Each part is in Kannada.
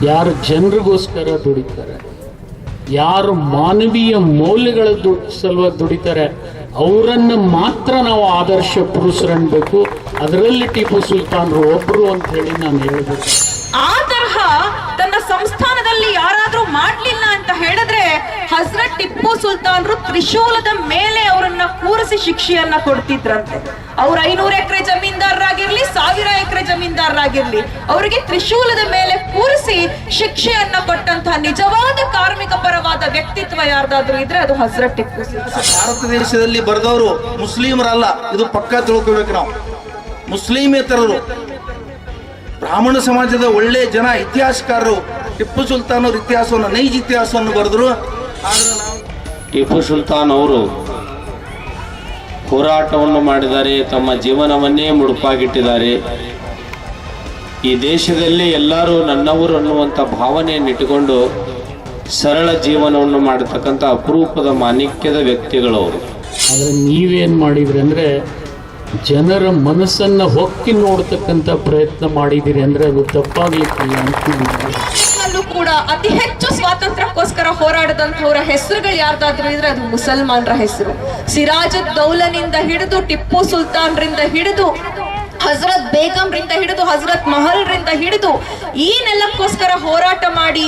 ಯಾರು ಜನರಿಗೋಸ್ಕರ ದುಡಿತಾರೆ, ಯಾರು ಮಾನವೀಯ ಮೌಲ್ಯಗಳ ಸಲುವಾಗಿ ದುಡಿತಾರೆ, ಅವರನ್ನು ಮಾತ್ರ ನಾವು ಆದರ್ಶ ಪುರುಷರನ್ಬೇಕು. ಅದರಲ್ಲಿ ಟಿಪ್ಪು ಸುಲ್ತಾನ್ರು ಒಬ್ರು ಅಂತ ಹೇಳಿ ನಾನು ಹೇಳಬೇಕು. ಆ ತರಹ ತನ್ನ ಸಂಸ್ಥಾನದಲ್ಲಿ ಯಾರಾದ್ರೂ ಮಾಡ್ಲಿಲ್ಲ ಅಂತ ಹೇಳಿದ್ರೆ ಹಜರತ್ ಟಿಪ್ಪು ಸುಲ್ತಾನ್ರು ತ್ರಿಶೂಲದ ಮೇಲೆ ಅವರನ್ನ ಕೂರಿಸಿ ಶಿಕ್ಷೆಯನ್ನ ಕೊಡ್ತಿದ್ರಂತೆ. ಅವ್ರ 500 ಎಕರೆ ಜಮೀನ್ದಾರರಾಗಿರ್ಲಿ, 1000 ಎಕರೆ ಜಮೀನ್ದಾರರಾಗಿರ್ಲಿ, ಅವರಿಗೆ ತ್ರಿಶೂಲದ ಮೇಲೆ ಕೂರಿಸಿ ಶಿಕ್ಷೆಯನ್ನ ಕೊಟ್ಟಂತಹ ನಿಜವಾದ ಕಾರ್ಮಿಕ ಪರವಾದ ವ್ಯಕ್ತಿತ್ವ ಯಾರ್ದಾದ್ರೂ ಇದ್ರೆ ಅದು ಹಜರತ್ ಟಿಪ್ಪು ಸುಲ್ತಾನ್. ಭಾರತ ದೇಶದಲ್ಲಿ ಬರೆದವರು ಮುಸ್ಲಿಮರಲ್ಲ, ಇದು ಪಕ್ಕಾ ತಿಳ್ಕೊಬೇಕು ನಾವು. ಮುಸ್ಲಿಮೇತರರು, ಬ್ರಾಹ್ಮಣ ಸಮಾಜದ ಒಳ್ಳೆ ಜನ, ಇತಿಹಾಸಕಾರರು ಟಿಪ್ಪು ಸುಲ್ತಾನ್ ಅವ್ರ ಇತಿಹಾಸವನ್ನು, ನೈಜ ಇತಿಹಾಸವನ್ನು ಬರೆದ್ರು. ಟಿಪ್ಪು ಸುಲ್ತಾನ್ ಅವರು ಹೋರಾಟವನ್ನು ಮಾಡಿದ್ದಾರೆ, ತಮ್ಮ ಜೀವನವನ್ನೇ ಮುಡುಪಾಗಿಟ್ಟಿದ್ದಾರೆ. ಈ ದೇಶದಲ್ಲಿ ಎಲ್ಲರೂ ನನ್ನವರು ಅನ್ನುವಂಥ ಭಾವನೆಯನ್ನು ಇಟ್ಟುಕೊಂಡು ಸರಳ ಜೀವನವನ್ನು ಮಾಡತಕ್ಕಂಥ ಅಪರೂಪದ ಮಾಣಿಕ್ಯದ ವ್ಯಕ್ತಿಗಳವರು. ಆದರೆ ನೀವೇನು ಮಾಡಿದ್ರಿ ಅಂದರೆ ಜನರ ಮನಸ್ಸನ್ನು ಹೊಕ್ಕಿ ನೋಡ್ತಕ್ಕಂಥ ಪ್ರಯತ್ನ ಮಾಡಿದಿರಿ ಅಂದರೆ ಅದು ತಪ್ಪಾಗ್ಲಿಕ್ಕಿಲ್ಲ ಅಲ್ಲೂ ಕೂಡ ಅತಿ ಹೆಚ್ಚು ಸ್ವಾತಂತ್ರ್ಯಕ್ಕೋಸ್ಕರ ಹೋರಾಡದಂಥವರ ಹೆಸರುಗಳು ಯಾರ್ದಾದ್ರೂ ಇದ್ರೆ ಅದು ಮುಸಲ್ಮಾನರ ಹೆಸರು. ಸಿರಾಜುದ್ ದೌಲನಿಂದ ಹಿಡಿದು ಟಿಪ್ಪು ಸುಲ್ತಾನ್ರಿಂದ ಹಿಡಿದು ಹಜರತ್ ಬೇಗಂರಿಂದ ಹಿಡಿದು ಹಜರತ್ ಮಹಲ್ರಿಂದ ಹಿಡಿದು ಈ ನೆಲಕ್ಕೋಸ್ಕರ ಹೋರಾಟ ಮಾಡಿ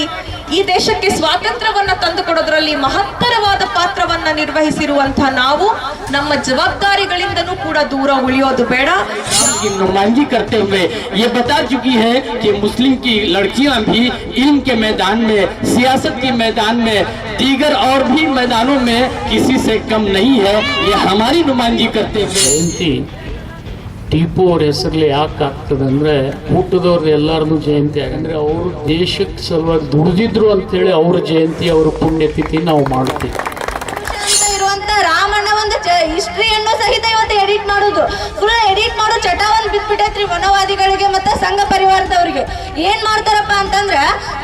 ಈ ದೇಶಕ್ಕೆ ಸ್ವಾತಂತ್ರ್ಯವನ್ನ ತಂದುಕೊಡೋದ್ರಲ್ಲಿ ಮಹತ್ತರವಾದ ಪಾತ್ರವನ್ನ ನಿರ್ವಹಿಸಿರುವಂತಹ ನಾವು ನಮ್ಮ ಜವಾಬ್ದಾರಿಗಳಿಂದನೂ ಕೂಡ ದೂರ ಉಳಿಯೋದು ಬೇಡ. नुमाइंदगी करते हुए ये बता चुकी है कि मुस्लिम की लड़कियां भी इल्म के मैदान में, सियासत के मैदान में, दीगर और भी मैदानों में किसी से कम नहीं है. ये हमारी नुमाइंदगी करते हुए ಜಯಂತಿ ಟಿಪ್ಪು ಅವ್ರ ಹೆಸರಲ್ಲಿ ಯಾಕೆ ಆಗ್ತದಂದ್ರೆ ಹುಟ್ಟಿದವ್ರದ್ದು ಎಲ್ಲರದು ಜಯಂತಿ ಯಾಕಂದ್ರೆ ಅವರು ದೇಶಕ್ಕೆ ಸಲುವಾಗಿ ದುಡಿದಿದ್ರು ಅಂತೇಳಿ ಅವ್ರ ಜಯಂತಿ, ಅವ್ರ ಪುಣ್ಯತಿಥಿ ನಾವು ಮಾಡ್ತೀವಿ. ಇರುವಂತ ರಾಮಣ್ಣ ಒಂದು ಹಿಸ್ಟ್ರಿಯನ್ನು ಸಹಿತ ಇವತ್ತು ಎಡಿಟ್ ಮಾಡೋದು, ಫುಲ್ ಎಡಿಟ್ ಮಾಡೋ ಚಟ ಒಂದು ಬಿದ್ಬಿಟ್ಟೈತ್ರಿ ವನವಾದಿಗಳಿಗೆ ಮತ್ತೆ ಸಂಘ ಪರಿವಾರದವ್ರಿಗೆ. ಏನ್ ಮಾಡ್ತಾರಪ್ಪ ಅಂತಂದ್ರ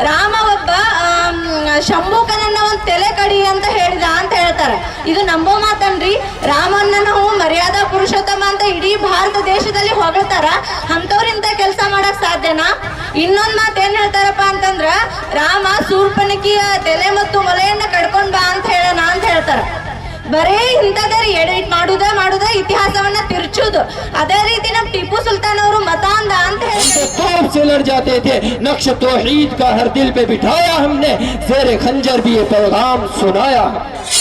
ರಾಮ ಒಬ್ಬ ಶಂಭುಕನನ್ನ ಒಂದು ತಲೆ ಕಡಿ ಅಂತ ಹೇಳಿದ ಅಂತ ಹೇಳ್ತಾರೆ. ಇದು ನಂಬೋ ಮಾತನ್ರಿ. ರಾಮನ್ನ ನಾವು ಮರ್ಯಾದಾ ಪುರುಷೋತ್ತಮ ಅಂತ ಇಡೀ ಭಾರತ ದೇಶದಲ್ಲಿ ಹೊಗಳ್ತಾರ. ಅಂತವ್ರಿಂತ ಕೆಲಸ ಮಾಡಕ್ ಸಾಧ್ಯನಾ? ಇನ್ನೊಂದ್ ಮಾತು ಏನ್ ಹೇಳ್ತಾರಪ್ಪ ಅಂತಂದ್ರ ರಾಮ ಶೂರ್ಪನಖಿಯ ತಲೆ ಮತ್ತು ಮೊಲೆಯನ್ನ ಕಡ್ಕೊಂಡ್ ಬಾ ಅಂತ ಹೇಳೋಣ ಅಂತ ಹೇಳ್ತಾರ. ಬರೇ ಇಂಥದೇ ಎಡಿಟ್ ಮಾಡುದ ಇತಿಹಾಸವನ್ನ ತಿರ್ಚುದು. ಅದೇ ರೀತಿ ನಮ್ ಟಿಪ್ಪು ಸುಲ್ತಾನ್ ಅವರು ಮತಾಂಧ ಅಂತ खौफ से लड़ जाते थे, नक्श तौहीद का हर दिल पे बिठाया हमने, ज़ेरे खंजर भी ये पैगाम सुनाया.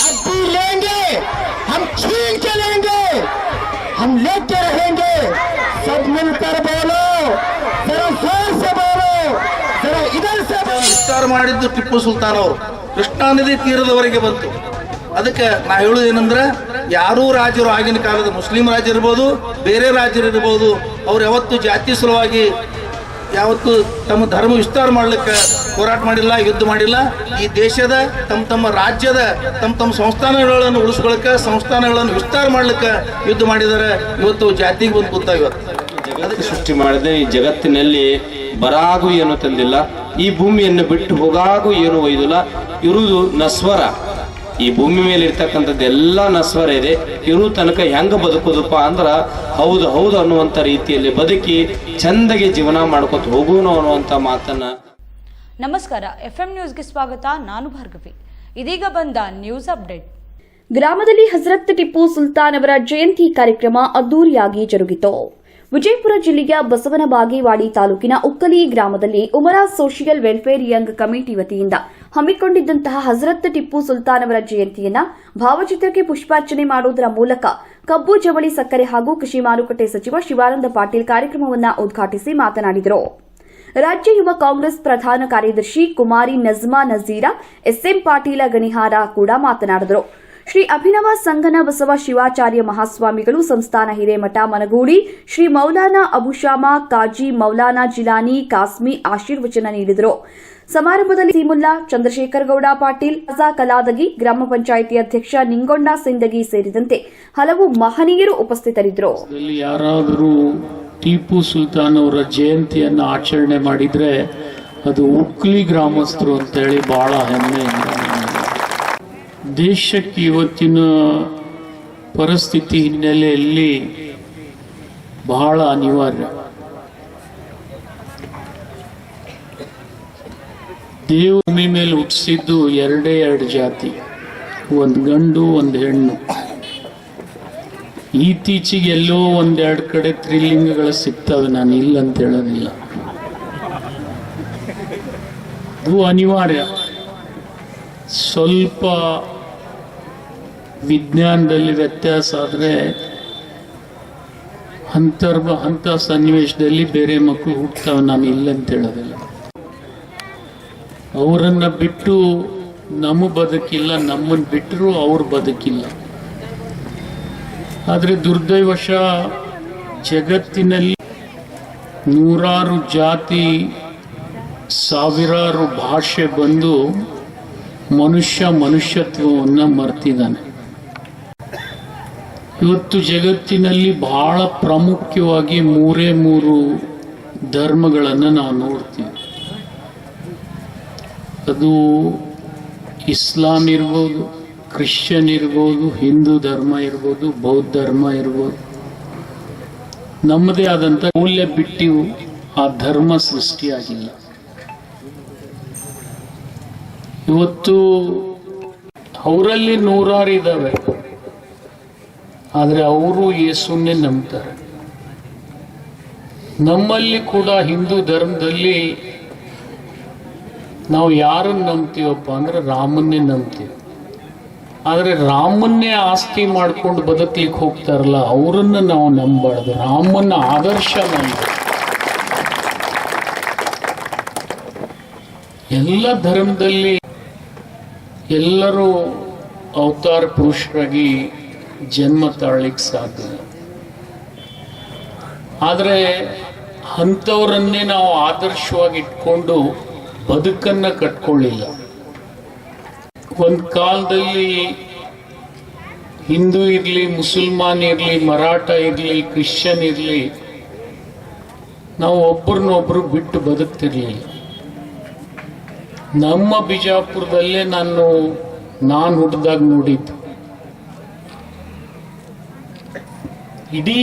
अब भी लेंगे, हम छीन के लेंगे, हम लेते रहेंगे. सब मिलकर बोलो, जरा जोर से बोलो, जरा इधर से बोलो. ವಿಸ್ತಾರ ಮಾಡಿದ್ದು ಟಿಪ್ಪು ಸುಲ್ತಾನ್ ಅವರು ಕೃಷ್ಣಾ ನದಿ ತೀರದವರೆಗೆ ಬಂತು. ಅದಕ್ಕೆ ನಾ ಹೇಳುದು ಏನಂದ್ರೆ, ಯಾರೂ ರಾಜರು ಆಗಿನ ಕಾಲದ ಮುಸ್ಲಿಂ ರಾಜ್ಯ ಇರ್ಬೋದು, ಬೇರೆ ರಾಜ್ಯರು ಇರ್ಬೋದು, ಅವ್ರು ಯಾವತ್ತು ಜಾತಿ ಸಲುವಾಗಿ ಯಾವತ್ತು ತಮ್ಮ ಧರ್ಮ ವಿಸ್ತಾರ ಮಾಡ್ಲಿಕ್ಕೆ ಹೋರಾಟ ಮಾಡಿಲ್ಲ, ಯುದ್ಧ ಮಾಡಿಲ್ಲ. ಈ ದೇಶದ ತಮ್ಮ ರಾಜ್ಯದ ತಮ್ಮ ಸಂಸ್ಥಾನಗಳನ್ನು ಉಳಿಸ್ಕೊಳ್ಳಕ್ಕೆ, ಸಂಸ್ಥಾನಗಳನ್ನು ವಿಸ್ತಾರ ಮಾಡ್ಲಿಕ್ಕೆ ಯುದ್ಧ ಮಾಡಿದ್ದಾರೆ. ಇವತ್ತು ಜಾತಿಗೆ ಬಂದು ಕೂತ ಇವತ್ತು ಜಗತ್ತು ಸೃಷ್ಟಿ ಮಾಡಿದೆ. ಈ ಜಗತ್ತಿನಲ್ಲಿ ಬರಾಗೂ ಏನು ತಂದಿಲ್ಲ, ಈ ಭೂಮಿಯನ್ನು ಬಿಟ್ಟು ಹೋಗಾಗೂ ಏನು ಒಯ್ದಿಲ್ಲ. ಇರುವುದು ನಸ್ವರ. ಈ ಭೂಮಿ ಮೇಲೆ ಇರ್ತಕ್ಕಂಥದ್ದು ಎಲ್ಲ ನಸ್ವರ ಇದೆ. ಇರು ತನಕ ಹೆಂಗ ಬದುಕೋದಪ್ಪ ಅಂದ್ರ ಹೌದು ಹೌದು ಅನ್ನುವಂಥ ರೀತಿಯಲ್ಲಿ ಬದುಕಿ ಚಂದಗೆ ಜೀವನ ಮಾಡ್ಕೊತ ಹೋಗೋಣ ಅನ್ನುವಂಥ ಮಾತನ್ನ. ನಮಸ್ಕಾರ, FM ನ್ಯೂಸ್ಗೆ ಸ್ವಾಗತ. ನಾನು ಭಾರ್ಗವಿ. ಇದೀಗ ಬಂದ ನ್ಯೂಸ್ ಅಪ್ಡೇಟ್. ಗ್ರಾಮದಲ್ಲಿ ಹಜರತ್ ಟಿಪ್ಪು ಸುಲ್ತಾನ್ ಅವರ ಜಯಂತಿ ಕಾರ್ಯಕ್ರಮ ಅದ್ದೂರಿಯಾಗಿ ಜರುಗಿತು. ವಿಜಯಪುರ ಜಿಲ್ಲೆಯ ಬಸವನ ಬಾಗೇವಾಡಿ ತಾಲೂಕಿನ ಉಕ್ಕಲಿ ಗ್ರಾಮದಲ್ಲಿ ಉಮರಾ ಸೋಷಿಯಲ್ ವೆಲ್ಫೇರ್ ಯಂಗ್ ಕಮಿಟಿ ವತಿಯಿಂದ ಹಮ್ಮಿಕೊಂಡಿದ್ದಂತಹ ಹಜರತ್ ಟಿಪ್ಪು ಸುಲ್ತಾನ್ ಅವರ ಜಯಂತಿಯನ್ನ ಭಾವಚಿತ್ರಕ್ಕೆ ಪುಷ್ಪಾರ್ಚನೆ ಮಾಡುವುದರ ಮೂಲಕ ಕಬ್ಬು, ಜವಳಿ, ಸಕ್ಕರೆ ಹಾಗೂ ಕೃಷಿ ಮಾರುಕಟ್ಟೆ ಸಚಿವ ಶಿವಾನಂದ ಪಾಟೀಲ್ ಕಾರ್ಯಕ್ರಮವನ್ನು ಉದ್ಘಾಟಿಸಿ ಮಾತನಾಡಿದರು. ರಾಜ್ಯ ಯುವ ಕಾಂಗ್ರೆಸ್ ಪ್ರಧಾನ ಕಾರ್ಯದರ್ಶಿ ಕುಮಾರಿ ನಜ್ಮಾ ನಜೀರಾ, ಎಸ್ಎಂ ಪಾಟೀಲ ಗಣಿಹಾರ ಕೂಡ ಮಾತನಾಡಿದರು. ಶ್ರೀ ಅಭಿನವ ಸಂಗನ ಬಸವ ಶಿವಾಚಾರ್ಯ ಮಹಾಸ್ವಾಮಿಗಳು, ಸಂಸ್ಥಾನ ಹಿರೇಮಠ ಮನಗೂಡಿ, ಶ್ರೀ ಮೌಲಾನಾ ಅಬುಶಾಮ ಕಾಜಿ ಮೌಲಾನಾ ಜಿಲಾನಿ ಕಾಸ್ಮಿ ಆಶೀರ್ವಚನ ನೀಡಿದರು. ಸಮಾರಂಭದಲ್ಲಿ ಸೀಮುಲ್ಲಾ, ಚಂದ್ರಶೇಖರ ಗೌಡ ಪಾಟೀಲ್, ರಜಾ ಕಲಾದಗಿ, ಗ್ರಾಮ ಪಂಚಾಯಿತಿ ಅಧ್ಯಕ್ಷ ನಿಂಗೊಂಡ ಸಿಂದಗಿ ಸೇರಿದಂತೆ ಹಲವು ಮಹನೀಯರು ಉಪಸ್ಥಿತರಿದ್ದರು. ಯಾರಾದರೂ ಟಿಪ್ಪು ಸುಲ್ತಾನ್ ಅವರ ಜಯಂತಿಯನ್ನು ಆಚರಣೆ ಮಾಡಿದ್ರೆ ಅದು ಉಕ್ಲಿ ಗ್ರಾಮಸ್ಥರು ಅಂತೇಳಿ ಬಹಳ ಹೆಮ್ಮೆಯಿಂದ. ದೇಶಕ್ಕೆ ಇವತ್ತಿನ ಪರಿಸ್ಥಿತಿ ಹಿನ್ನೆಲೆಯಲ್ಲಿ ಬಹಳ ಅನಿವಾರ್ಯ. ದೇವರ ಮೇಲೆ ಹುಟ್ಟಿಸಿದ್ದು ಎರಡು ಜಾತಿ, ಒಂದು ಗಂಡು ಒಂದು ಹೆಣ್ಣು. ಇತ್ತೀಚೆಗೆ ಎಲ್ಲೋ ಒಂದೆರಡು ಕಡೆ ತ್ರಿಲಿಂಗಗಳು ಸಿಗ್ತವೆ, ನಾನು ಇಲ್ಲ ಅಂತ ಹೇಳೋದಿಲ್ಲ. ಅದು ಅನಿವಾರ್ಯ. ಸ್ವಲ್ಪ ವಿಜ್ಞಾನದಲ್ಲಿ ವ್ಯತ್ಯಾಸ ಆದರೆ ಅಂಥ ಸನ್ನಿವೇಶದಲ್ಲಿ ಬೇರೆ ಮಕ್ಕಳು ಹುಟ್ಟುತ್ತವೆ, ನಾನು ಇಲ್ಲ ಅಂತ ಹೇಳೋದಿಲ್ಲ. ಅವರನ್ನು ಬಿಟ್ಟು ನಮ್ಮ ಬದುಕಿಲ್ಲ, ನಮ್ಮನ್ನು ಬಿಟ್ಟರು ಅವ್ರ ಬದುಕಿಲ್ಲ. ಆದರೆ ದುರ್ದೈವಶ ಜಗತ್ತಿನಲ್ಲಿ ನೂರಾರು ಜಾತಿ, ಸಾವಿರಾರು ಭಾಷೆ ಬಂದು ಮನುಷ್ಯತ್ವವನ್ನು ಮರ್ತಿದ್ದಾನೆ. ಇವತ್ತು ಜಗತ್ತಿನಲ್ಲಿ ಬಹಳ ಪ್ರಾಮುಖ್ಯವಾಗಿ ಮೂರು ಧರ್ಮಗಳನ್ನು ನಾವು ನೋಡ್ತೀವಿ. ಅದು ಇಸ್ಲಾಂ ಇರ್ಬೋದು, ಕ್ರಿಶ್ಚಿಯನ್ ಇರ್ಬೋದು, ಹಿಂದೂ ಧರ್ಮ ಇರ್ಬೋದು, ಬೌದ್ಧ ಧರ್ಮ ಇರ್ಬೋದು. ನಮ್ಮದೇ ಆದಂಥ ಮೌಲ್ಯ ಬಿಟ್ಟು ಆ ಧರ್ಮ ಸೃಷ್ಟಿಯಾಗಿಲ್ಲ. ಇವತ್ತು ಅವರಲ್ಲಿ ನೂರಾರು ಇದ್ದಾವೆ, ಆದರೆ ಅವರು ಯೇಸುನ್ನೇ ನಂಬ್ತಾರೆ. ನಮ್ಮಲ್ಲಿ ಕೂಡ ಹಿಂದೂ ಧರ್ಮದಲ್ಲಿ ನಾವು ಯಾರನ್ನು ನಂಬ್ತೀವಪ್ಪ ಅಂದ್ರೆ ರಾಮನ್ನೇ ನಂಬ್ತೀವಿ. ಆದರೆ ರಾಮನ್ನೇ ಆಸ್ತಿ ಮಾಡ್ಕೊಂಡು ಬದುಕಲಿಕ್ಕೆ ಹೋಗ್ತಾರಲ್ಲ, ಅವರನ್ನು ನಾವು ನಂಬಬಾರ್ದು. ರಾಮನ ಆದರ್ಶ ನಂಬ. ಎಲ್ಲ ಧರ್ಮದಲ್ಲಿ ಎಲ್ಲರೂ ಅವತಾರ ಪುರುಷರಾಗಿ ಜನ್ಮ ತಾಳಲಿಕ್ಕೆ ಸಾಧ್ಯ, ಆದರೆ ಅಂಥವರನ್ನೇ ನಾವು ಆದರ್ಶವಾಗಿ ಇಟ್ಕೊಂಡು ಬದುಕನ್ನ ಕಟ್ಕೊಳ್ಳಿಲ್ಲ. ಒಂದು ಕಾಲದಲ್ಲಿ ಹಿಂದೂ ಇರಲಿ, ಮುಸಲ್ಮಾನ್ ಇರಲಿ, ಮರಾಠ ಇರಲಿ, ಕ್ರಿಶ್ಚಿಯನ್ ಇರಲಿ, ನಾವು ಒಬ್ಬರನ್ನೊಬ್ಬರು ಬಿಟ್ಟು ಬದುಕ್ತಿರ್ಲಿಲ್ಲ. ನಮ್ಮ ಬಿಜಾಪುರದಲ್ಲೇ ನಾನು ಹುಟ್ಟಿದಾಗ ನೋಡಿದ್ದು, ಇಡೀ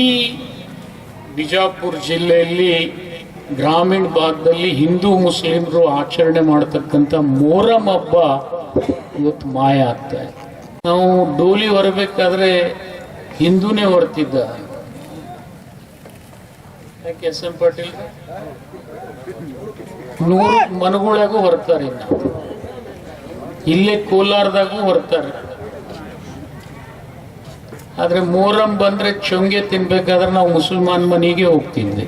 ಬಿಜಾಪುರ ಜಿಲ್ಲೆಯಲ್ಲಿ ಗ್ರಾಮೀಣ ಭಾಗದಲ್ಲಿ ಹಿಂದೂ ಮುಸ್ಲಿಮರು ಆಚರಣೆ ಮಾಡತಕ್ಕಂಥ ಮೊಹರಂ ಹಬ್ಬ ಇವತ್ತು ಮಾಯ ಆಗ್ತಾ ಇದೆ. ನಾವು ಡೋಲಿ ಹೊರಬೇಕಾದ್ರೆ ಹಿಂದೂನೇ ಹೊರತಿದ್ದ. ಯಾಕೆ ಎಸ್ ಎಂ ಪಾಟೀಲ್ 100 ಮನಗೊಳಗೂ ಹೊರತಾರೆ, ಇನ್ನು ಇಲ್ಲೇ ಕೋಲಾರದಾಗೂ ಹೊರತಾರೆ. ಆದ್ರೆ ಮೊಹರಂ ಬಂದ್ರೆ ಚೊಂಗೆ ತಿನ್ಬೇಕಾದ್ರೆ ನಾವು ಮುಸಲ್ಮಾನ್ ಮನೆಗೆ ಹೋಗ್ತಿದ್ವಿ.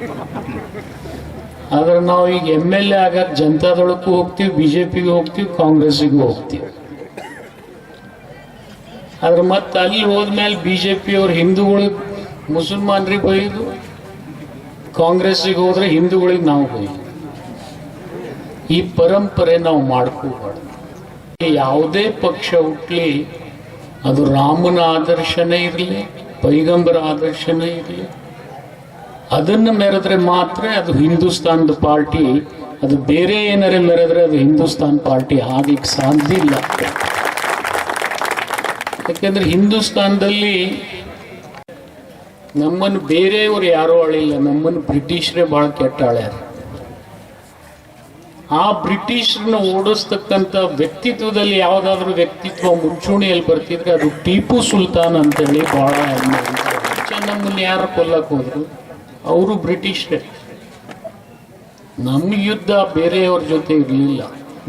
ಆದ್ರೆ ನಾವು ಈಗ MLA ಆಗಕ್ಕೆ ಜನತಾದಳಕ್ಕೂ ಹೋಗ್ತೀವಿ, BJPಗೆ ಹೋಗ್ತೀವಿ, ಕಾಂಗ್ರೆಸ್ಸಿಗೂ ಹೋಗ್ತೀವಿ. ಆದ್ರೆ ಮತ್ತೆ ಅಲ್ಲಿ ಹೋದ್ಮೇಲೆ BJP ಅವ್ರು ಹಿಂದೂಗಳಿಗೆ ಮುಸಲ್ಮಾನರಿಗೆ ಬೈದು, ಕಾಂಗ್ರೆಸ್ಸಿಗೆ ಹೋದ್ರೆ ಹಿಂದೂಗಳಿಗೆ ನಾವು ಬೈದು. ಈ ಪರಂಪರೆ ನಾವು ಮಾಡ್ಕೋಬಾರ್ದು. ಯಾವುದೇ ಪಕ್ಷ ಹುಟ್ಲಿ, ಅದು ರಾಮನ ಆದರ್ಶನೇ ಇರಲಿ, ಪೈಗಂಬರ ಆದರ್ಶನೇ ಇರಲಿ, ಅದನ್ನು ಮೆರೆದ್ರೆ ಮಾತ್ರ ಅದು ಹಿಂದೂಸ್ತಾನದ ಪಾರ್ಟಿ. ಅದು ಬೇರೆ ಏನಾರೇ ಮೆರೆದ್ರೆ ಅದು ಹಿಂದೂಸ್ತಾನ್ ಪಾರ್ಟಿ ಆಗಲಿಕ್ಕೆ ಸಾಧ್ಯ ಇಲ್ಲ. ಯಾಕೆಂದ್ರೆ ಹಿಂದೂಸ್ತಾನದಲ್ಲಿ ನಮ್ಮನ್ನು ಬೇರೆಯವರು ಯಾರೂ ಆಳಿಲ್ಲ, ನಮ್ಮನ್ನು ಬ್ರಿಟಿಷರೇ ಬಹಳ ಕೆಟ್ಟ ಆಳ್ಯಾರ. ಆ ಬ್ರಿಟಿಷರನ್ನ ಓಡಿಸ್ತಕ್ಕಂಥ ವ್ಯಕ್ತಿತ್ವದಲ್ಲಿ ಯಾವುದಾದ್ರೂ ವ್ಯಕ್ತಿತ್ವ ಮುಂಚೂಣಿಯಲ್ಲಿ ಬರ್ತಿದ್ರೆ ಅದು ಟಿಪ್ಪು ಸುಲ್ತಾನ್ ಅಂತೇಳಿ ಬಹಳ ಹೆಮ್ಮೆ. ನಮ್ಮನ್ನು ಯಾರು ಕೊಲ್ಲಕ್ಕೆ ಹೋದ್ರು, ಅವರು ಬ್ರಿಟಿಷರೇ. ನಮ್ಮ ಯುದ್ಧ ಬೇರೆಯವ್ರ ಜೊತೆ ಇರಲಿಲ್ಲ,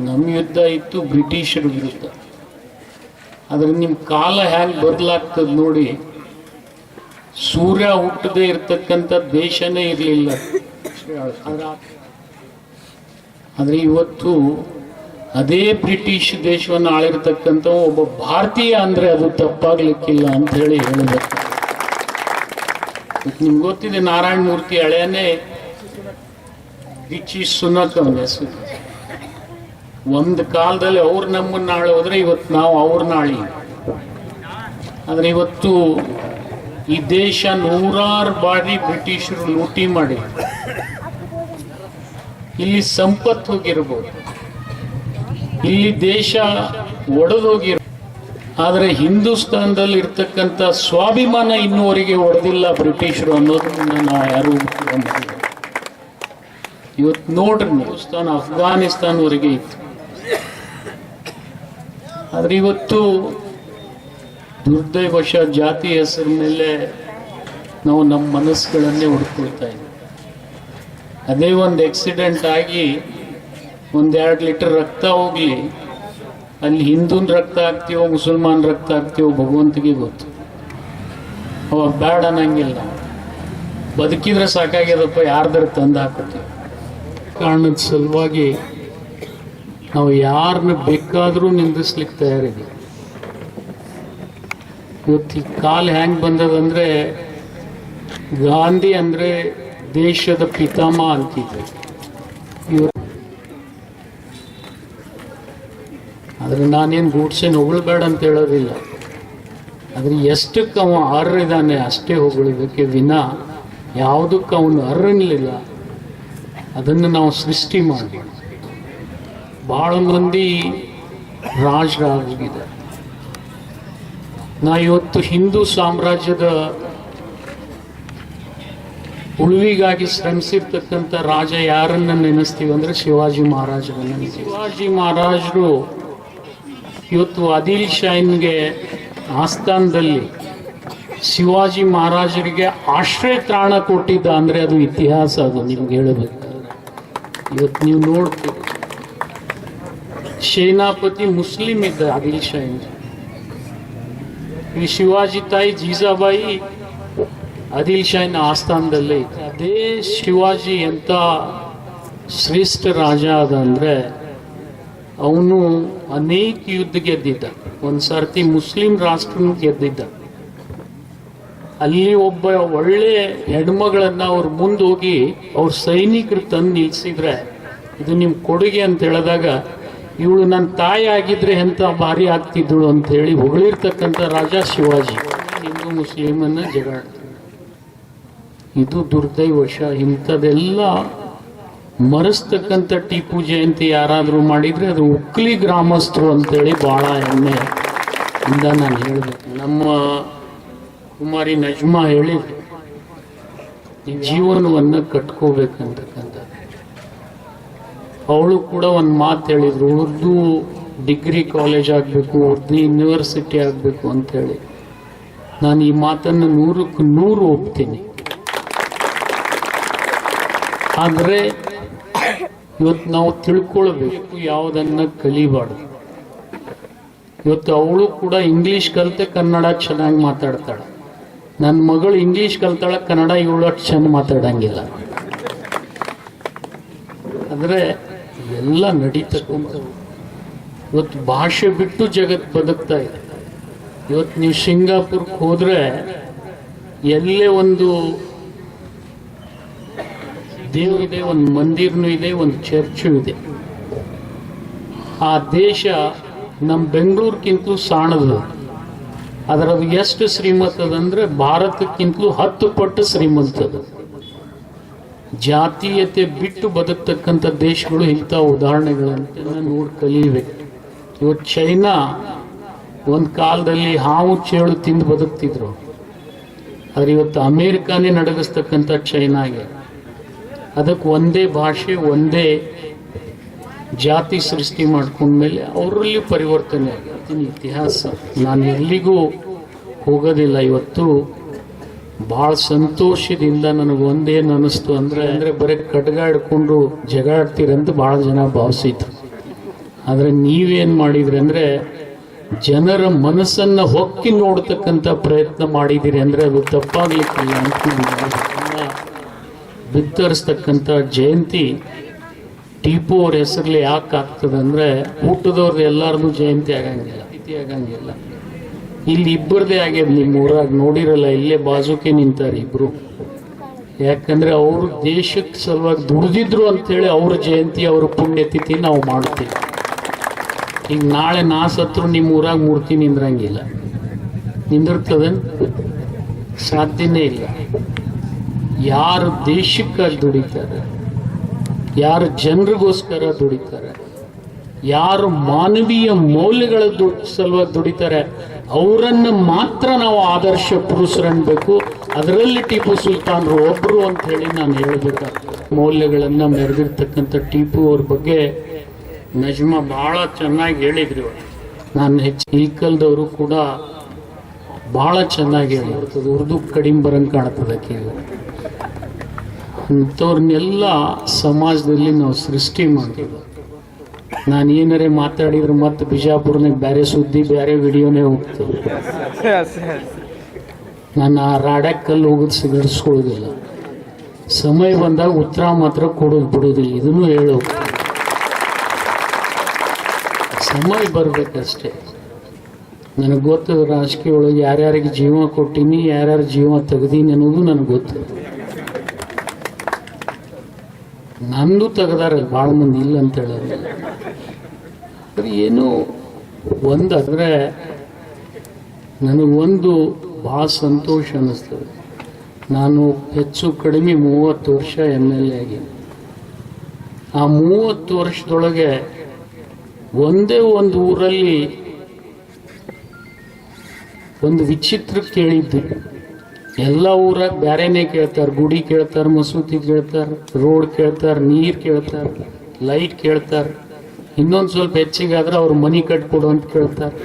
ನಮ್ಮ ಯುದ್ಧ ಇತ್ತು ಬ್ರಿಟಿಷರ ವಿರುದ್ಧ. ಆದ್ರೆ ನಿಮ್ಮ ಕಾಲ ಹ್ಯಾಂಗ್ ಬದಲಾಗ್ತದೆ ನೋಡಿ. ಸೂರ್ಯ ಹುಟ್ಟದೇ ಇರ್ತಕ್ಕಂಥ ದೇಶನೇ ಇರಲಿಲ್ಲ. ಆದರೆ ಇವತ್ತು ಅದೇ ಬ್ರಿಟಿಷ್ ದೇಶವನ್ನು ಆಳಿರ್ತಕ್ಕಂಥ ಒಬ್ಬ ಭಾರತೀಯ ಅಂದರೆ ಅದು ತಪ್ಪಾಗ್ಲಿಕ್ಕಿಲ್ಲ ಅಂತ ಹೇಳಿ ಹೇಳಿದೆ. ನಿಮ್ಗೆ ಗೊತ್ತಿದೆ, ನಾರಾಯಣ ಮೂರ್ತಿ ಹಳೆಯನೇ ರಿಚಿ ಸುನಕ್ ಅವನ ಹೆಸರು. ಒಂದು ಕಾಲದಲ್ಲಿ ಅವ್ರು ನಮ್ಮನ್ನ ಆಳೋದ್ರೆ ಇವತ್ತು ನಾವು ಅವ್ರನ್ನ ಆಳಿ. ಆದರೆ ಇವತ್ತು ಈ ದೇಶ ನೂರಾರು ಬಾರಿ ಬ್ರಿಟಿಷರು ಲೂಟಿ ಮಾಡಿ ಇಲ್ಲಿ ಸಂಪತ್ತು ಹೋಗಿರ್ಬೋದು, ಇಲ್ಲಿ ದೇಶ ಒಡೆದೋಗಿರ್ಬೋದು. ಆದರೆ ಹಿಂದೂಸ್ತಾನದಲ್ಲಿ ಇರ್ತಕ್ಕಂಥ ಸ್ವಾಭಿಮಾನ ಇನ್ನೂವರೆಗೆ ಒಡೆದಿಲ್ಲ ಬ್ರಿಟಿಷರು ಅನ್ನೋದನ್ನ ನಾವು ಯಾರು ಇವತ್ತು ನೋಡ್ರಿ. ಹಿಂದೂಸ್ತಾನ ಅಫ್ಘಾನಿಸ್ತಾನವರೆಗೆ ಇತ್ತು, ಆದರೆ ಇವತ್ತು ದುರ್ದೈವಶ ಜಾತಿ ಹೆಸರ ಮೇಲೆ ನಾವು ನಮ್ಮ ಮನಸ್ಸುಗಳನ್ನೇ ಹುಡ್ಕೊಳ್ತಾ ಇದ್ದೀವಿ. ಅದೇ ಒಂದು ಆಕ್ಸಿಡೆಂಟ್ ಆಗಿ 1-2 ಲೀಟರ್ ರಕ್ತ ಹೋಗ್ಲಿ, ಅಲ್ಲಿ ಹಿಂದೂನ್ ರಕ್ತ ಹಾಕ್ತೀವೋ ಮುಸಲ್ಮಾನ್ ರಕ್ತ ಹಾಕ್ತೀವೋ ಭಗವಂತನಿಗೆ ಗೊತ್ತು. ಅವಾಗ ಬ್ಯಾಡ ಅನ್ನಂಗಿಲ್ಲ, ಬದುಕಿದ್ರೆ ಸಾಕಾಗ್ಯದಪ್ಪ, ಯಾರ್ದಾರ ತಂದು ಹಾಕತ್ತೀವಿ. ಕಾರಣದ ಸಲುವಾಗಿ ನಾವು ಯಾರನ್ನ ಬೇಕಾದರೂ ನಿಂದಿಸ್ಲಿಕ್ಕೆ ತಯಾರಿದ್ದೀವಿ. ಇವತ್ತು ಈ ಕಾಲ ಹೆಂಗೆ ಬಂದದಂದ್ರೆ, ಗಾಂಧಿ ಅಂದರೆ ದೇಶದ ಪಿತಾಮಹ ಅಂತಿದ್ರು. ಆದರೆ ನಾನೇನು ಗೂಡ್ಸೇನು ಹೊಗಳಬೇಡ ಅಂತ ಹೇಳೋದಿಲ್ಲ. ಆದರೆ ಎಷ್ಟಕ್ಕೆ ಅವ ಅರ್ರಿದ್ದಾನೆ ಅಷ್ಟೇ ಹೊಗಳಿದ್ದಕ್ಕೆ ವಿನ ಯಾವುದಕ್ಕೆ ಅವನು ಅರ್ರಲಿಲ್ಲ ಅದನ್ನು ನಾವು ಸೃಷ್ಟಿ ಮಾಡಬೇಕು. ಭಾಳ ಮಂದಿ ರಾಜರಾಗಿದ್ದಾರೆ. ನಾ ಇವತ್ತು ಹಿಂದೂ ಸಾಮ್ರಾಜ್ಯದ ಉಳಿವಿಗಾಗಿ ಶ್ರಮಿಸಿರ್ತಕ್ಕಂಥ ರಾಜ ಯಾರನ್ನ ನೆನೆಸ್ತೀವಿ ಅಂದರೆ ಶಿವಾಜಿ ಮಹಾರಾಜರನ್ನ. ಶಿವಾಜಿ ಮಹಾರಾಜರು ಇವತ್ತು ಆದಿಲ್ ಶಾಹಿನ್ಗೆ ಆಸ್ಥಾನದಲ್ಲಿ ಶಿವಾಜಿ ಮಹಾರಾಜರಿಗೆ ಆಶ್ರಯ ತ್ರಾಣ ಕೊಟ್ಟಿದ್ದ ಅಂದರೆ ಅದು ಇತಿಹಾಸ. ಅದು ನಿಮ್ಗೆ ಹೇಳಬೇಕಾದ್ರೆ ಇವತ್ತು ನೀವು ನೋಡ್ತೀವಿ, ಸೇನಾಪತಿ ಮುಸ್ಲಿಂ ಇದ್ದ ಆದಿಲ್ ಶಾಹಿನ್. ಈ ಶಿವಾಜಿ ತಾಯಿ ಜೀಜಾಬಾಯಿ ಆದಿಲ್ ಶಾಹಿನ್ ಆಸ್ಥಾನದಲ್ಲೇ ಇತ್ತು. ಅದೇ ಶಿವಾಜಿ ಎಂಥ ಶ್ರೇಷ್ಠ ರಾಜ ಅದ ಅಂದರೆ ಅವನು ಅನೇಕ ಯುದ್ಧ ಗೆದ್ದಿದ್ದ. ಒಂದು ಸರ್ತಿ ಮುಸ್ಲಿಂ ರಾಷ್ಟ್ರ ಗೆದ್ದಿದ್ದ. ಅಲ್ಲಿ ಒಬ್ಬ ಒಳ್ಳೆ ಹೆಣ್ಮಗಳನ್ನ ಅವ್ರ ಮುಂದೆ ಹೋಗಿ ಅವ್ರ ಸೈನಿಕರು ತಂದು ನಿಲ್ಸಿದ್ರೆ ಇದು ನಿಮ್ಮ ಕೊಡುಗೆ ಅಂತ ಹೇಳಿದಾಗ, ಇವಳು ನನ್ನ ತಾಯಿ ಆಗಿದ್ರೆ ಎಂಥ ಭಾರಿ ಆಗ್ತಿದ್ದಳು ಅಂತ ಹೇಳಿ ಹೊಗಳಿರ್ತಕ್ಕಂಥ ರಾಜ ಶಿವಾಜಿ. ಹಿಂದೂ ಮುಸ್ಲಿಮನ್ನ ಜಗಾಡ್ತಾರೆ. ಇದು ದುರ್ದೈವಶ. ಇಂಥದೆಲ್ಲ ಮರೆಸ್ತಕ್ಕಂಥ ಟಿಪ್ಪು ಜಯಂತಿ ಯಾರಾದರೂ ಮಾಡಿದರೆ ಅದು ಉಕ್ಲಿ ಗ್ರಾಮಸ್ಥರು ಅಂತೇಳಿ ಭಾಳ ಹೆಮ್ಮೆ ಇಂದ ನಾನು ಹೇಳಬೇಕು. ನಮ್ಮ ಕುಮಾರಿ ನಜ್ಮಾ ಹೇಳಿದ್ರು, ಈ ಜೀವನವನ್ನು ಕಟ್ಕೋಬೇಕಂತಕ್ಕಂಥ. ಅವಳು ಕೂಡ ಒಂದು ಮಾತು ಹೇಳಿದ್ರು, ಉರ್ದು ಡಿಗ್ರಿ ಕಾಲೇಜ್ ಆಗಬೇಕು, ಉರ್ದು ಯೂನಿವರ್ಸಿಟಿ ಆಗಬೇಕು ಅಂತೇಳಿ. ನಾನು ಈ ಮಾತನ್ನು 100ಕ್ಕೆ 100 ಒಪ್ತೀನಿ. ಆದರೆ ಇವತ್ತು ನಾವು ತಿಳ್ಕೊಳ್ಬೇಕು, ಯಾವುದನ್ನು ಕಲಿಬಾರ್ದು. ಇವತ್ತು ಅವಳು ಕೂಡ ಇಂಗ್ಲೀಷ್ ಕಲಿತೆ ಕನ್ನಡ ಚೆನ್ನಾಗಿ ಮಾತಾಡ್ತಾಳೆ. ನನ್ನ ಮಗಳು ಇಂಗ್ಲೀಷ್ ಕಲ್ತಾಳೆ, ಕನ್ನಡ ಇವಳು ಅಷ್ಟು ಚೆಂದ ಮಾತಾಡಂಗಿಲ್ಲ. ಆದರೆ ಎಲ್ಲ ನಡೀತಕ್ಕಂಥವು. ಇವತ್ತು ಭಾಷೆ ಬಿಟ್ಟು ಜಗತ್ತು ಬದುಕ್ತಾ ಇದೆ. ಇವತ್ತು ನೀವು ಸಿಂಗಾಪುರ್ಗೆ ಹೋದರೆ ಎಲ್ಲೇ ಒಂದು ದೇವರಿದೆ, ಒಂದು ಮಂದಿರನೂ ಇದೆ, ಒಂದು ಚರ್ಚು ಇದೆ. ಆ ದೇಶ ನಮ್ಮ ಬೆಂಗಳೂರಿಗಿಂತಲೂ ಸಣ್ಣದು. ಅದರದು ಎಷ್ಟು ಶ್ರೀಮಂತದಂದ್ರೆ ಭಾರತಕ್ಕಿಂತಲೂ 10 ಪಟ್ಟು ಶ್ರೀಮಂತದ. ಜಾತೀಯತೆ ಬಿಟ್ಟು ಬದುಕ್ತಕ್ಕಂಥ ದೇಶಗಳು ಇಂಥ ಉದಾಹರಣೆಗಳಂತೆ ನೋಡಿ ಕಲಿಬೇಕು. ಇವತ್ತು ಚೈನಾ ಒಂದು ಕಾಲದಲ್ಲಿ ಹಾವು ಚೇಳು ತಿಂದು ಬದುಕ್ತಿದ್ರು. ಆದರೆ ಇವತ್ತು ಅಮೇರಿಕಾನೇ ನಡಗಿಸ್ತಕ್ಕಂಥ ಚೈನಾಗೆ. ಅದಕ್ಕೆ ಒಂದೇ ಭಾಷೆ, ಒಂದೇ ಜಾತಿ ಸೃಷ್ಟಿ ಮಾಡ್ಕೊಂಡ್ಮೇಲೆ ಅವರಲ್ಲಿ ಪರಿವರ್ತನೆ ಆಗುತ್ತೆ. ಇತಿಹಾಸ ನಾನು ಎಲ್ಲಿಗೂ ಹೋಗೋದಿಲ್ಲ. ಇವತ್ತು ಭಾಳ ಸಂತೋಷದಿಂದ ನನಗೆ ಒಂದೇನು ಅನ್ನಿಸ್ತು ಅಂದರೆ ಬರೀ ಖಡ್ಗ ಹಿಡ್ಕೊಂಡು ಜಗಾಡ್ತೀರಂತ ಭಾಳ ಜನ ಭಾವಿಸಿದ್ರು. ಆದರೆ ನೀವೇನು ಮಾಡಿದ್ರಿ ಅಂದರೆ ಜನರ ಮನಸ್ಸನ್ನು ಹೊಕ್ಕಿ ನೋಡ್ತಕ್ಕಂಥ ಪ್ರಯತ್ನ ಮಾಡಿದ್ದೀರಿ ಅಂದರೆ ಅದು ತಪ್ಪಾಗಲಿಕ್ಕಿಲ್ಲ ಅಂತ ಬಿತ್ತರಿಸ್ತಕ್ಕಂಥ ಜಯಂತಿ ಟಿಪ್ಪು ಅವ್ರ ಹೆಸರಲ್ಲಿ ಯಾಕೆ ಆಗ್ತದೆ ಅಂದರೆ ಊಟದವ್ರದ್ದು ಎಲ್ಲರದು ಜಯಂತಿ ಆಗಂಗಿಲ್ಲ. ಇಲ್ಲಿ ಇಬ್ಬರದೇ ಆಗ್ಯದ. ನಿಮ್ಮ ಊರಾಗ ನೋಡಿರಲ್ಲ, ಇಲ್ಲೇ ಬಾಜುಕೆ ನಿಂತಾರೆ ಇಬ್ರು. ಯಾಕಂದ್ರೆ ಅವರು ದೇಶಕ್ಕೆ ಸಲುವಾಗಿ ದುಡಿದಿದ್ರು ಅಂತೇಳಿ ಅವ್ರ ಜಯಂತಿ, ಅವ್ರ ಪುಣ್ಯತಿಥಿ ನಾವು ಮಾಡ್ತೀವಿ. ಈಗ ನಾಳೆ ನಾ ಸತ್ರು ನಿಮ್ಮ ಊರಾಗ ಮೂರ್ತಿ ನಿಂದ್ರಂಗಿಲ್ಲ. ನಿಂದಿರ್ತದೆ? ಸಾಧ್ಯನೇ ಇಲ್ಲ. ಯಾರು ದೇಶಕ್ಕಾಗಿ ದುಡಿತಾರೆ, ಯಾರು ಜನರಿಗೋಸ್ಕರ ದುಡಿತಾರೆ, ಯಾರು ಮಾನವೀಯ ಮೌಲ್ಯಗಳ ಸಲುವಾಗಿ ದುಡಿತಾರೆ, ಅವರನ್ನು ಮಾತ್ರ ನಾವು ಆದರ್ಶ ಪುರುಷರನ್ಬೇಕು. ಅದರಲ್ಲಿ ಟಿಪ್ಪು ಸುಲ್ತಾನ್ರು ಒಬ್ಬರು ಅಂತ ಹೇಳಿ ನಾನು ಹೇಳಬೇಕಾಗ್ತದೆ. ಮೌಲ್ಯಗಳನ್ನು ಮೆರೆದಿರ್ತಕ್ಕಂಥ ಟಿಪ್ಪು ಅವ್ರ ಬಗ್ಗೆ ನಜ್ಮಾ ಭಾಳ ಚೆನ್ನಾಗಿ ಹೇಳಿದ್ರು. ನಾನು ಇಲ್ಕಲ್ದವರು ಕೂಡ ಬಹಳ ಚೆನ್ನಾಗಿ ಹೇಳಿರ್ತದೆ, ಉರ್ದು ಕಡಿಮೆ ಬರಂಗೆ ಕಾಣ್ತದೆ ಕೇಳಿ. ಅಂಥವ್ರನ್ನೆಲ್ಲ ಸಮಾಜದಲ್ಲಿ ನಾವು ಸೃಷ್ಟಿ ಮಾಡ್ತೀವಿ. ನಾನು ಏನಾರೇ ಮಾತಾಡಿದ್ರೆ ಮತ್ತೆ ಬಿಜಾಪುರನಾಗ ಬೇರೆ ಸುದ್ದಿ ಬೇರೆ ವಿಡಿಯೋನೇ ಹೋಗ್ತದೆ. ನಾನು ಆ ರಾಡ್ಯಾಕಲ್ಲಿ ಹೋಗೋದು ಸಿಗಡಿಸ್ಕೊಳ್ಳೋದಿಲ್ಲ. ಸಮಯ ಬಂದಾಗ ಉತ್ತರ ಮಾತ್ರ ಕೊಡೋದು ಬಿಡೋದಿಲ್ಲ. ಇದನ್ನು ಹೇಳೋ ಸಮಯ ಬರಬೇಕಷ್ಟೇ. ನನಗೆ ಗೊತ್ತದ ರಾಜಕೀಯ ಒಳಗೆ ಯಾರ್ಯಾರಿಗೆ ಜೀವ ಕೊಟ್ಟೀನಿ, ಯಾರ್ಯಾರ ಜೀವ ತೆಗ್ದೀನಿ ಅನ್ನೋದು ನನಗೆ ಗೊತ್ತದ. ನಂದು ತೆಗ್ದಾರ ಭಾಳ ಮಂದಿ ಇಲ್ಲ ಅಂತ ಹೇಳೋದಿಲ್ಲ. ಏನು ಒಂದಾದ್ರೆ ನನಗೊಂದು ಭಾಳ ಸಂತೋಷ ಅನ್ನಿಸ್ತದೆ. ನಾನು ಹೆಚ್ಚು ಕಡಿಮೆ 30 ವರ್ಷ MLA ಆಗೀನಿ. ಆ 30 ವರ್ಷದೊಳಗೆ ಒಂದೇ ಒಂದು ಊರಲ್ಲಿ ಒಂದು ವಿಚಿತ್ರ ಕೇಳಿದ್ದು. ಎಲ್ಲ ಊರಾಗ ಬ್ಯಾರೇನೆ ಕೇಳ್ತಾರೆ, ಗುಡಿ ಕೇಳ್ತಾರೆ, ಮಸೂತಿ ಕೇಳ್ತಾರೆ, ರೋಡ್ ಕೇಳ್ತಾರೆ, ನೀರು ಕೇಳ್ತಾರೆ, ಲೈಟ್ ಕೇಳ್ತಾರೆ. ಇನ್ನೊಂದು ಸ್ವಲ್ಪ ಹೆಚ್ಚಿಗಾದ್ರೆ ಅವ್ರ ಮನೆ ಕಟ್ಕೊಡು ಅಂತ ಕೇಳ್ತಾರೆ.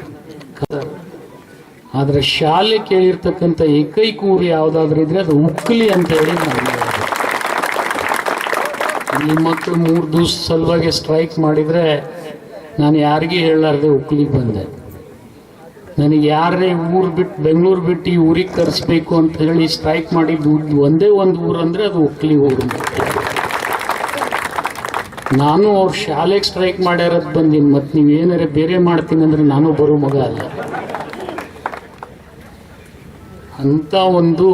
ಆದ್ರೆ ಶಾಲೆ ಕೇಳಿರ್ತಕ್ಕಂಥ ಏಕೈಕ ಊರು ಯಾವ್ದಾದ್ರು ಇದ್ರೆ ಅದು ಉಕ್ಕಲಿ ಅಂತ ಹೇಳಿ ನಾನು ಈ ಮಕ್ಕಳು 3 ದಿವಸ ಸಲುವಾಗಿ ಸ್ಟ್ರೈಕ್ ಮಾಡಿದ್ರೆ ನಾನು ಯಾರಿಗೂ ಹೇಳಲಾರ್ದೆ ಉಕ್ಕಲಿಗೆ ಬಂದೆ. ನನಗೆ ಯಾರೇ ಊರು ಬಿಟ್ಟು ಬೆಂಗಳೂರು ಬಿಟ್ಟು ಈ ಊರಿಗೆ ಕರೆಸ್ಬೇಕು ಅಂತ ಹೇಳಿ ಸ್ಟ್ರೈಕ್ ಮಾಡಿದ್ದು ಒಂದೇ ಒಂದು ಊರು ಅಂದ್ರೆ ಅದು ಉಕ್ಕಲಿ ಊರು. ನಾನು ಅವ್ರ ಶಾಲೆಗೆ ಸ್ಟ್ರೈಕ್ ಮಾಡ್ಯಾರದ್ ಬಂದೀನಿ. ಮತ್ತು ನೀವು ಏನಾರೇ ಬೇರೆ ಮಾಡ್ತೀನಿ ಅಂದ್ರೆ ನಾನು ಬರೋ ಮಗ ಅಲ್ಲ. ಅಂತ ಒಂದು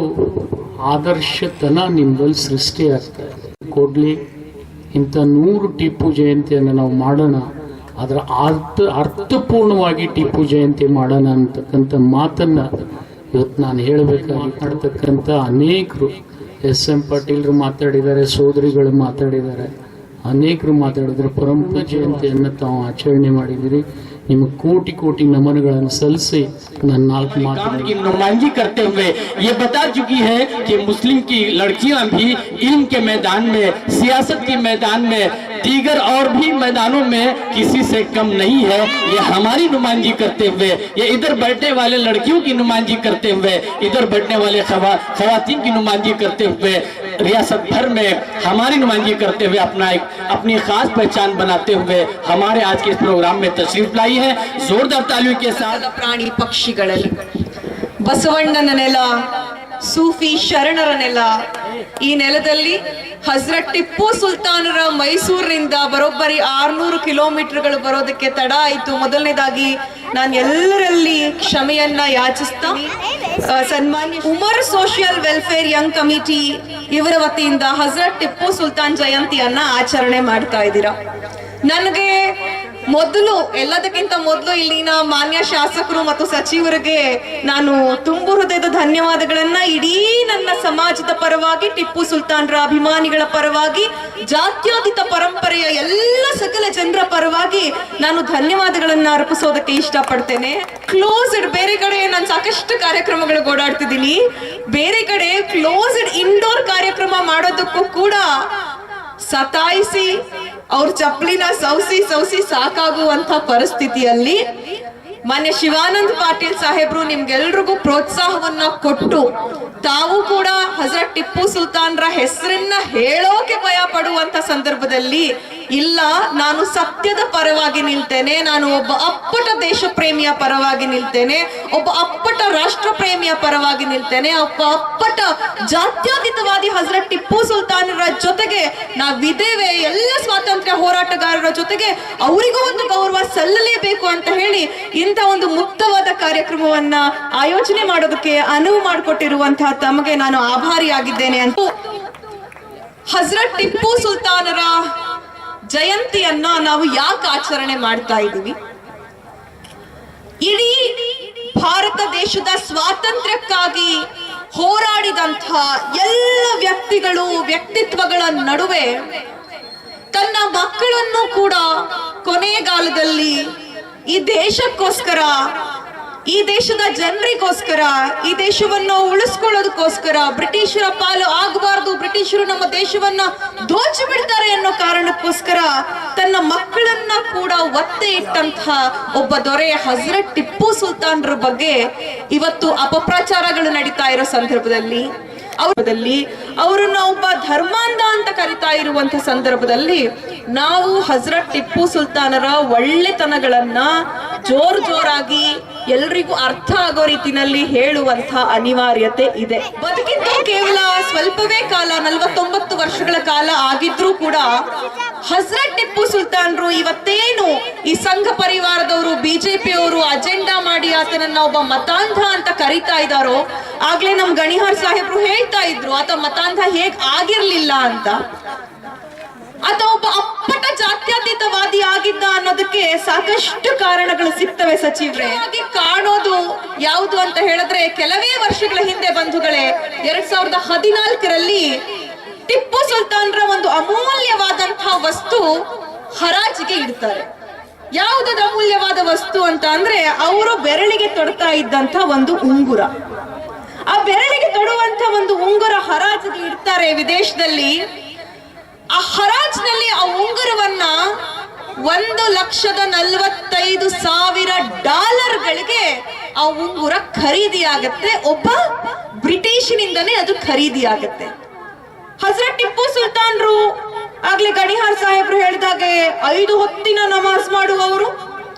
ಆದರ್ಶತನ ನಿಮ್ಮಲ್ಲಿ ಸೃಷ್ಟಿ ಆಗ್ತಾ ಇದೆ. ಕೊಡ್ಲಿ ಇಂಥ 100 ಟಿಪ್ಪು ಜಯಂತಿಯನ್ನು ನಾವು ಮಾಡೋಣ. ಅದರ ಅರ್ಥಪೂರ್ಣವಾಗಿ ಟಿಪ್ಪು ಜಯಂತಿ ಮಾಡೋಣ ಅಂತಕ್ಕಂಥ ಮಾತನ್ನ ಇವತ್ತು ನಾನು ಹೇಳಬೇಕಾಗಿ ಮಾಡ್ತಕ್ಕಂಥ ಅನೇಕರು SM ಪಾಟೀಲ್ರು ಮಾತಾಡಿದ್ದಾರೆ, ಸೋದರಿಗಳು ಮಾತಾಡಿದ್ದಾರೆ, ಅನೇಕರು ಮಾತಾಡಿದ್ರೆ. ಪರಂಪರ ಜಯಂತಿಯನ್ನು ತಾವು ಆಚರಣೆ ಮಾಡಿದಿರಿ. ನಿಮಗೆ ಕೋಟಿ ಕೋಟಿ ನಮನಗಳನ್ನು ಸಲ್ಲಿಸಿ ನನ್ನ 4 ಮಾತು की नुमाइंदगी करते हुए ये बता चुकी है कि मुस्लिम की लड़कियां भी इल्म के मैदान में, सियासत के मैदान में, दीगर और भी मैदानों में किसी से कम नहीं है. ये हमारी नुमाइंदगी करते हुए, ये इधर बैठने वाले लड़कियों की नुमाइंदगी करते हुए, इधर बैठने वाले खवातीन की नुमाइंदगी करते हुए, रियासत भर में हमारी नुमाइंदगी करते हुए अपनी खास पहचान बनाते हुए हमारे आज के इस प्रोग्राम में तशरीफ लाई है. जोरदार तालियों के साथ. ಪ್ರಾಣಿ ಪಕ್ಷಿಗಳಲ್ಲಿ ಬಸವಣ್ಣನ ನೆಲ, ಸೂಫಿ ಶರಣರ ನೆಲ, ಈ ನೆಲದಲ್ಲಿ ಹಜರತ್ ಟಿಪ್ಪು ಸುಲ್ತಾನರ ಮೈಸೂರಿನಿಂದ ಬರೋಬ್ಬರಿ 600 ಕಿಲೋಮೀಟರ್ಗಳು ಬರೋದಕ್ಕೆ ತಡ ಆಯಿತು. ಮೊದಲನೇದಾಗಿ ನಾನು ಎಲ್ಲರಲ್ಲಿ ಕ್ಷಮೆಯನ್ನ ಯಾಚಿಸ್ತಾ ಸನ್ಮಾನ್ಯ Umar social welfare Young committee ಇವರ ವತಿಯಿಂದ ಹಜರತ್ ಟಿಪ್ಪು ಸುಲ್ತಾನ್ ಜಯಂತಿಯನ್ನ ಆಚರಣೆ ಮಾಡ್ತಾ ಇದ್ದೀರಾ. ನನಗೆ ಮೊದಲು ಎಲ್ಲದಕ್ಕಿಂತ ಮೊದಲು ಇಲ್ಲಿನ ಮಾನ್ಯ ಶಾಸಕರು ಮತ್ತು ಸಚಿವರಿಗೆ ನಾನು ತುಂಬು ಹೃದಯದ ಧನ್ಯವಾದಗಳನ್ನ ಇಡೀ ನನ್ನ ಸಮಾಜದ ಪರವಾಗಿ, ಟಿಪ್ಪು ಸುಲ್ತಾನ್ರ ಅಭಿಮಾನಿಗಳ ಪರವಾಗಿ, ಜಾತ್ಯತೀತ ಪರಂಪರೆಯ ಎಲ್ಲ ಸಕಲ ಜನರ ಪರವಾಗಿ ನಾನು ಧನ್ಯವಾದಗಳನ್ನ ಅರ್ಪಿಸೋದಕ್ಕೆ ಇಷ್ಟಪಡ್ತೇನೆ. ಕ್ಲೋಸ್ಡ್ ಬೇರೆ ಕಡೆ ನಾನು ಸಾಕಷ್ಟು ಕಾರ್ಯಕ್ರಮಗಳು ಓಡಾಡ್ತಿದ್ದೀನಿ. ಬೇರೆ ಕಡೆ ಕ್ಲೋಸ್ಡ್ ಇಂಡೋರ್ ಕಾರ್ಯಕ್ರಮ ಮಾಡೋದಕ್ಕೂ ಕೂಡ ಸತಾಯಿಸಿ ಅವ್ರ ಚಪ್ಪಲಿನ ಸೌಸಿ ಸಾಕಾಗುವಂತ ಪರಿಸ್ಥಿತಿಯಲ್ಲಿ ಮಾನ್ಯ ಶಿವಾನಂದ ಪಾಟೀಲ್ ಸಾಹೇಬ್ರು ನಿಮ್ಗೆಲ್ರಿಗೂ ಪ್ರೋತ್ಸಾಹವನ್ನ ಕೊಟ್ಟು ತಾವು ಕೂಡ ಹಜರತ್ ಟಿಪ್ಪು ಸುಲ್ತಾನ್ರ ಹೆಸರನ್ನ ಹೇಳೋಕೆ ಭಯ ಪಡುವಂತ ಸಂದರ್ಭದಲ್ಲಿ ಇಲ್ಲ, ನಾನು ಸತ್ಯದ ಪರವಾಗಿ ನಿಲ್ತೇನೆ, ನಾನು ಒಬ್ಬ ಅಪ್ಪಟ ದೇಶ ಪ್ರೇಮಿಯ ಪರವಾಗಿ ನಿಲ್ತೇನೆ, ಒಬ್ಬ ಅಪ್ಪಟ ರಾಷ್ಟ್ರ ಪ್ರೇಮಿಯ ಪರವಾಗಿ ನಿಲ್ತೇನೆ, ಒಬ್ಬ ಅಪ್ಪಟ ಜಾತ್ಯತೀತವಾದಿ ಹಜರತ್ ಟಿಪ್ಪು ಸುಲ್ತಾನರ ಜೊತೆಗೆ ನಾವಿದ್ದೇವೆ, ಎಲ್ಲ ಸ್ವಾತಂತ್ರ್ಯ ಹೋರಾಟಗಾರರ ಜೊತೆಗೆ ಅವರಿಗೂ ಒಂದು ಗೌರವ ಸಲ್ಲಲೇಬೇಕು ಅಂತ ಹೇಳಿ ಇಂಥ ಒಂದು ಮುಕ್ತವಾದ ಕಾರ್ಯಕ್ರಮವನ್ನ ಆಯೋಜನೆ ಮಾಡೋದಕ್ಕೆ ಅನುವು ಮಾಡಿಕೊಟ್ಟಿರುವಂತಹ ತಮಗೆ ನಾನು ಆಭಾರಿಯಾಗಿದ್ದೇನೆ ಅಂತ. ಹಜರತ್ ಟಿಪ್ಪು ಸುಲ್ತಾನರ ಜಯಂತಿಯನ್ನ ನಾವು ಯಾಕೆ ಆಚರಣೆ ಮಾಡ್ತಾ ಇದ್ದೀವಿ? ಇಡೀ ಭಾರತ ದೇಶದ ಸ್ವಾತಂತ್ರ್ಯಕ್ಕಾಗಿ ಹೋರಾಡಿದಂತಹ ಎಲ್ಲ ವ್ಯಕ್ತಿಗಳು, ವ್ಯಕ್ತಿತ್ವಗಳ ನಡುವೆ ತನ್ನ ಮಕ್ಕಳನ್ನು ಕೂಡ ಕೊನೆಗಾಲದಲ್ಲಿ ಈ ದೇಶಕ್ಕೋಸ್ಕರ ಈ ದೇಶದ ಜನರಿಗೋಸ್ಕರ, ಈ ದೇಶವನ್ನು ಉಳಿಸ್ಕೊಳ್ಳೋದಕ್ಕೋಸ್ಕರ, ಬ್ರಿಟಿಷರ ಪಾಲು ಆಗಬಾರ್ದು, ಬ್ರಿಟಿಷರು ನಮ್ಮ ದೇಶವನ್ನ ದೋಚಿ ಬಿಡ್ತಾರೆ ಅನ್ನೋ ಕಾರಣಕ್ಕೋಸ್ಕರ ತನ್ನ ಮಕ್ಕಳನ್ನ ಕೂಡ ಒತ್ತೆ ಇಟ್ಟಂತಹ ಒಬ್ಬ ದೊರೆ ಹಜರತ್ ಟಿಪ್ಪು ಸುಲ್ತಾನ್ರ ಬಗ್ಗೆ ಇವತ್ತು ಅಪಪ್ರಚಾರಗಳು ನಡೀತಾ ಇರೋ ಸಂದರ್ಭದಲ್ಲಿ, ಅವರನ್ನ ಒಬ್ಬ ಧರ್ಮಾಂಧ ಅಂತ ಕರಿತಾ ಇರುವಂತ ಸಂದರ್ಭದಲ್ಲಿ ನಾವು ಹಜರತ್ ಟಿಪ್ಪು ಸುಲ್ತಾನರ ಒಳ್ಳೆತನಗಳನ್ನ ಜೋರಾಗಿ ಎಲ್ರಿಗೂ ಅರ್ಥ ಆಗೋ ರೀತಿನಲ್ಲಿ ಹೇಳುವಂತ ಅನಿವಾರ್ಯತೆ ಇದೆ. ಬದುಕಿದ್ದು ಕೇವಲ ಸ್ವಲ್ಪವೇ ಕಾಲ, 49 ವರ್ಷಗಳ ಕಾಲ ಆಗಿದ್ರೂ ಕೂಡ ಹಜರತ್ ಟಿಪ್ಪು ಸುಲ್ತಾನ್ರು ಇವತ್ತೇನು ಈ ಸಂಘ ಪರಿವಾರದವರು, ಬಿಜೆಪಿಯವರು ಅಜೆಂಡಾ ಮಾಡಿ ಆತನನ್ನ ಒಬ್ಬ ಮತಾಂಧ ಅಂತ ಕರಿತಾ ಇದ್ದಾರೋ, ಆಗ್ಲೇ ನಮ್ ಗಣಿಹಾರ್ ಸಾಹೇಬ್ರು ಹೇಳ್ತಾ ಇದ್ರು ಆತ ಮತಾಂಧ ಹೇಗ್ ಆಗಿರ್ಲಿಲ್ಲ ಅಂತ. ಆತ ಒಬ್ಬ ಅಪ್ಪಟ ಜಾತ್ಯತೀತವಾದಿ ಆಗಿದ್ದ ಅನ್ನೋದಕ್ಕೆ ಸಾಕಷ್ಟು ಕಾರಣಗಳು ಸಿಗ್ತವೆ ಸಚಿವ್ರೆ. ಹಾಗೆ ಕಾಣೋದು ಯಾವುದು ಅಂತ ಹೇಳಿದ್ರೆ, ಕೆಲವೇ ವರ್ಷಗಳ ಹಿಂದೆ ಬಂಧುಗಳೇ 2014ರಲ್ಲಿ ಟಿಪ್ಪು ಸುಲ್ತಾನ್ರ ಒಂದು ಅಮೂಲ್ಯವಾದಂತಹ ವಸ್ತು ಹರಾಜಿಗೆ ಇಡ್ತಾರೆ. ಯಾವುದದು ಅಮೂಲ್ಯವಾದ ವಸ್ತು ಅಂತ ಅಂದ್ರೆ, ಅವರು ಬೆರಳಿಗೆ ತೊಡ್ತಾ ಇದ್ದಂತ ಒಂದು ಉಂಗುರ. ಆ ಬೆರಳಿಗೆ ತೊಡುವಂತ ಒಂದು ಉಂಗುರ ಹರಾಜಿಗೆ ಇಡ್ತಾರೆ ವಿದೇಶದಲ್ಲಿ. ಆ ಹರಾಜಿನಲ್ಲಿ ಆ ಉಂಗುರವನ್ನ $1,45,000 ಆ ಉಂಗುರ ಖರೀದಿ ಆಗತ್ತೆ. ಒಬ್ಬ ಬ್ರಿಟಿಷಿನಿಂದನೇ ಅದು ಖರೀದಿ ಆಗತ್ತೆ. ಹಜರತ್ ಟಿಪ್ಪು ಸುಲ್ತಾನ್ರು ಆಗ್ಲೇ ಗಣಿಹಾರ್ ಸಾಹೇಬ್ರು ಹೇಳಿದಾಗೆ 5 ಹೊತ್ತಿನ ನಮಾಜ್ ಮಾಡುವವರು,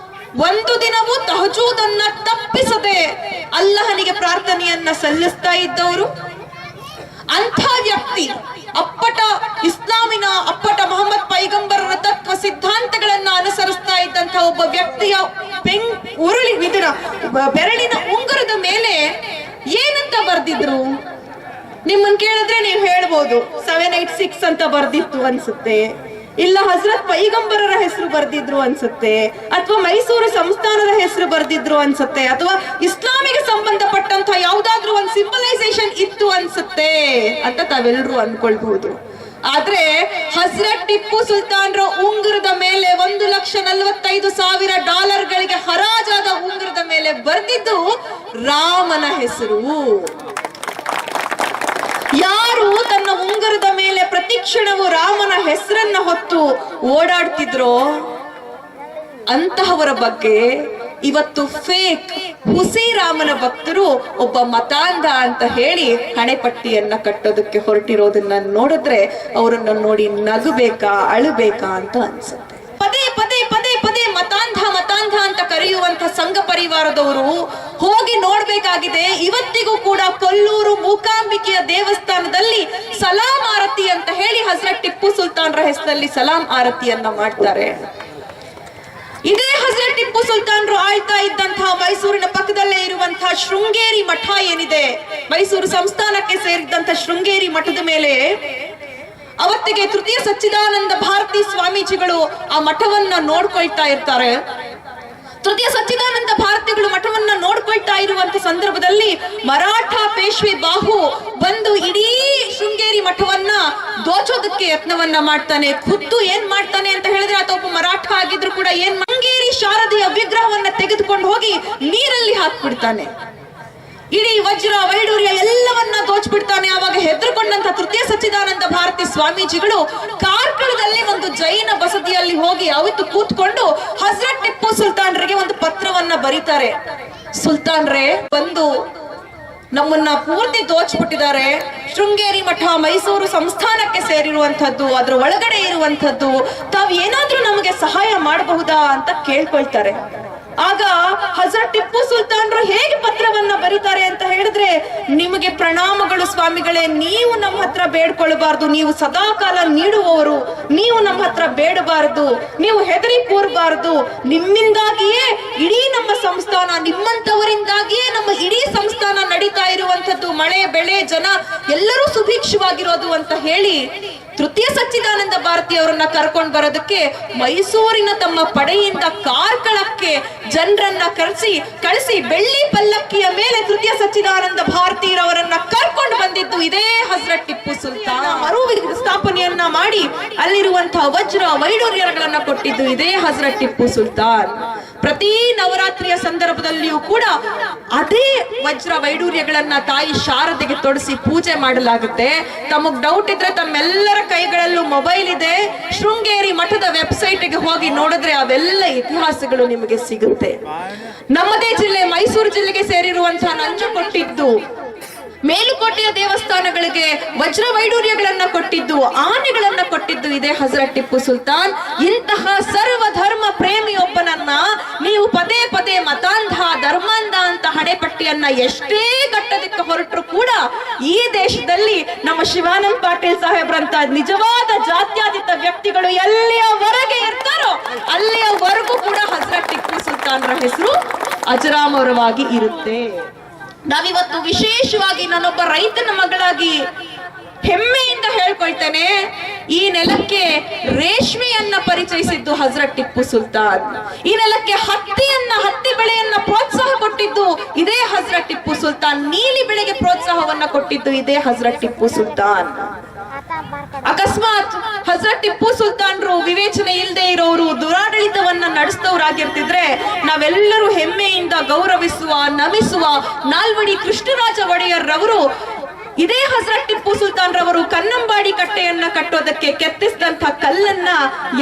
ಒಂದು ದಿನವೂ ತಹಜೂದನ್ನ ತಪ್ಪಿಸದೆ ಅಲ್ಲಹನಿಗೆ ಪ್ರಾರ್ಥನೆಯನ್ನ ಸಲ್ಲಿಸ್ತಾ ಇದ್ದವರು. ಅಂಥ ವ್ಯಕ್ತಿ, ಅಪ್ಪಟ ಇಸ್ಲಾಮಿನ ಅಪ್ಪಟ ಮೊಹಮ್ಮದ್ ಪೈಗಂಬರರ ತತ್ವ ಸಿದ್ಧಾಂತಗಳನ್ನ ಅನುಸರಿಸ್ತಾ ಇದ್ದಂತಹ ಒಬ್ಬ ವ್ಯಕ್ತಿಯ ಬೆರಳಿನ ಉಂಗುರದ ಮೇಲೆ ಏನಂತ ಬರ್ದಿದ್ರು? ನಿಮ್ಮನ್ ಕೇಳಿದ್ರೆ ನೀವು ಹೇಳ್ಬೋದು 786 ಅಂತ ಬರ್ದಿತ್ತು ಅನ್ಸುತ್ತೆ, ಇಲ್ಲ ಹಜರತ್ ಪೈಗಂಬರರ ಹೆಸರು ಬರ್ದಿದ್ರು ಅನ್ಸುತ್ತೆ, ಅಥವಾ ಮೈಸೂರು ಸಂಸ್ಥಾನದ ಹೆಸರು ಬರ್ದಿದ್ರು ಅನ್ಸುತ್ತೆ, ಅಥವಾ ಇಸ್ಲಾಮಿಗೆ ಸಂಬಂಧಪಟ್ಟಂತ ಯಾವ್ದಾದ್ರು ಒಂದು ಸಿಂಬಲೈಸೇಷನ್ ಇತ್ತು ಅನ್ಸುತ್ತೆ ಅಂತ ತಾವೆಲ್ಲರೂ ಅನ್ಕೊಳ್ಬಹುದು. ಆದ್ರೆ ಹಜರತ್ ಟಿಪ್ಪು ಸುಲ್ತಾನ್ರ ಉಂಗುರದ ಮೇಲೆ $1,45,000 ಹರಾಜಾದ ಉಂಗುರದ ಮೇಲೆ ಬರ್ದಿದ್ದು ರಾಮನ ಹೆಸರು. ಯಾರು ತನ್ನ ಉಂಗುರದ ಮೇಲೆ ಪ್ರತಿಕ್ಷಣವು ರಾಮನ ಹೆಸರನ್ನ ಹೊತ್ತು ಓಡಾಡ್ತಿದ್ರೋ ಅಂತಹವರ ಬಗ್ಗೆ ಇವತ್ತು ಫೇಕ್ ಹುಸಿ ರಾಮನ ಭಕ್ತರು ಒಬ್ಬ ಮತಾಂಧ ಅಂತ ಹೇಳಿ ಹಣೆಪಟ್ಟಿಯನ್ನ ಕಟ್ಟೋದಕ್ಕೆ ಹೊರಟಿರೋದನ್ನ ನೋಡಿದ್ರೆ ಅವರನ್ನ ನೋಡಿ ನಗಬೇಕಾ ಅಳಬೇಕಾ ಅಂತ ಅನ್ಸುತ್ತೆ. ಪದೇ ಪದೇ ಪದೇ ಪದೇ ಮತಾಂಧ ಮತಾಂಧ ಅಂತ ಕರೆಯುವಂತ ಸಂಘ ಪರಿವಾರದವರು ಹೋಗಿ ನೋಡ್ಬೇಕಾಗಿದೆ. ಇವತ್ತಿಗೂ ಕೂಡ ಕೊಲ್ಲೂರು ಮೂಕಾಂಬಿಕೆಯ ದೇವಸ್ಥಾನದಲ್ಲಿ ಸಲಾಂ ಆರತಿ ಅಂತ ಹೇಳಿ ಹಜರತ್ ಟಿಪ್ಪು ಸುಲ್ತಾನ್ರ ಹೆಸರಲ್ಲಿ ಸಲಾಂ ಆರತಿಯನ್ನ ಮಾಡ್ತಾರೆ. ಇದೇ ಹಜರತ್ ಟಿಪ್ಪು ಸುಲ್ತಾನ್ರು ಆಳ್ತಾ ಇದ್ದಂತಹ ಮೈಸೂರಿನ ಪಕ್ಕದಲ್ಲೇ ಇರುವಂತಹ ಶೃಂಗೇರಿ ಮಠ ಏನಿದೆ, ಮೈಸೂರು ಸಂಸ್ಥಾನಕ್ಕೆ ಸೇರಿದಂತಹ ಶೃಂಗೇರಿ ಮಠದ ಮೇಲೆ ಅವತ್ತಿಗೆ ತೃತೀಯ ಸಚ್ಚಿದಾನಂದ ಭಾರತಿ ಸ್ವಾಮೀಜಿಗಳು ಆ ಮಠವನ್ನ ನೋಡ್ಕೊಳ್ತಾ ಇರ್ತಾರೆ. ತೃತೀಯ ಸಚ್ಚಿದಾನಂದ ಭಾರತಿಗಳು ಮಠವನ್ನ ನೋಡ್ಕೊಳ್ತಾ ಇರುವಂತ ಸಂದರ್ಭದಲ್ಲಿ ಮರಾಠ ಪೇಶ್ವೆ ಬಾಹು ಬಂದು ಇಡೀ ಶೃಂಗೇರಿ ಮಠವನ್ನ ದೋಚೋದಕ್ಕೆ ಯತ್ನವನ್ನ ಮಾಡ್ತಾನೆ. ಖುದ್ದು ಏನ್ ಮಾಡ್ತಾನೆ ಅಂತ ಹೇಳಿದ್ರೆ, ಆತ ಒಬ್ಬ ಮರಾಠ ಆಗಿದ್ರು ಕೂಡ ಶೃಂಗೇರಿ ಶಾರದೆಯ ವಿಗ್ರಹವನ್ನ ತೆಗೆದುಕೊಂಡು ಹೋಗಿ ನೀರಲ್ಲಿ ಹಾಕ್ಬಿಡ್ತಾನೆ. ಇಡೀ ವಜ್ರ ವೈಡೂರ್ಯ ಎಲ್ಲವನ್ನ ದೋಚ್ಬಿಡ್ತಾನೆ. ಆವಾಗ ಹೆದರ್ಕೊಂಡಂತ ತೃತೀಯ ಸಚ್ಚಿದಾನಂದ ಭಾರತಿ ಸ್ವಾಮೀಜಿಗಳು ಕಾರ್ಕಳದಲ್ಲಿ ಒಂದು ಜೈನ ಬಸದಿಯಲ್ಲಿ ಹೋಗಿ ಅವತ್ತು ಕೂತ್ಕೊಂಡು ಹಜರತ್ ಟಿಪ್ಪು ಸುಲ್ತಾನ್ರಿಗೆ ಒಂದು ಪತ್ರವನ್ನ ಬರೀತಾರೆ. ಸುಲ್ತಾನ್ರೇ, ಬಂದು ನಮ್ಮನ್ನ ಪೂರ್ತಿ ದೋಚ್ಬಿಟ್ಟಿದ್ದಾರೆ. ಶೃಂಗೇರಿ ಮಠ ಮೈಸೂರು ಸಂಸ್ಥಾನಕ್ಕೆ ಸೇರಿರುವಂತದ್ದು, ಅದ್ರ ಒಳಗಡೆ ಇರುವಂತದ್ದು, ತಾವ್ ಏನಾದ್ರೂ ನಮಗೆ ಸಹಾಯ ಮಾಡಬಹುದಾ ಅಂತ ಕೇಳ್ಕೊಳ್ತಾರೆ. ಆಗ ಹಜರತ್ ಟಿಪ್ಪು ಸುಲ್ತಾನ್ರು ಹೇಗೆ ಪತ್ರವನ್ನ ಬರೀತಾರೆ ಅಂತ ಹೇಳಿದ್ರೆ, ನಿಮಗೆ ಪ್ರಣಾಮಗಳು ಸ್ವಾಮಿಗಳೇ, ನೀವು ನಮ್ಮ ಹತ್ರ ಬೇಡ್ಕೊಳ್ಬಾರ್ದು, ನೀವು ಸದಾಕಾಲ ನೀಡುವವರು, ನೀವು ನಮ್ಮ ಹತ್ರ ಬೇಡಬಾರದು, ನೀವು ಹೆದರಿ ಕೂರಬಾರದು, ನಿಮ್ಮಿಂದಾಗಿಯೇ ಇಡೀ ನಮ್ಮ ಸಂಸ್ಥಾನ, ನಿಮ್ಮಂತವರಿಂದಾಗಿಯೇ ನಮ್ಮ ಇಡೀ ಸಂಸ್ಥಾನ ನಡೀತಾ ಇರುವಂತದ್ದು, ಮಳೆ ಬೆಳೆ ಜನ ಎಲ್ಲರೂ ಸುಭಿಕ್ಷವಾಗಿರೋದು ಅಂತ ಹೇಳಿ ತೃತೀಯ ಸಚ್ಚಿದಾನಂದ ಭಾರತಿ ಅವರನ್ನ ಕರ್ಕೊಂಡು ಬರೋದಕ್ಕೆ ಮೈಸೂರಿನ ತಮ್ಮ ಪಡೆಯಿಂದ ಕಾರ್ಕಳಕ್ಕೆ ಜನರನ್ನ ಕಳಿಸಿ ಬೆಳ್ಳಿ ಪಲ್ಲಕ್ಕಿಯ ಮೇಲೆ ತೃತೀಯ ಸಚ್ಚಿದಾನಂದ ಭಾರತಿರವರನ್ನ ಕರ್ಕೊಂಡು ಬಂದಿದ್ದು ಇದೇ ಹಜರತ್ ಟಿಪ್ಪು ಸುಲ್ತಾನ್. ಮರು ಸ್ಥಾಪನೆಯನ್ನ ಮಾಡಿ ಅಲ್ಲಿರುವಂತಹ ವಜ್ರ ವೈಡೂರ್ಯಗಳನ್ನ ಕೊಟ್ಟಿದ್ದು ಇದೇ ಹಜರತ್ ಟಿಪ್ಪು ಸುಲ್ತಾನ್. ಪ್ರತಿ ನವರಾತ್ರಿಯ ಸಂದರ್ಭದಲ್ಲಿಯೂ ಕೂಡ ಅದೇ ವಜ್ರ ವೈಡೂರ್ಯಗಳನ್ನ ತಾಯಿ ಶಾರದೆಗೆ ತೊಡಿಸಿ ಪೂಜೆ ಮಾಡಲಾಗುತ್ತೆ. ತಮಗ್ ಡೌಟ್ ಇದ್ರೆ ತಮ್ಮೆಲ್ಲರ ಕೈಗಳಲ್ಲೂ ಮೊಬೈಲ್ ಇದೆ, ಶೃಂಗೇರಿ ಮಠದ ವೆಬ್ಸೈಟ್ಗೆ ಹೋಗಿ ನೋಡಿದ್ರೆ ಅವೆಲ್ಲ ಇತಿಹಾಸಗಳು ನಿಮಗೆ ಸಿಗುತ್ತೆ. ನಮ್ಮದೇ ಜಿಲ್ಲೆ ಮೈಸೂರು ಜಿಲ್ಲೆಗೆ ಸೇರಿರುವಂತಹ ನಂಜುಕೊಟ್ಟಿದ್ದು ಮೇಲುಕೋಟೆಯ ದೇವಸ್ಥಾನಗಳಿಗೆ ವಜ್ರ ವೈಡೂರ್ಯಗಳನ್ನ ಕೊಟ್ಟಿದ್ದು, ಆನೆಗಳನ್ನ ಕೊಟ್ಟಿದ್ದು ಇದೇ ಹಜರತ್ ಟಿಪ್ಪು ಸುಲ್ತಾನ್. ಇಂತಹ ಸರ್ವಧರ್ಮ ಪ್ರೇಮಿಯೊಬ್ಬನನ್ನ ನೀವು ಪದೇ ಪದೇ ಮತಾಂಧ ಧರ್ಮಾಂಧ ಅಂತ ಹಣೆಪಟ್ಟಿಯನ್ನ ಎಷ್ಟೇ ಕಟ್ಟೋದಕ್ಕೆ ಹೊರಟರು ಕೂಡ ಈ ದೇಶದಲ್ಲಿ ನಮ್ಮ ಶಿವಾನಂದ ಪಾಟೀಲ್ ಸಾಹೇಬ್ರಂತ ನಿಜವಾದ ಜಾತ್ಯತೀತ ವ್ಯಕ್ತಿಗಳು ಎಲ್ಲಿಯವರೆಗೆ ಇರ್ತಾರೋ ಅಲ್ಲಿಯವರೆಗೂ ಕೂಡ ಹಜರತ್ ಟಿಪ್ಪು ಸುಲ್ತಾನ್ರ ಹೆಸರು ಅಜರಾಮರವಾಗಿ ಇರುತ್ತೆ. ನಾವಿವತ್ತು ವಿಶೇಷವಾಗಿ ನಾನೊಬ್ಬ ರೈತನ ಮಗಳಾಗಿ ಹೆಮ್ಮೆಯಿಂದ ಹೇಳ್ಕೊಳ್ತೇನೆ, ಈ ನೆಲಕ್ಕೆ ರೇಷ್ಮೆಯನ್ನ ಪರಿಚಯಿಸಿದ್ದು ಹಜರತ್ ಟಿಪ್ಪು ಸುಲ್ತಾನ್. ಈ ನೆಲಕ್ಕೆ ಹತ್ತಿ ಬೆಳೆಯನ್ನ ಪ್ರೋತ್ಸಾಹ ಕೊಟ್ಟಿದ್ದು ಇದೇ ಹಜರತ್ ಟಿಪ್ಪು ಸುಲ್ತಾನ್. ನೀಲಿ ಬೆಳೆಗೆ ಪ್ರೋತ್ಸಾಹವನ್ನ ಕೊಟ್ಟಿದ್ದು ಇದೇ ಹಜರತ್ ಟಿಪ್ಪು ಸುಲ್ತಾನ್. ಅಕಸ್ಮಾತ್ ಹಜರತ್ ಟಿಪ್ಪು ಸುಲ್ತಾನ್ರು ವಿವೇಚನೆ ಇಲ್ಲದೆ ಇರೋರು, ದುರಾಡಳಿತವನ್ನ ನಡೆಸಿದವರಾಗಿರ್ತಿದ್ರೆ ನಾವೆಲ್ಲರೂ ಹೆಮ್ಮೆಯಿಂದ ಗೌರವಿಸುವ ನಮಿಸುವ ನಾಲ್ವಡಿ ಕೃಷ್ಣರಾಜ ಒಡೆಯರ್ ರವರು ಇದೇ ಹಜರತ್ ಟಿಪ್ಪು ಸುಲ್ತಾನ್ ರವರು ಕನ್ನಂಬಾಡಿ ಕಟ್ಟೆಯನ್ನ ಕಟ್ಟೋದಕ್ಕೆ ಕೆತ್ತಿಸಿದಂತ ಕಲ್ಲನ್ನ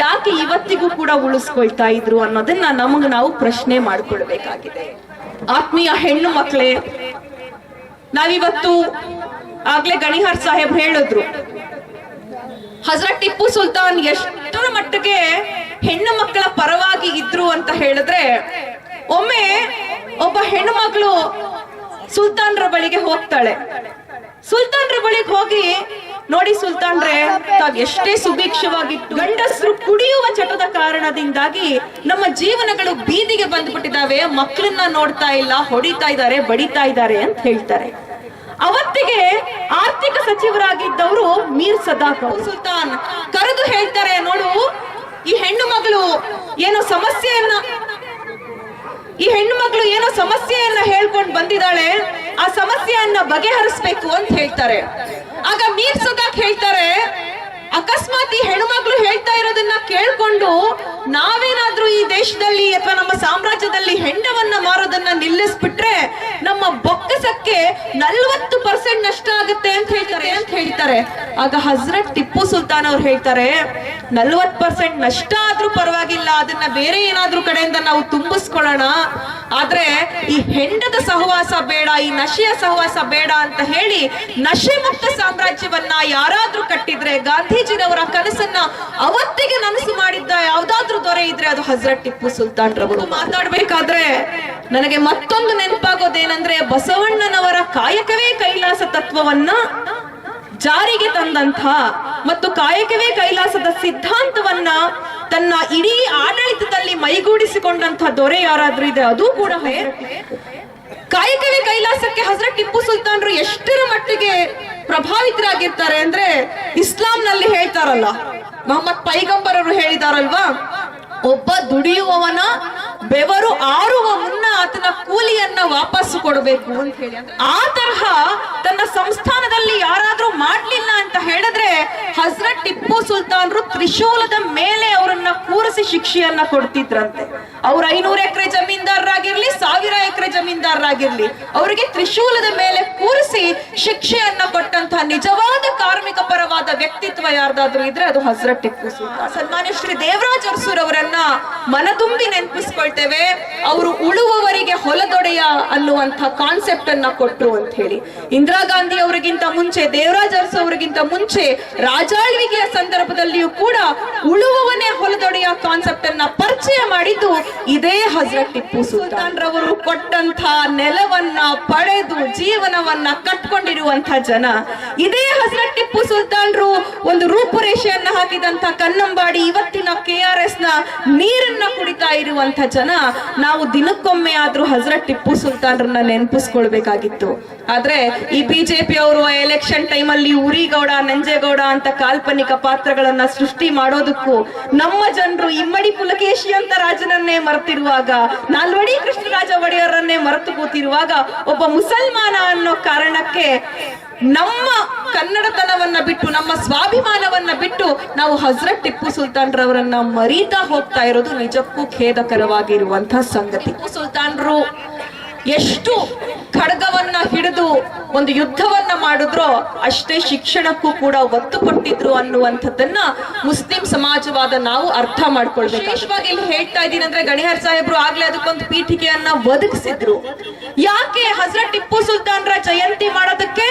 ಯಾಕೆ ಇವತ್ತಿಗೂ ಕೂಡ ಉಳಿಸ್ಕೊಳ್ತಾ ಇದ್ರು ಅನ್ನೋದನ್ನ ನಮಗ್ ನಾವು ಪ್ರಶ್ನೆ ಮಾಡ್ಕೊಳ್ಬೇಕಾಗಿದೆ. ಆತ್ಮೀಯ ಹೆಣ್ಣು ಮಕ್ಕಳೇ, ನಾವಿವತ್ತು ಆಗ್ಲೇ ಗಣಿಹಾರ್ ಸಾಹೇಬ್ ಹೇಳಿದ್ರು, ಹಜರತ್ ಟಿಪ್ಪು ಸುಲ್ತಾನ್ ಎಷ್ಟರ ಮಟ್ಟಿಗೆ ಹೆಣ್ಣು ಮಕ್ಕಳ ಪರವಾಗಿ ಇದ್ರು ಅಂತ ಹೇಳಿದ್ರೆ, ಒಮ್ಮೆ ಒಬ್ಬ ಹೆಣ್ಣು ಮಗಳು ಸುಲ್ತಾನ್ರ ಬಳಿಗೆ ಹೋಗ್ತಾಳೆ. ಸುಲ್ತಾನ್ರ ಬಳಿಗೆ ಹೋಗಿ, ನೋಡಿ ಸುಲ್ತಾನ್ರೆ, ತಾವ್ ಎಷ್ಟೇ ಸುಭಿಕ್ಷವಾಗಿತ್ತು, ಗಂಡಸರು ಕುಡಿಯುವ ಚಟದ ಕಾರಣದಿಂದಾಗಿ ನಮ್ಮ ಜೀವನಗಳು ಬೀದಿಗೆ ಬಂದ್ಬಿಟ್ಟಿದಾವೆ, ಮಕ್ಕಳನ್ನ ನೋಡ್ತಾ ಇಲ್ಲ, ಹೊಡಿತಾ ಇದ್ದಾರೆ, ಬಡಿತಾ ಇದ್ದಾರೆ ಅಂತ ಹೇಳ್ತಾರೆ. ಅವತ್ತಿಗೆ ಆರ್ಥಿಕ ಸಚಿವರಾಗಿದ್ದವರು ಮೀರ್ ಸದಾಕ್ ಸುಲ್ತಾನ್ ಕರೆದು ಹೇಳ್ತಾರೆ, ನೋಡು, ಈ ಹೆಣ್ಣು ಮಗಳು ಏನೋ ಸಮಸ್ಯೆಯನ್ನ ಹೇಳ್ಕೊಂಡು ಬಂದಿದ್ದಾಳೆ, ಆ ಸಮಸ್ಯೆಯನ್ನ ಬಗೆಹರಿಸ್ಬೇಕು ಅಂತ ಹೇಳ್ತಾರೆ. ಆಗ ಮೀರ್ ಸದಾಕ್ ಹೇಳ್ತಾರೆ, ಅಕಸ್ಮಾತ್ ಈ ಹೆಣ್ಣುಮಗಳು ಹೇಳ್ತಾ ಇರೋದನ್ನ ಕೇಳ್ಕೊಂಡು ನಾವೇನಾದ್ರೂ ಈ ದೇಶದಲ್ಲಿ ಅಥವಾ ನಮ್ಮ ಸಾಮ್ರಾಜ್ಯದಲ್ಲಿ ಹೆಂಡವನ್ನ ಮಾರೋದನ್ನ ನಿಲ್ಲಿಸ್ಬಿಟ್ರೆ ನಮ್ಮ ಬೊಕ್ಕಸಕ್ಕೆ 40% ನಷ್ಟ ಆಗುತ್ತೆ ಅಂತ ಹೇಳ್ತಾರೆ. ಆಗ ಹಜರತ್ ಟಿಪ್ಪು ಸುಲ್ತಾನ್ ಅವ್ರು ಹೇಳ್ತಾರೆ, 40% ನಷ್ಟ ಆದ್ರೂ ಪರವಾಗಿಲ್ಲ, ಅದನ್ನ ಬೇರೆ ಏನಾದ್ರೂ ಕಡೆಯಿಂದ ನಾವು ತುಂಬಿಸ್ಕೊಳ್ಳೋಣ, ಆದ್ರೆ ಈ ಹೆಂಡದ ಸಹವಾಸ ಬೇಡ, ಈ ನಶೆಯ ಸಹವಾಸ ಬೇಡ ಅಂತ ಹೇಳಿ ನಶೆ ಮುಕ್ತ ಸಾಮ್ರಾಜ್ಯವನ್ನ ಯಾರಾದ್ರೂ ಕಟ್ಟಿದ್ರೆ, ಗಾಂಧೀಜಿರವರ ಕನಸನ್ನ ಅವತ್ತಿಗೆ ನನಸು ಮಾಡಿದ್ದ ಯಾವ್ದಾದ್ರೂ ದೊರೆ ಇದ್ರೆ ಅದು ಹಜರತ್ ಟಿಪ್ಪು ಸುಲ್ತಾನ್ ರವರು. ಮಾತಾಡ್ಬೇಕಾದ್ರೆ ನನಗೆ ಮತ್ತೊಂದು ನೆನಪಾಗೋದೇನಂದ್ರೆ, ಬಸವಣ್ಣನವರ ಕಾಯಕವೇ ಕೈಲಾಸ ತತ್ವವನ್ನ ಜಾರಿಗೆ ತಂದಂಥ ಮತ್ತು ಕಾಯಕವೇ ಕೈಲಾಸದ ಸಿದ್ಧಾಂತವನ್ನ ತನ್ನ ಇಡೀ ಆಡಳಿತದಲ್ಲಿ ಮೈಗೂಡಿಸಿಕೊಂಡಂತ ದೊರೆ ಯಾರಾದ್ರೂ ಇದೆ ಅದು ಕೂಡ ಕಾಯಕವೇ ಕೈಲಾಸಕ್ಕೆ ಹಜರತ್ ಟಿಪ್ಪು ಸುಲ್ತಾನ್ರು ಎಷ್ಟರ ಮಟ್ಟಿಗೆ ಪ್ರಭಾವಿತರಾಗಿರ್ತಾರೆ ಅಂದ್ರೆ, ಇಸ್ಲಾಂನಲ್ಲಿ ಹೇಳ್ತಾರಲ್ಲ, ಮೊಹಮ್ಮದ್ ಪೈಗಂಬರರು ಹೇಳಿದಾರಲ್ವಾ, ಒಬ್ಬ ದುಡಿಯುವವನ ಬೆವರು ಆರುವ ಮುನ್ನ ಆತನ ಕೂಲಿಯನ್ನ ವಾಪಸ್ಸು ಕೊಡಬೇಕು ಅಂತ ಹೇಳಿ. ಆ ತರಹ ತನ್ನ ಸಂಸ್ಥಾನದಲ್ಲಿ ಯಾರಾದ್ರೂ ಮಾಡ್ಲಿಲ್ಲ ಅಂತ ಹೇಳಿದ್ರೆ ಹಜರತ್ ಟಿಪ್ಪು ಸುಲ್ತಾನ್ರು ತ್ರಿಶೂಲದ ಮೇಲೆ ಅವರನ್ನ ಕೂರಿಸಿ ಶಿಕ್ಷೆಯನ್ನ ಕೊಡ್ತಿದ್ರಂತೆ. ಅವ್ರ 500 ಎಕರೆ ಜಮೀನ್ದಾರರಾಗಿರ್ಲಿ, 1000 ಎಕರೆ ಜಮೀನ್ದಾರರಾಗಿರ್ಲಿ, ಅವರಿಗೆ ತ್ರಿಶೂಲದ ಮೇಲೆ ಕೂರಿಸಿ ಶಿಕ್ಷೆಯನ್ನ ಕೊಟ್ಟಂತಹ ನಿಜವಾದ ಕಾರ್ಮಿಕ ಪರವಾದ ವ್ಯಕ್ತಿತ್ವ ಯಾರ್ದಾದ್ರೂ ಇದ್ರೆ ಅದು ಹಜರತ್ ಟಿಪ್ಪು ಸುಲ್ತಾನ್. ಸನ್ಮಾನ್ಯ ಶ್ರೀ ದೇವರಾಜ್ ಅರಸೂರ್ ಅವರನ್ನ ಮನತುಂಬಿ ನೆನಪಿಸ್ಕೊಳ್ತೇವೆ. ಅವರು ಉಳುವವರಿಗೆ ಹೊಲದೊಡೆಯ ಅನ್ನುವಂಥ ಕಾನ್ಸೆಪ್ಟ್ ಅನ್ನ ಕೊಟ್ರು ಅಂತ ಹೇಳಿ. ಇಂದಿರಾ ಗಾಂಧಿ ಅವರಿಗಿಂತ ಮುಂಚೆ, ದೇವರಾಜ್ ಅರಸು ಅವರಿಗಿಂತ ಮುಂಚೆ ರಾಜಾಳ್ವಿಕೆಯ ಸಂದರ್ಭದಲ್ಲಿಯೂ ಕೂಡ ಉಳುವವನೇ ಹೊಲದೊಡೆಯ ಕಾನ್ಸೆಪ್ಟ್ ಅನ್ನ ಪರಿಚಯ ಮಾಡಿದ್ದು ಇದೇ ಹಜರತ್ ಟಿಪ್ಪು ಸುಲ್ತಾನ್ ರವರು ಕೊಟ್ಟಂತ ನೆಲವನ್ನ ಪಡೆದು ಜೀವನವನ್ನ ಕಟ್ಕೊಂಡಿರುವಂತ ಜನ ಇದೇ ಹಜರತ್ ಟಿಪ್ಪು ಸುಲ್ತಾನ್ರು. ಒಂದು ರೂಪುರೇಷೆಯನ್ನ ಹಾಕಿದಂತ ಕನ್ನಂಬಾಡಿ ಇವತ್ತಿನ KRS ನ ನೀರನ್ನ ಕುಡಿತಾ ಇರುವಂತ ಜನ. ನಾವು ದಿನಕ್ಕೊಮ್ಮೆ ಆದ್ರೂ ಹಜರತ್ ಟಿಪ್ಪು ಸುಲ್ತಾನ್ರನ್ನ ನೆನಪಿಸ್ಕೊಳ್ಬೇಕಾಗಿತ್ತು. ಆದ್ರೆ ಈ ಬಿಜೆಪಿ ಅವರು ಎಲೆಕ್ಷನ್ ಟೈಮ್ ಅಲ್ಲಿ ಉರಿಗೌಡ, ನಂಜೇಗೌಡ ಅಂತ ಕಾಲ್ಪನಿಕ ಪಾತ್ರಗಳನ್ನ ಸೃಷ್ಟಿ ಮಾಡೋದಕ್ಕೂ ನಮ್ಮ ಜನರು ಇಮ್ಮಡಿ ಪುಲಕೇಶಿ ಅಂತ ರಾಜನನ್ನೇ ಮರೆತಿರುವಾಗ, ನಾಲ್ವಡಿ ಕೃಷ್ಣರಾಜ ಒಡೆಯರನ್ನೇ ಮರೆತು ಕೂತಿರುವಾಗ, ಒಬ್ಬ ಮುಸಲ್ಮಾನ ಅನ್ನೋ ಕಾರಣಕ್ಕೆ ನಮ್ಮ ಕನ್ನಡತನವನ್ನ ಬಿಟ್ಟು, ನಮ್ಮ ಸ್ವಾಭಿಮಾನವನ್ನ ಬಿಟ್ಟು ನಾವು ಹಜರತ್ ಟಿಪ್ಪು ಸುಲ್ತಾನ್ ರವರನ್ನ ಮರೀತಾ ಹೋಗ್ತಾ ಇರೋದು ನಿಜಕ್ಕೂ ಖೇದಕರವಾಗಿರುವಂತಹ ಸಂಗತಿ. ಟಿಪ್ಪು ಸುಲ್ತಾನ್ರು ಎಷ್ಟು ಖಡ್ಗವನ್ನ ಹಿಡಿದು ಒಂದು ಯುದ್ಧವನ್ನ ಮಾಡಿದ್ರೋ ಅಷ್ಟೇ ಶಿಕ್ಷಣಕ್ಕೂ ಕೂಡ ಒತ್ತು ಕೊಟ್ಟಿದ್ರು ಅನ್ನುವಂಥದ್ದನ್ನ ಮುಸ್ಲಿಂ ಸಮಾಜವಾದ ನಾವು ಅರ್ಥ ಮಾಡ್ಕೊಳ್ಬೇಕು. ವಿಶೇಷವಾಗಿ ಇಲ್ಲಿ ಹೇಳ್ತಾ ಇದ್ದೀನಿ ಅಂದ್ರೆ ಗಣಿಹರ್ ಸಾಹೇಬ್ರು ಆಗ್ಲೇ ಅದಕ್ಕೊಂದು ಪೀಠಿಕೆಯನ್ನ ಒದಗಿಸಿದ್ರು. ಯಾಕೆ ಹಜರತ್ ಟಿಪ್ಪು ಸುಲ್ತಾನ್ರ ಜಯಂತಿ ಮಾಡೋದಕ್ಕೆ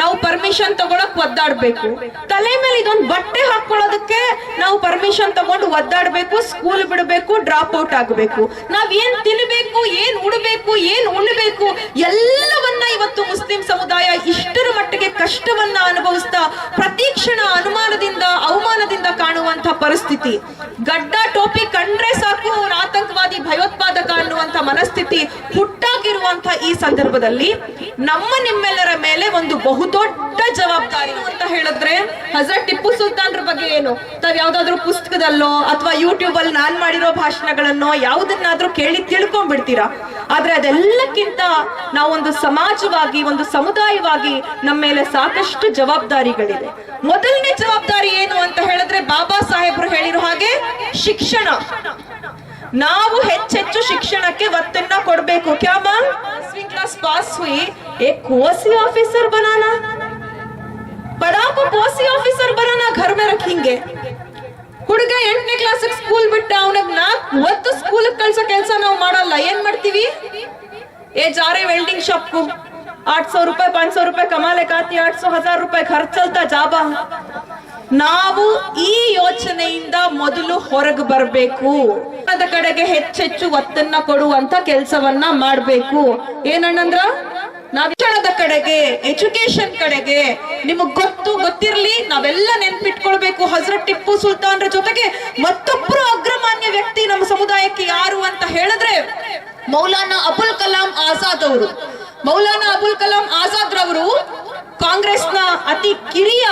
ನಾವು ಪರ್ಮಿಷನ್ ತಗೊಳಕ್ ಒದ್ದಾಡ್ಬೇಕು, ತಲೆ ಮೇಲೆ ಇದೊಂದು ಬಟ್ಟೆ ಹಾಕೊಳ್ಳೋದಕ್ಕೆ ನಾವು ಪರ್ಮಿಷನ್ ತಗೊಂಡು ಒದ್ದಾಡ್ಬೇಕು, ಸ್ಕೂಲ್ ಬಿಡಬೇಕು, ಡ್ರಾಪ್ ಔಟ್ ಆಗಬೇಕು, ನಾವ್ ಏನ್ ತಿನ್ಬೇಕು, ಏನ್ ಉಡಬೇಕು, ಏನ್ ಉಣ್ಣಬೇಕು ಎಲ್ಲವನ್ನ ಇವತ್ತು ಮುಸ್ಲಿಂ ಸಮುದಾಯ ಇಷ್ಟರ ಮಟ್ಟಿಗೆ ಕಷ್ಟವನ್ನ ಅನುಭವಿಸ್ತಾ ಪ್ರತಿಕ್ಷಣ ಅನುಮಾನದಿಂದ ಅವಮಾನದಿಂದ ಕಾಣುವಂತ ಪರಿಸ್ಥಿತಿ. ಗಡ್ಡ ಟೋಪಿ ಕಂಡ್ರೆ ಸಾಕು ಅವ್ರ ಆತಂಕವಾದಿ ಭಯೋತ್ಪಾದಕ ಅನ್ನುವಂತ ಮನಸ್ಥಿತಿ ಹುಟ್ಟಾಗಿರುವಂತ ಈ ಸಂದರ್ಭದಲ್ಲಿ ನಿಮ್ಮೆಲ್ಲರ ಮೇಲೆ ಒಂದು ಬಹುದೊಡ್ಡ ಜವಾಬ್ದಾರಿ ಅಂತ ಹೇಳಿದ್ರೆ, ಹಜರತ್ ಟಿಪ್ಪು ಸುಲ್ತಾನ್ರ ಬಗ್ಗೆ ಏನು ತಾವ್ ಯಾವ್ದಾದ್ರು ಪುಸ್ತಕದಲ್ಲೋ ಅಥವಾ ಯೂಟ್ಯೂಬ್ ಅಲ್ಲಿ ನಾನ್ ಮಾಡಿರೋ ಭಾಷಣಗಳನ್ನೋ ಯಾವುದನ್ನಾದ್ರೂ ಕೇಳಿ ತಿಳ್ಕೊಂಡ್ಬಿಡ್ತೀರಾ. ಆದ್ರೆ ಅದೆಲ್ಲಕ್ಕಿಂತ ನಾವೊಂದು ಸಮಾಜವಾಗಿ, ಒಂದು ಸಮುದಾಯವಾಗಿ ನಮ್ಮ ಮೇಲೆ ಸಾಕಷ್ಟು ಜವಾಬ್ದಾರಿಗಳಿದೆ. ಮೊದಲನೇ ಜವಾಬ್ದಾರಿ ಏನು ಅಂತ ಹೇಳಿದ್ರೆ, ಬಾಬಾ ಸಾಹೇಬ್ರು ಹೇಳಿರೋ ಹಾಗೆ ಶಿಕ್ಷಣ. ನಾವು ಹೆಚ್ಚೆಚ್ಚು ಶಿಕ್ಷಣಕ್ಕೆ ಒತ್ತನ್ನ ಕೊಡ್ಬೇಕು. ಕ್ಯಾ ಮಾಮ್ 10वीं क्लास पास हुई, एक पोसी ऑफिसर बनाना, बड़ा को पोसी ऑफिसर बनाना, घर में रखेंगे. ಹುಡುಗ 8ನೇ ಕ್ಲಾಸ್ ಸ್ಕೂಲ್ ಬಿಟ್ಟ, ಅವನಿಗೆ 4 ಹೊತ್ತು ಸ್ಕೂಲ್ ಕಳ್ಸೋ ಕೆಲಸ ನಾವು ಮಾಡಲ್ಲ. ಏನ್ ಮಾಡ್ತೀವಿ? ए जा रहे वेल्डिंग शॉप को, 800 रुपए 500 रुपए कमा ले काती, 800-1000 रुपए खर्च चलता जाबा. ನಾವು ಈ ಯೋಚನೆಯಿಂದ ಮೊದಲು ಹೊರಗೆ ಬರಬೇಕು. ಅದ ಕಡೆಗೆ ಹೆಚ್ಚೆಚ್ಚು ಒತ್ತನ್ನ ಕೊಡುವಂತ ಕೆಲಸವನ್ನ ಮಾಡಬೇಕು. ಏನಣ್ಣಂದ್ರ ನಾವ್ ಶಿಕ್ಷಣದ ಕಡೆಗೆ, ಎಜುಕೇಶನ್ ಕಡೆಗೆ ನಿಮಗ್ ಗೊತ್ತಿರ್ಲಿ, ನಾವೆಲ್ಲ ನೆನ್ಪಿಟ್ಕೊಳ್ಬೇಕು. ಹಜರತ್ ಟಿಪ್ಪು ಸುಲ್ತಾನ್ರ ಜೊತೆಗೆ ಮತ್ತೊಬ್ರು ಅಗ್ರಮಾನ್ಯ ವ್ಯಕ್ತಿ ನಮ್ಮ ಸಮುದಾಯಕ್ಕೆ ಯಾರು ಅಂತ ಹೇಳಿದ್ರೆ ಮೌಲಾನಾ ಅಬುಲ್ ಕಲಾಂ ಆಜಾದ್ ಅವರು. ಮೌಲಾನಾ ಅಬುಲ್ ಕಲಾಂ ಆಜಾದ್ ರವರು ಕಾಂಗ್ರೆಸ್ನ ಅತಿ ಕಿರಿಯ,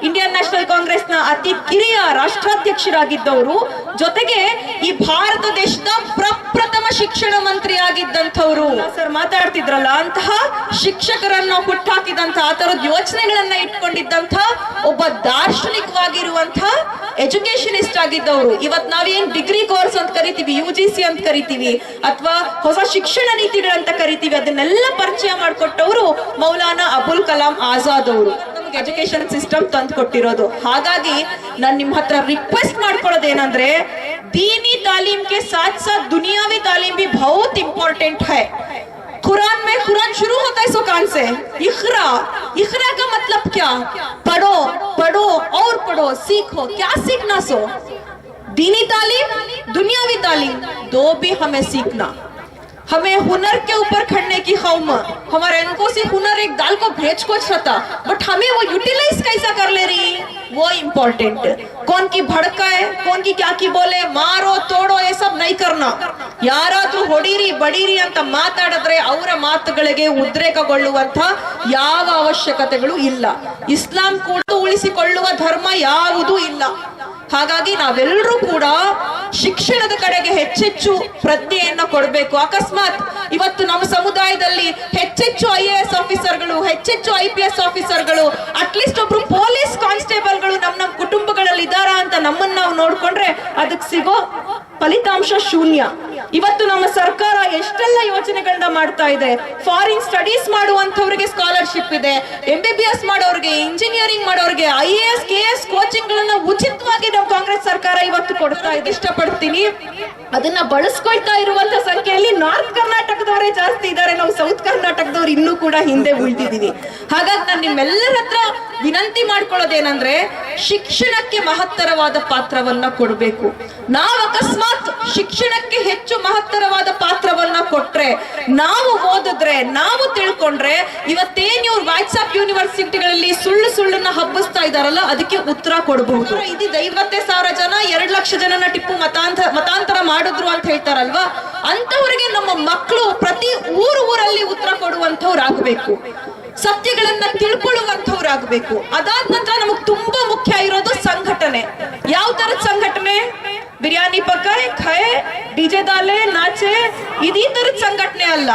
ಇಂಡಿಯನ್ ನ್ಯಾಷನಲ್ ಕಾಂಗ್ರೆಸ್ನ ಅತಿ ಕಿರಿಯ ರಾಷ್ಟ್ರಾಧ್ಯಕ್ಷರಾಗಿದ್ದವರು, ಜೊತೆಗೆ ಈ ಭಾರತ ದೇಶದ ಪ್ರಪ್ರಥಮ ಶಿಕ್ಷಣ ಮಂತ್ರಿ ಆಗಿದ್ದಂಥವ್ರು. ಸರ್ ಮಾತಾಡ್ತಿದ್ರಲ್ಲ, ಅಂತಹ ಶಿಕ್ಷಕರನ್ನು ಹುಟ್ಟಾಕಿದಂತ, ಆ ತರದ ಯೋಚನೆಗಳನ್ನ ಇಟ್ಕೊಂಡಿದ್ದಂತ ಒಬ್ಬ ದಾರ್ಶನಿಕವಾಗಿರುವಂತ ಎಜುಕೇಶನಿಸ್ಟ್ ಆಗಿದ್ದವರು. ಇವತ್ ನಾವೇನ್ ಡಿಗ್ರಿ ಕೋರ್ಸ್ ಅಂತ ಕರಿತೀವಿ, UGC ಅಂತ ಕರಿತೀವಿ, ಅಥವಾ ಹೊಸ ಶಿಕ್ಷಣ ನೀತಿಗಳಂತ ಕರಿತೀವಿ, ಅದನ್ನೆಲ್ಲ ಪರಿಚಯ ಮಾಡಿಕೊಟ್ಟವರು ಮೌಲಾನಾ ಅಬುಲ್ ಕಲಾಂ ಆಜಾದ್ ಅವರು. ನಮ್ಗೆ ಎಜುಕೇಶನ್ ಸಿಸ್ಟಮ್ ತಂದು ಕೊಟ್ಟಿರೋದು. ಹಾಗಾಗಿ ನಾನು ನಿಮ್ಮ ಹತ್ರ ರಿಕ್ವೆಸ್ಟ್ ಮಾಡ್ಕೊಳ್ಳೋದೇನಂದ್ರೆ, दीनी तालीम के साथ साथ दुनियावी तालीम भी बहुत इंपॉर्टेंट है. कुरान में कुरान शुरू होता है सो कान से, इखरा. इखरा का मतलब क्या? पढ़ो, पढ़ो और पढ़ो, सीखो. क्या सीखना? सो दीनी तालीम, दुनियावी तालीम, दो भी हमें सीखना. हमें हुनर के ऊपर खड़ने की खौम. हमारे इनको से हुनर एक दाल को भेज को छता, बट हमें वो यूटिलाइज कैसा कर ले रही, वो इम्पोर्टेंट. कौन की भड़काए, कौन की क्या की बोले, मारो तोड़ो, ये सब नहीं करना. ಯಾರಾದ್ರೂ ಹೊಡೀರಿ ಬಡೀರಿ ಅಂತ ಮಾತಾಡಿದ್ರೆ ಅವರ ಮಾತುಗಳಿಗೆ ಉದ್ರೇಕಗೊಳ್ಳುವಂತ ಯಾವ ಅವಶ್ಯಕತೆಗಳು ಇಲ್ಲ. ಇಸ್ಲಾಂ ಕೂಡ ಉಳಿಸಿಕೊಳ್ಳುವ ಧರ್ಮ ಯಾವುದೂ ಇಲ್ಲ. ಹಾಗಾಗಿ ನಾವೆಲ್ಲರೂ ಕೂಡ ಶಿಕ್ಷಣದ ಕಡೆಗೆ ಹೆಚ್ಚೆಚ್ಚು ಪ್ರಜ್ಞೆಯನ್ನ ಕೊಡಬೇಕು. ಅಕಸ್ಮಾತ್ ಇವತ್ತು ನಮ್ಮ ಸಮುದಾಯದಲ್ಲಿ ಹೆಚ್ಚೆಚ್ಚು IAS ಆಫೀಸರ್ಗಳು, ಹೆಚ್ಚೆಚ್ಚು IPS ಆಫೀಸರ್ಗಳು, ಅಟ್ಲೀಸ್ಟ್ ಒಬ್ರು ಪೊಲೀಸ್ ಕಾನ್ಸ್ಟೇಬಲ್ಗಳು ನಮ್ಮ ಕುಟುಂಬಗಳಲ್ಲಿ ಇದ್ದಾರಾ ಅಂತ ನಮ್ಮನ್ನ ನಾವು ನೋಡ್ಕೊಂಡ್ರೆ ಅದಕ್ಕೆ ಸಿಗೋ ಫಲಿತಾಂಶ ಶೂನ್ಯ. ಇವತ್ತು ನಮ್ಮ ಸರ್ಕಾರ ಎಷ್ಟೆಲ್ಲ ಯೋಜನೆಗಳನ್ನ ಮಾಡ್ತಾ ಇದೆ. ಫಾರಿನ್ ಸ್ಟಡೀಸ್ ಮಾಡುವಂತವರಿಗೆ ಸ್ಕಾಲರ್ಶಿಪ್ ಇದೆ, MBBS ಮಾಡೋರಿಗೆ, ಇಂಜಿನಿಯರಿಂಗ್ ಮಾಡೋರಿಗೆ, IAS KS ಕೋಚಿಂಗ್ ಗಳನ್ನ ಉಚಿತವಾಗಿ ನಮ್ಮ ಕಾಂಗ್ರೆಸ್ ಸರ್ಕಾರ ಇವತ್ತು ಕೊಡ್ತಾ ಇದೆ. ಇಷ್ಟಪಡ್ತೀನಿ ಅದನ್ನ ಬಳಸ್ಕೊಳ್ತಾ ಇರುವಂತ ಸಂಖ್ಯೆಯಲ್ಲಿ ನಾರ್ತ್ ಕರ್ನಾಟಕದವರೇ ಜಾಸ್ತಿ ಇದ್ದಾರೆ. ನಾವು ಸೌತ್ ಕರ್ನಾಟಕದವ್ರು ಇನ್ನೂ ಕೂಡ ಹಿಂದೆ ಉಳಿದಿದ್ದೀವಿ. ಹಾಗಾಗಿ ನಾನು ನಿಮ್ಮೆಲ್ಲರ ಹತ್ರ ವಿನಂತಿ ಮಾಡ್ಕೊಳ್ಳೋದೇನಂದ್ರೆ, ಶಿಕ್ಷಣಕ್ಕೆ ಮಹತ್ತರವಾದ ಪಾತ್ರವನ್ನ ಕೊಡಬೇಕು. ನಾವು ಅಕಸ್ಮಾತ್ ಶಿಕ್ಷಣಕ್ಕೆ ಹೆಚ್ಚು ಮಹತ್ತರವಾದ ಪಾತ್ರವನ್ನ ಕೊಟ್ರೆ, ನಾವು ಓದಿದ್ರೆ, ನಾವು ತಿಳ್ಕೊಂಡ್ರೆ, ಇವತ್ತೇನ್ ಇವ್ರು ವಾಟ್ಸ್ಆಪ್ ಯೂನಿವರ್ಸಿಟಿಗಳಲ್ಲಿ ಸುಳ್ಳನ್ನ ಹಬ್ಬಿಸ್ತಾ ಇದಾರಲ್ಲ, ಅದಕ್ಕೆ ಉತ್ತರ ಕೊಡಬಹುದು. ಇದು 50,000 ಜನ 2 ಲಕ್ಷ ಜನನ ಟಿಪ್ಪು ಮತಾಂತರ ಮಾಡಿದ್ರು ಅಂತ ಹೇಳ್ತಾರಲ್ವಾ, ಅಂತವರಿಗೆ ನಮ್ಮ ಮಕ್ಕಳು ಪ್ರತಿ ಊರಲ್ಲಿ ಉತ್ತರ ಕೊಡುವಂತವ್ರಾಗಬೇಕು, ಸತ್ಯಗಳನ್ನ ತಿಳ್ಕೊಳ್ಳುವಂತವ್ರಾಗಬೇಕು. ಅದಾದ ನಂತರ ನಮಗ್ ತುಂಬಾ ಮುಖ್ಯ ಇರೋದು ಸಂಘಟನೆ. ಯಾವ ತರದ ಸಂಘಟನೆ? ಬಿರಿಯಾನಿ ಪಕ್ಕಾಯ್ ಖಾಯೆ ಡಿಜೆ ದಾಲೆ ನಾಚೆ ಇದೀ ತರದ ಸಂಘಟನೆ ಅಲ್ಲ.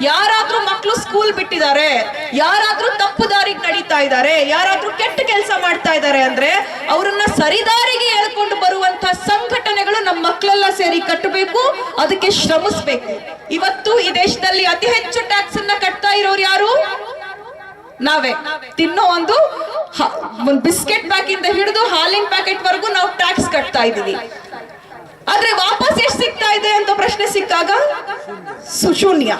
ಯಾರಾದ್ರೂ ಮಕ್ಕಳು ಸ್ಕೂಲ್ ಬಿಟ್ಟಿದ್ದಾರೆ, ಯಾರಾದ್ರೂ ತಪ್ಪು ದಾರಿಗೆ ನಡೀತಾ ಇದ್ದಾರೆ, ಯಾರಾದ್ರೂ ಕೆಟ್ಟ ಕೆಲಸ ಮಾಡ್ತಾ ಇದ್ದಾರೆ ಅಂದ್ರೆ ಅವರನ್ನ ಸರಿದಾರಿಗೆ ಎಳ್ಕೊಂಡು ಬರುವಂತ ಸಂಘಟನೆಗಳು ನಮ್ಮ ಮಕ್ಕಳೆಲ್ಲ ಸೇರಿ ಕಟ್ಟಬೇಕು, ಅದಕ್ಕೆ ಶ್ರಮಿಸ್ಬೇಕು. ಇವತ್ತು ಈ ದೇಶದಲ್ಲಿ ಅತಿ ಹೆಚ್ಚು ಟ್ಯಾಕ್ಸ್ ಅನ್ನ ಕಟ್ತಾ ಇರೋರು ಯಾರು? ನಾವೇ. ತಿನ್ನೋ ಒಂದು ಬಿಸ್ಕೆಟ್ ಪ್ಯಾಕ್ ಇಂದ ಹಿಡಿದು ಹಾಲಿನ ಪ್ಯಾಕೆಟ್ ವರೆಗೂ ನಾವು ಟ್ಯಾಕ್ಸ್ ಕಟ್ತಾ ಇದೀವಿ. ಆದ್ರೆ ವಾಪಸ್ ಎಷ್ಟು ಸಿಗ್ತಾ ಇದೆ ಅಂತ ಪ್ರಶ್ನೆ ಸಿಕ್ಕಾಗ ಶೂನ್ಯ.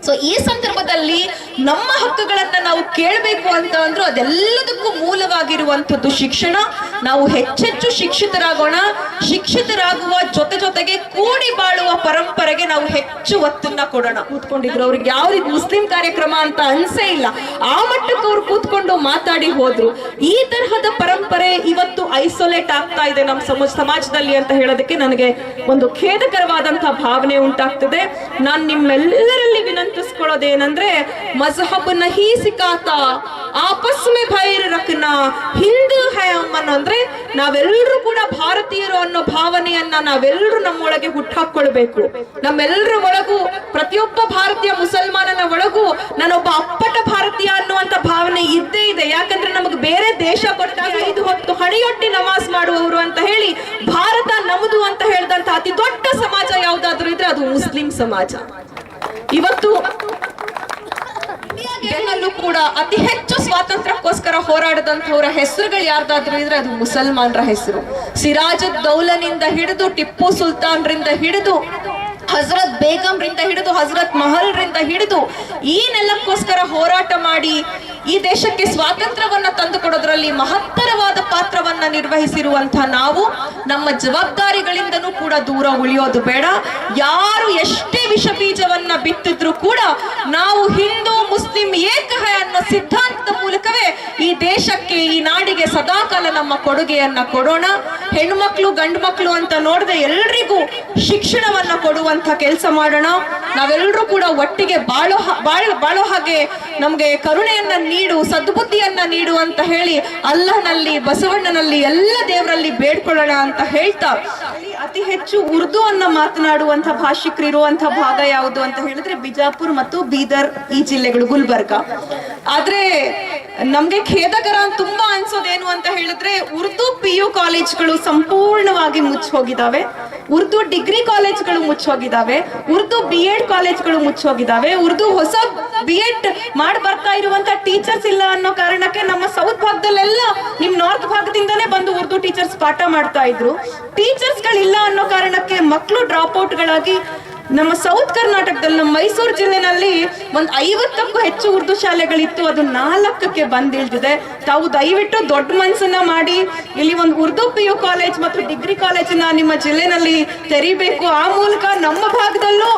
ಸೊ ಈ ಸಂದರ್ಭದಲ್ಲಿ ನಮ್ಮ ಹಕ್ಕುಗಳನ್ನ ನಾವು ಕೇಳಬೇಕು ಅಂತ ಅಂದ್ರೂ ಅದೆಲ್ಲದಕ್ಕೂ ಮೂಲವಾಗಿರುವಂತದ್ದು ಶಿಕ್ಷಣ. ನಾವು ಹೆಚ್ಚೆಚ್ಚು ಶಿಕ್ಷಿತರಾಗೋಣ. ಶಿಕ್ಷಿತರಾಗುವ ಜೊತೆಗೆ ಕೂಡಿ ಬಾಳುವ ಪರಂಪರೆಗೆ ನಾವು ಹೆಚ್ಚು ಒತ್ತನ್ನ ಕೊಡೋಣ. ಕೂತ್ಕೊಂಡಿದ್ರು ಅವ್ರಿಗೆ ಯಾವ್ದು ಮುಸ್ಲಿಂ ಕಾರ್ಯಕ್ರಮ ಅಂತ ಅನ್ಸೇ ಇಲ್ಲ, ಆ ಮಟ್ಟಕ್ಕೆ ಅವ್ರು ಕೂತ್ಕೊಂಡು ಮಾತಾಡಿ ಹೋದ್ರು. ಈ ತರಹದ ಪರಂಪರೆ ಇವತ್ತು ಐಸೋಲೇಟ್ ಆಗ್ತಾ ಇದೆ ನಮ್ಮ ಸಮಾಜದಲ್ಲಿ ಅಂತ ಹೇಳೋದಕ್ಕೆ ನನಗೆ ಒಂದು ಖೇದಕರವಾದಂತಹ ಭಾವನೆ ಉಂಟಾಗ್ತದೆ. ನಾನು ನಿಮ್ಮೆಲ್ಲರಲ್ಲಿ ವಿನಂತಿಸ್ಕೊಳ್ಳೋದೇನಂದ್ರೆ, ಮಜಹಬ್ ನಹಿ ಸಿಕಾತಾ ಆಪಸ್ ಮೇ ಭೈರ್ ರಖನಾ ಹಿಂದೂ ಹೈ ಅಂದ್ರೆ ನಾವೆಲ್ಲರೂ ಕೂಡ ಭಾರತೀಯರು ಅನ್ನೋ ಭಾವನೆಯನ್ನ ನಾವೆಲ್ಲರೂ ನಮ್ಮೊಳಗೆ ಹುಟ್ಟಾಕೊಳ್ಬೇಕು. ನಮ್ಮೆಲ್ಲರ ಒಳಗೂ, ಪ್ರತಿಯೊಬ್ಬ ಭಾರತೀಯ ಮುಸಲ್ಮಾನನ ಒಳಗೂ ನಾನೊಬ್ಬ ಅಪ್ಪಟ ಭಾರತೀಯ ಅನ್ನುವಂತ ಭಾವನೆ ಇದ್ದೇ ಇದೆ. ಯಾಕಂದ್ರೆ ನಮಗೆ ಬೇರೆ ದೇಶ ಕೊಟ್ಟಾಗ 5 ಹೊತ್ತು ಹಣಿಯೊಟ್ಟಿ ನಮಾಜ್ ಮಾಡುವವರು ಅಂತ ಹೇಳಿ ಭಾರತ ನಮ್ಮದು ಅಂತ ಹೇಳಿದಂತ ಅತಿ ದೊಡ್ಡ ಸಮಾಜ ಯಾವ್ದಾದ್ರು ಇದ್ರೆ ಅದು ಮುಸ್ಲಿಂ ಸಮಾಜ. ಇವತ್ತು ಇಂಡಿಯಾದಲ್ಲೂ ಕೂಡ ಅತಿ ಹೆಚ್ಚು ಸ್ವಾತಂತ್ರ್ಯಕ್ಕೋಸ್ಕರ ಹೋರಾಡದಂತವರ ಹೆಸರುಗಳು ಯಾರ್ದಾದ್ರು ಇದ್ರೆ ಅದು ಮುಸಲ್ಮಾನರ ಹೆಸರು. ಸಿರಾಜುದ್ ದೌಲನಿಂದ ಹಿಡಿದು ಟಿಪ್ಪು ಸುಲ್ತಾನ್ರಿಂದ ಹಿಡಿದು ಹಜರತ್ ಬೇಗಂರಿಂದ ಹಿಡಿದು ಹಜರತ್ ಮಹಲ್ರಿಂದ ಹಿಡಿದು ಈ ನೆಲಕ್ಕೋಸ್ಕರ ಹೋರಾಟ ಮಾಡಿ ಈ ದೇಶಕ್ಕೆ ಸ್ವಾತಂತ್ರ್ಯವನ್ನ ತಂದುಕೊಡೋದ್ರಲ್ಲಿ ಮಹತ್ತರವಾದ ಪಾತ್ರವನ್ನ ನಿರ್ವಹಿಸಿರುವಂತಹ ನಾವು ನಮ್ಮ ಜವಾಬ್ದಾರಿಗಳಿಂದನೂ ಕೂಡ ದೂರ ಉಳಿಯೋದು ಬೇಡ. ಯಾರು ಎಷ್ಟೇ ವಿಷ ಬೀಜವನ್ನ ಬಿತ್ತಿದ್ರು ಕೂಡ ನಾವು ಹಿಂದೂ ಮುಸ್ಲಿಂ ಏಕಹೈ ಅನ್ನೋ ಸಿದ್ಧಾಂತದ ಮೂಲಕವೇ ಈ ದೇಶಕ್ಕೆ, ಈ ನಾಡಿಗೆ ಸದಾಕಾಲ ನಮ್ಮ ಕೊಡುಗೆಯನ್ನ ಕೊಡೋಣ. ಹೆಣ್ಮಕ್ಳು ಗಂಡು ಮಕ್ಕಳು ಅಂತ ನೋಡದೆ ಎಲ್ರಿಗೂ ಶಿಕ್ಷಣವನ್ನ ಕೊಡುವಂತ ಕೆಲಸ ಮಾಡೋಣ. ನಾವೆಲ್ಲರೂ ಕೂಡ ಒಟ್ಟಿಗೆ ಬಾಳೋ ಹಾಗೆ ನಮ್ಗೆ ಕರುಣೆಯನ್ನ ನೀಡು, ಸದ್ಬುದ್ಧಿಯನ್ನ ನೀಡು ಅಂತ ಹೇಳಿ ಅಲ್ಲಹನಲ್ಲಿ, ಬಸವಣ್ಣನಲ್ಲಿ, ಎಲ್ಲ ದೇವರಲ್ಲಿ ಬೇಡ್ಕೊಳ್ಳೋಣ ಅಂತ ಹೇಳ್ತಾ, ಅತಿ ಹೆಚ್ಚು ಉರ್ದು ಅನ್ನ ಮಾತನಾಡುವಂತ ಭಾಷಿಕರು ಇರುವಂತಹ ಭಾಗ ಯಾವುದು ಅಂತ ಹೇಳಿದ್ರೆ ಬಿಜಾಪುರ್ ಮತ್ತು ಬೀದರ್, ಈ ಜಿಲ್ಲೆಗಳು, ಗುಲ್ಬರ್ಗ. ಆದ್ರೆ ನಮ್ಗೆ ಖೇದಕರ ತುಂಬಾ ಅನ್ಸೋದೇನು ಅಂತ ಹೇಳಿದ್ರೆ, ಉರ್ದು PU ಕಾಲೇಜ್ಗಳು ಸಂಪೂರ್ಣವಾಗಿ ಮುಚ್ಚೋಗಿದ್ದಾವೆ, ಉರ್ದು ಡಿಗ್ರಿ ಕಾಲೇಜ್ಗಳು ಮುಚ್ಚೋಗಿದ್ದಾವೆ, ಉರ್ದು BEd ಕಾಲೇಜ್ಗಳು ಮುಚ್ಚೋಗಿದ್ದಾವೆ, ಉರ್ದು ಹೊಸ BEd ಮಾಡಿ ಬರ್ತಾ ಇರುವಂತ ಟೀಚರ್ಸ್ ಇಲ್ಲ ಅನ್ನೋ ಕಾರಣಕ್ಕೆ ನಮ್ಮ ಸೌತ್ ಭಾಗದಲ್ಲೆಲ್ಲ ನಿಮ್ ನಾರ್ತ್ ಭಾಗದಿಂದನೇ ಬಂದು ಉರ್ದು ಟೀಚರ್ಸ್ ಪಾಠ ಮಾಡ್ತಾ ಇದ್ರು. ಟೀಚರ್ಸ್ ಗಳಿಲ್ಲ ಅನ್ನೋ ಕಾರಣಕ್ಕೆ ಮಕ್ಕಳು ಡ್ರಾಪ್ ಔಟ್ ಗಳಾಗಿ ನಮ್ಮ ಸೌತ್ ಕರ್ನಾಟಕದಲ್ಲಿ, ನಮ್ಮ ಮೈಸೂರು ಜಿಲ್ಲೆನಲ್ಲಿ 50ಕ್ಕೂ ಹೆಚ್ಚು ಉರ್ದು ಶಾಲೆಗಳಿತ್ತು, ಅದು 4ಕ್ಕೆ ಬಂದಿಳಿದಿದೆ. ತಾವು ದಯವಿಟ್ಟು ದೊಡ್ಡ ಮನಸ್ಸನ್ನ ಮಾಡಿ ಇಲ್ಲಿ ಒಂದು ಉರ್ದು PU ಕಾಲೇಜ್ ಮತ್ತು ಡಿಗ್ರಿ ಕಾಲೇಜನ್ನ ನಿಮ್ಮ ಜಿಲ್ಲೆನಲ್ಲಿ ತೆರಿಬೇಕು. ಆ ಮೂಲಕ ನಮ್ಮ ಭಾಗದಲ್ಲೂ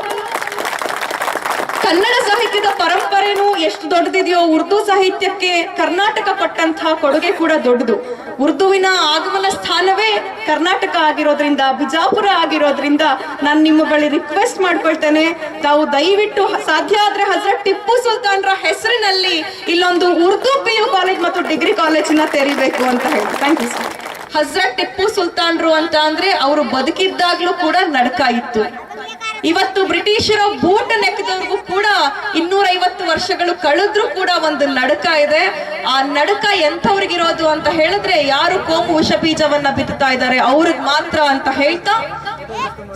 ಕನ್ನಡ ಸಾಹಿತ್ಯದ ಪರಂಪರೆನೂ ಎಷ್ಟು ದೊಡ್ಡದಿದೆಯೋ ಉರ್ದು ಸಾಹಿತ್ಯಕ್ಕೆ ಕರ್ನಾಟಕ ಕೊಟ್ಟಂತಹ ಕೊಡುಗೆ ಕೂಡ ದೊಡ್ಡದು. ಉರ್ದುವಿನ ಆಗಮನ ಸ್ಥಾನವೇ ಕರ್ನಾಟಕ ಆಗಿರೋದ್ರಿಂದ, ಬಿಜಾಪುರ ಆಗಿರೋದ್ರಿಂದ ನಾನು ನಿಮ್ಮ ಬಳಿ ರಿಕ್ವೆಸ್ಟ್ ಮಾಡ್ಕೊಳ್ತೇನೆ, ತಾವು ದಯವಿಟ್ಟು ಸಾಧ್ಯ ಆದ್ರೆ ಹಜರತ್ ಟಿಪ್ಪು ಸುಲ್ತಾನ್ರ ಹೆಸರಿನಲ್ಲಿ ಇಲ್ಲೊಂದು ಉರ್ದು PU ಕಾಲೇಜ್ ಮತ್ತು ಡಿಗ್ರಿ ಕಾಲೇಜನ್ನ ತೆರಿಬೇಕು ಅಂತ ಹೇಳಿ. Thank you sir. Hazrat Tipu ಸುಲ್ತಾನ್ರು ಅಂತ ಅಂದ್ರೆ ಅವರು ಬದುಕಿದ್ದಾಗ್ಲೂ ಕೂಡ ನಡಕ ಇತ್ತು. ಇವತ್ತು ಬ್ರಿಟಿಷರ ಬೂಟ ನೆಕ್ಕದವ್ರಿಗೂ ಕೂಡ 250 ವರ್ಷಗಳು ಕಳೆದ್ರೂ ಕೂಡ ಒಂದು ನಡಕ ಇದೆ. ಆ ನಡಕ ಎಂಥವ್ರಿಗಿರೋದು ಅಂತ ಹೇಳಿದ್ರೆ, ಯಾರು ಕೋಮು ವಿಷ ಬೀಜವನ್ನ ಬಿತ್ತುತ್ತಾ ಇದ್ದಾರೆ ಅವ್ರಿಗೆ ಮಾತ್ರ ಅಂತ ಹೇಳ್ತಾ,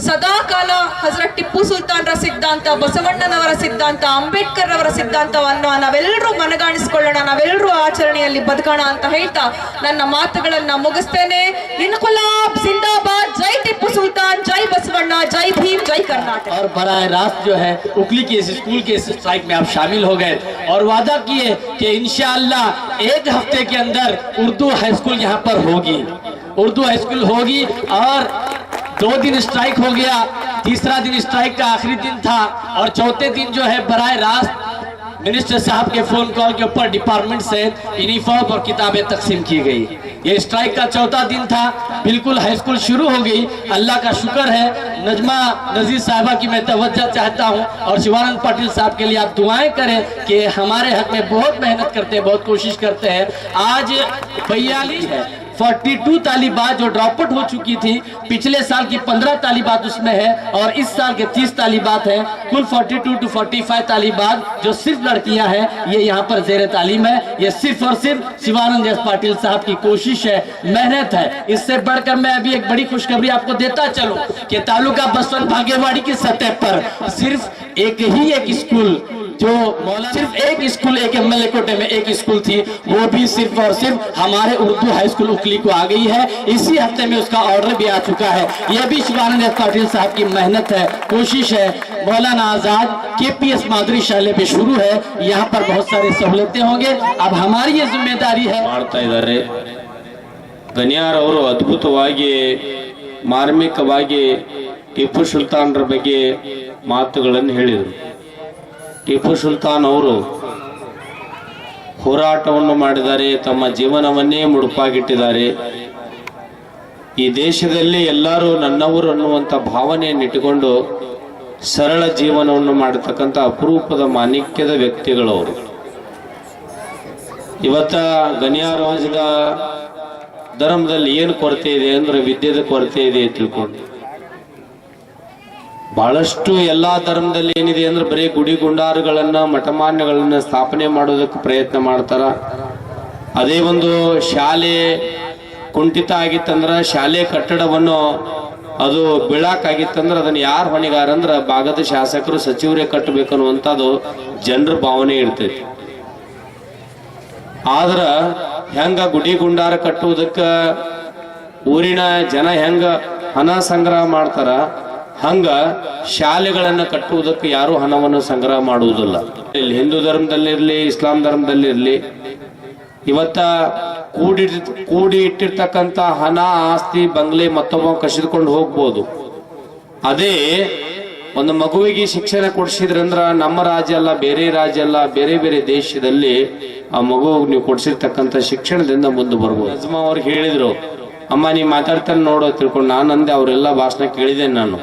ಸದಾ ಕಾಲ ಹಜರತ್ ಟಿಪ್ಪು ಸುಲ್ತಾನ್ರ ಸಿದ್ಧಾಂತ, ಬಸವಣ್ಣನವರ ಸಿದ್ಧಾಂತ, ಅಂಬೇಡ್ಕರ್ ಅವರ ಸಿದ್ಧಾಂತವನ್ನ ನಾವೆಲ್ಲರೂ ಮನಗಾಣಿಸ್ಕೊಳ್ಳೋಣ, ನಾವೆಲ್ಲರೂ ಆಚರಣೆಯಲ್ಲಿ ಬದುಕೋಣ ಅಂತ ಹೇಳ್ತಾ ನನ್ನ ಮಾತುಗಳನ್ನ ಮುಗಿಸ್ತೇನೆ. ಇನ್ಕುಲಾಬ್ ಜಿಂದಾಬಾದ್, ಜೈ ಟಿಪ್ಪು ಸುಲ್ತಾನ್, ಜೈ बसवन्ना, जय भीम, जय कर्नाटक। और बराह रास्त जो है उकली के स्कूल के स्ट्राइक में आप शामिल हो गए और वादा किए कि इंशाअल्लाह 1 हफ्ते के अंदर उर्दू हाई स्कूल यहाँ पर होगी, उर्दू हाई स्कूल होगी। और 2 दिन स्ट्राइक हो गया, तीसरा दिन स्ट्राइक का आखिरी दिन था और चौथे दिन जो है बराह रास्त मिनिस्टर साहब के फोन कॉल के ऊपर डिपार्टमेंट से यूनिफॉर्म और किताबें तकसीम की गई। ये स्ट्राइक का चौथा दिन था, बिल्कुल हाई स्कूल शुरू हो गई। अल्लाह का शुक्र है, नजमा नजीर साहिबा की मैं तवज्जो चाहता हूँ और शिवानंद पाटिल साहब के लिए आप दुआएं करें कि हमारे हक में बहुत मेहनत करते हैं, बहुत कोशिश करते हैं। आज 42 है, 42 तालीबात जो ड्रॉप आउट हो चुकी थी, पिछले साल की 15 तालीबात उसमें है और इस साल के 30 तालीबात है। कुल 42 to 45 तालीबात जो सिर्फ लड़कियां हैं, ये यहाँ पर जेर तालीम है। ये सिर्फ और सिर्फ शिवानंद एस पाटिल साहब की कोशिश है, मेहनत है। इससे बढ़कर मैं अभी एक बड़ी खुशखबरी आपको देता चलूं कि तालुका बसवन भागेवाड़ी की सतह पर सिर्फ एक स्कूल, जो सिर्फ एक स्कूल, एक एमएलए कोटे में एक स्कूल थी, वो भी सिर्फ और सिर्फ हमारे उर्दू हाई स्कूल उकली को आ गई है। इसी हफ्ते में उसका ऑर्डर भी आ चुका है। यह भी शिवानंद एस पाटिल साहब की मेहनत है, कोशिश है। मौलाना आजाद केपीएस मादरी शाले पे शुरू है, यहाँ पर बहुत सारी सहूलतें होंगे। अब हमारी ये जिम्मेदारी है। ಮಾಡ್ತಾ ಇದ್ದಾರೆ ಗನಿಯಾರ್ ಅವರು ಅದ್ಭುತವಾಗಿ ಮಾರ್ಮಿಕವಾಗಿ ಟಿಪ್ಪು ಸುಲ್ತಾನ್ರ ಬಗ್ಗೆ ಮಾತುಗಳನ್ನು ಹೇಳಿದರು. ಟಿಪ್ಪು ಸುಲ್ತಾನ್ ಅವರು ಹೋರಾಟವನ್ನು ಮಾಡಿದ್ದಾರೆ, ತಮ್ಮ ಜೀವನವನ್ನೇ ಮುಡುಪಾಗಿಟ್ಟಿದ್ದಾರೆ. ಈ ದೇಶದಲ್ಲಿ ಎಲ್ಲರೂ ನನ್ನವರು ಅನ್ನುವಂಥ ಭಾವನೆಯನ್ನು ಇಟ್ಟುಕೊಂಡು ಸರಳ ಜೀವನವನ್ನು ಮಾಡತಕ್ಕಂಥ ಅಪರೂಪದ ಮಾಣಿಕ್ಯದ ವ್ಯಕ್ತಿಗಳವರು. ಇವತ್ತ ಗನಿಯಾರ್ ರಾಜದ ಧರ್ಮದಲ್ಲಿ ಏನು ಕೊರತೆ ಇದೆ ಅಂದ್ರೆ ವಿದ್ಯೆದ ಕೊರತೆ ಇದೆ ತಿಳ್ಕೊಂಡು, ಬಹಳಷ್ಟು ಎಲ್ಲಾ ಧರ್ಮದಲ್ಲಿ ಏನಿದೆ ಅಂದ್ರೆ ಬರೀ ಗುಡಿ ಗುಂಡಾರುಗಳನ್ನ ಮಠಮಾನ್ಯಗಳನ್ನ ಸ್ಥಾಪನೆ ಮಾಡೋದಕ್ಕೆ ಪ್ರಯತ್ನ ಮಾಡ್ತಾರ. ಅದೇ ಒಂದು ಶಾಲೆ ಕುಂಠಿತ ಆಗಿತ್ತಂದ್ರ, ಶಾಲೆ ಕಟ್ಟಡವನ್ನು ಅದು ಬೀಳಾಕಾಗಿತ್ತಂದ್ರ ಅದನ್ನ ಯಾರು ಹೊಣೆಗಾರ ಅಂದ್ರ ಭಾಗದ ಶಾಸಕರು ಸಚಿವರೇ ಕಟ್ಟಬೇಕು ಅನ್ನುವಂಥದ್ದು ಜನರ ಭಾವನೆ ಇರ್ತೈತಿ. ಆದ್ರ ಹೆಂಗ ಗುಡಿ ಗುಂಡಾರ ಕಟ್ಟುವುದಕ್ಕ ಊರಿನ ಜನ ಹೆಂಗ ಹಣ ಸಂಗ್ರಹ ಮಾಡ್ತಾರ, ಹಂಗ ಶಾಲೆಗಳನ್ನ ಕಟ್ಟುವುದಕ್ಕೆ ಯಾರು ಹಣವನ್ನು ಸಂಗ್ರಹ ಮಾಡುವುದಿಲ್ಲ. ಇಲ್ಲಿ ಹಿಂದೂ ಧರ್ಮದಲ್ಲಿರ್ಲಿ, ಇಸ್ಲಾಂ ಧರ್ಮದಲ್ಲಿರ್ಲಿ, ಇವತ್ತ ಕೂಡಿ ಇಟ್ಟಿರ್ತಕ್ಕಂಥ ಹಣ, ಆಸ್ತಿ, ಬಂಗ್ಲೆ ಮತ್ತೊಬ್ಬ ಕಸಿದುಕೊಂಡು ಹೋಗ್ಬೋದು. ಅದೇ ಒಂದು ಮಗುವಿಗೆ ಶಿಕ್ಷಣ ಕೊಡಿಸಿದ್ರಂದ್ರ ನಮ್ಮ ರಾಜ್ಯ ಅಲ್ಲ, ಬೇರೆ ರಾಜ್ಯ ಅಲ್ಲ, ಬೇರೆ ಬೇರೆ ದೇಶದಲ್ಲಿ ಆ ಮಗು ನೀವು ಕೊಡಿಸಿರ್ತಕ್ಕಂಥ ಶಿಕ್ಷಣದಿಂದ ಮುಂದೆ ಬರ್ಬೋದು. ಅಜ್ಮ ಅವ್ರಿಗೆ ಹೇಳಿದ್ರು, ಅಮ್ಮ ನೀ ಮಾತಾಡ್ತಾನೆ ನೋಡೋ ತಿಳ್ಕೊಂಡು. ನಾನು ಅಂದೆ, ಅವರೆಲ್ಲ ಭಾಷಣ ಕೇಳಿದ್ದೇನೆ ನಾನು.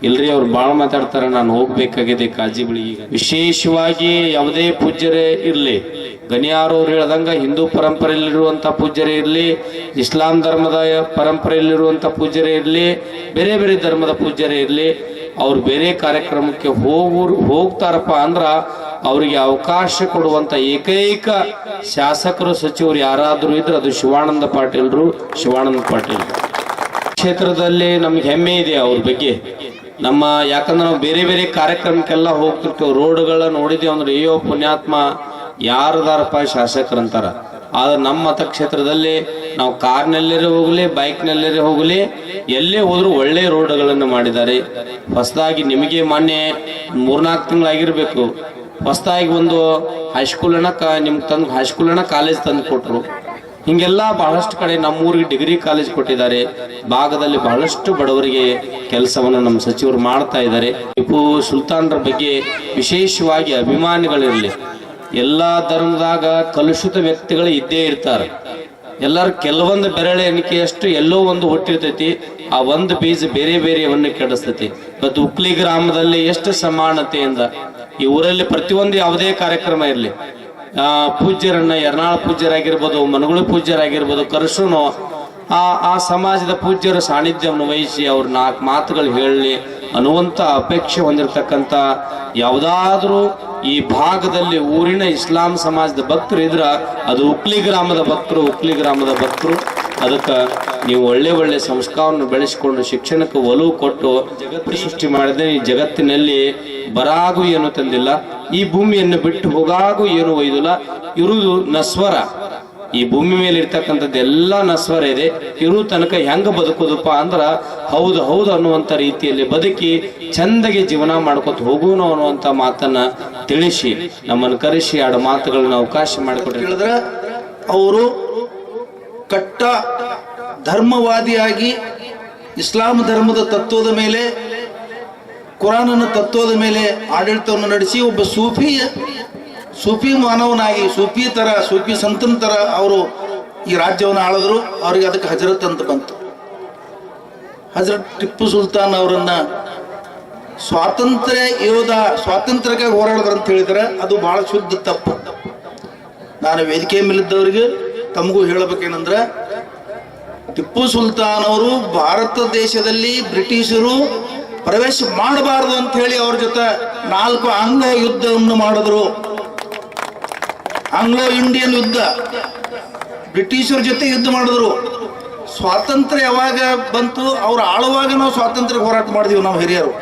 ಇಲ್ರಿ ಅವ್ರು ಬಾಳ ಮಾತಾಡ್ತಾರೆ, ನಾನು ಹೋಗ್ಬೇಕಾಗಿದೆ ಕಾಜಿಗಳಿಗೆ. ವಿಶೇಷವಾಗಿ ಯಾವುದೇ ಪೂಜ್ಯರೇ ಇರ್ಲಿ, ಗನಿಯಾರ್ ಅವ್ರು ಹೇಳ್ದಂಗ ಹಿಂದೂ ಪರಂಪರೆಯಲ್ಲಿರುವಂತ ಪೂಜ್ಯರೇ ಇರ್ಲಿ, ಇಸ್ಲಾಂ ಧರ್ಮದ ಪರಂಪರೆಯಲ್ಲಿರುವಂತ ಪೂಜ್ಯರೇ ಇರ್ಲಿ, ಬೇರೆ ಬೇರೆ ಧರ್ಮದ ಪೂಜ್ಯರೇ ಇರ್ಲಿ, ಅವ್ರು ಬೇರೆ ಕಾರ್ಯಕ್ರಮಕ್ಕೆ ಹೋಗ್ತಾರಪ್ಪ ಅಂದ್ರ ಅವರಿಗೆ ಅವಕಾಶ ಕೊಡುವಂತ ಏಕೈಕ ಶಾಸಕರು ಸಚಿವರು ಯಾರಾದ್ರೂ ಇದ್ರೆ ಅದು ಶಿವಾನಂದ ಪಾಟೀಲ್ರು. ಕ್ಷೇತ್ರದಲ್ಲಿ ನಮ್ಗೆ ಹೆಮ್ಮೆ ಇದೆ ಅವ್ರ ಬಗ್ಗೆ. ನಮ್ಮ ಯಾಕಂದ್ರೆ ನಾವು ಬೇರೆ ಬೇರೆ ಕಾರ್ಯಕ್ರಮಕ್ಕೆಲ್ಲ ಹೋಗ್ತಿರ್ತೇವೆ, ರೋಡ್ಗಳ ನೋಡಿದೇವೆ ಅಂದ್ರೆ ಅಯ್ಯೋ ಪುಣ್ಯಾತ್ಮ ಯಾರದಾರಪ್ಪ ಶಾಸಕರಂತಾರ. ಆದ್ರೆ ನಮ್ಮ ಮತಕ್ಷೇತ್ರದಲ್ಲಿ ನಾವು ಕಾರ್ನಲ್ಲೇ ಹೋಗ್ಲಿ, ಬೈಕ್ನಲ್ಲೇ ಹೋಗ್ಲಿ, ಎಲ್ಲೇ ಹೋದ್ರು ಒಳ್ಳೆ ರೋಡ್ಗಳನ್ನು ಮಾಡಿದ್ದಾರೆ. ಹೊಸದಾಗಿ ನಿಮಗೆ ಮೊನ್ನೆ 3-4 ತಿಂಗಳಾಗಿರ್ಬೇಕು, ಹೊಸದಾಗಿ ಒಂದು ಹೈಸ್ಕೂಲನ್ನ ನಿಮ್ಗೆ ತಂದು ಹೈಸ್ಕೂಲನ್ನ ಕಾಲೇಜ್ ತಂದು ಕೊಟ್ರು. ಹಿಂಗೆಲ್ಲ ಬಹಳಷ್ಟು ಕಡೆ ನಮ್ಮೂರಿಗೆ ಡಿಗ್ರಿ ಕಾಲೇಜ್ ಕೊಟ್ಟಿದ್ದಾರೆ. ಭಾಗದಲ್ಲಿ ಬಹಳಷ್ಟು ಬಡವರಿಗೆ ಕೆಲಸವನ್ನು ನಮ್ಮ ಸಚಿವರು ಮಾಡ್ತಾ ಇದ್ದಾರೆ. ಟಿಪ್ಪು ಸುಲ್ತಾನ್ರ ಬಗ್ಗೆ ವಿಶೇಷವಾಗಿ ಅಭಿಮಾನಿಗಳಿರಲಿ. ಎಲ್ಲಾ ಧರ್ಮದಾಗ ಕಲುಷಿತ ವ್ಯಕ್ತಿಗಳು ಇದ್ದೇ ಇರ್ತಾರೆ. ಎಲ್ಲರೂ ಕೆಲವೊಂದು ಬೆರಳೆ ಎಣಿಕೆಯಷ್ಟು ಎಲ್ಲೋ ಒಂದು ಹುಟ್ಟಿರ್ತೈತಿ, ಆ ಒಂದು ಬೀಜ ಬೇರೆ ಬೇರೆಯವನ್ನು ಕೆಡಿಸ್ತೈತಿ. ಇವತ್ತು ಉಕ್ಲಿ ಗ್ರಾಮದಲ್ಲಿ ಎಷ್ಟು ಸಮಾನತೆಯಿಂದ ಈ ಊರಲ್ಲಿ ಪ್ರತಿಯೊಂದು ಯಾವುದೇ ಕಾರ್ಯಕ್ರಮ ಇರಲಿ, ಪೂಜ್ಯರನ್ನ ಯರ್ನಾಳ ಪೂಜ್ಯರಾಗಿರ್ಬೋದು, ಮನಗುಳಿ ಪೂಜ್ಯರಾಗಿರ್ಬೋದು, ಕರ್ಸೂನು ಆ ಸಮಾಜದ ಪೂಜ್ಯರ ಸಾನ್ನಿಧ್ಯವನ್ನು ವಹಿಸಿ ಅವ್ರ 4 ಮಾತುಗಳು ಹೇಳಲಿ ಅನ್ನುವಂಥ ಅಪೇಕ್ಷೆ ಹೊಂದಿರತಕ್ಕಂಥ ಯಾವುದಾದ್ರೂ ಈ ಭಾಗದಲ್ಲಿ ಊರಿನ ಇಸ್ಲಾಂ ಸಮಾಜದ ಭಕ್ತರು ಇದ್ರ ಅದು ಉಕ್ಲಿ ಗ್ರಾಮದ ಭಕ್ತರು. ಅದಕ್ಕೆ ನೀವು ಒಳ್ಳೆ ಒಳ್ಳೆ ಸಂಸ್ಕಾರವನ್ನು ಬೆಳೆಸಿಕೊಂಡು ಶಿಕ್ಷಣಕ್ಕೆ ಒಲವು ಕೊಟ್ಟು ಜಗತ್ತು ಸೃಷ್ಟಿ ಮಾಡಿದ್ರೆ ಈ ಜಗತ್ತಿನಲ್ಲಿ ಬರಾಗೂ ಏನು ತಂದಿಲ್ಲ, ಈ ಭೂಮಿಯನ್ನು ಬಿಟ್ಟು ಹೋಗಾಗೂ ಏನು ಒಯ್ದಿಲ್ಲ. ಇರುವುದು ನಸ್ವರ, ಈ ಭೂಮಿ ಮೇಲೆ ಇರ್ತಕ್ಕಂಥದ್ದು ಎಲ್ಲ ನಸ್ವರ ಇದೆ. ಇರು ತನಕ ಹೆಂಗ ಬದುಕೋದಪ್ಪ ಅಂದ್ರ ಹೌದು ಅನ್ನುವಂಥ ರೀತಿಯಲ್ಲಿ ಬದುಕಿ ಚಂದಗೆ ಜೀವನ ಮಾಡ್ಕೊತ ಹೋಗೋಣ ಅನ್ನುವಂಥ ಮಾತನ್ನ ತಿಳಿಸಿ ನಮ್ಮನ್ನು ಕರೆಸಿ 2 ಮಾತುಗಳನ್ನ ಅವಕಾಶ ಮಾಡಿಕೊಟ್ಟಿದ್ರೆ, ಅವರು ಕಟ್ಟ ಧರ್ಮವಾದಿಯಾಗಿ ಇಸ್ಲಾಂ ಧರ್ಮದ ತತ್ವದ ಮೇಲೆ, ಕುರಾನನ ತತ್ವದ ಮೇಲೆ ಆಡಳಿತವನ್ನು ನಡೆಸಿ ಒಬ್ಬ ಸೂಫಿ ಮಾನವನಾಗಿ, ಸೂಫಿ ಸಂತನ ತರ ಅವರು ಈ ರಾಜ್ಯವನ್ನು ಆಳಿದ್ರು. ಅವರಿಗೆ ಅದಕ್ಕೆ ಹಜರತ್ ಅಂತ ಬಂತು. ಹಜರತ್ ಟಿಪ್ಪು ಸುಲ್ತಾನ್ ಅವರನ್ನ ಸ್ವಾತಂತ್ರ್ಯ ಯೋಧ, ಸ್ವಾತಂತ್ರ್ಯಕ್ಕೆ ಹೋರಾಡಿದ್ರು ಅಂತ ಹೇಳಿದ್ರೆ ಅದು ಬಹಳ ಶುದ್ಧ ತಪ್ಪು. ನಾನು ವೇದಿಕೆ ಮೇಲಿದ್ದವರಿಗೆ ತಮಗೂ ಹೇಳಬೇಕೇನಂದ್ರೆ, ಟಿಪ್ಪು ಸುಲ್ತಾನ್ ಅವರು ಭಾರತ ದೇಶದಲ್ಲಿ ಬ್ರಿಟಿಷರು ಪ್ರವೇಶ ಮಾಡಬಾರದು ಅಂತ ಹೇಳಿ ಅವ್ರ ಜೊತೆ 4 ಆಂಗ್ಲ ಯುದ್ಧವನ್ನು ಮಾಡಿದ್ರು. ಆಂಗ್ಲೋ ಇಂಡಿಯನ್ ಯುದ್ಧ, ಬ್ರಿಟಿಷರ ಜೊತೆ ಯುದ್ಧ ಮಾಡಿದ್ರು. ಸ್ವಾತಂತ್ರ್ಯ ಯಾವಾಗ ಬಂತು ಅವ್ರು ಆಳುವಾಗ ನಾವು ಸ್ವಾತಂತ್ರ್ಯ ಹೋರಾಟ ಮಾಡಿದೀವಿ ನಾವು ಹಿರಿಯರು.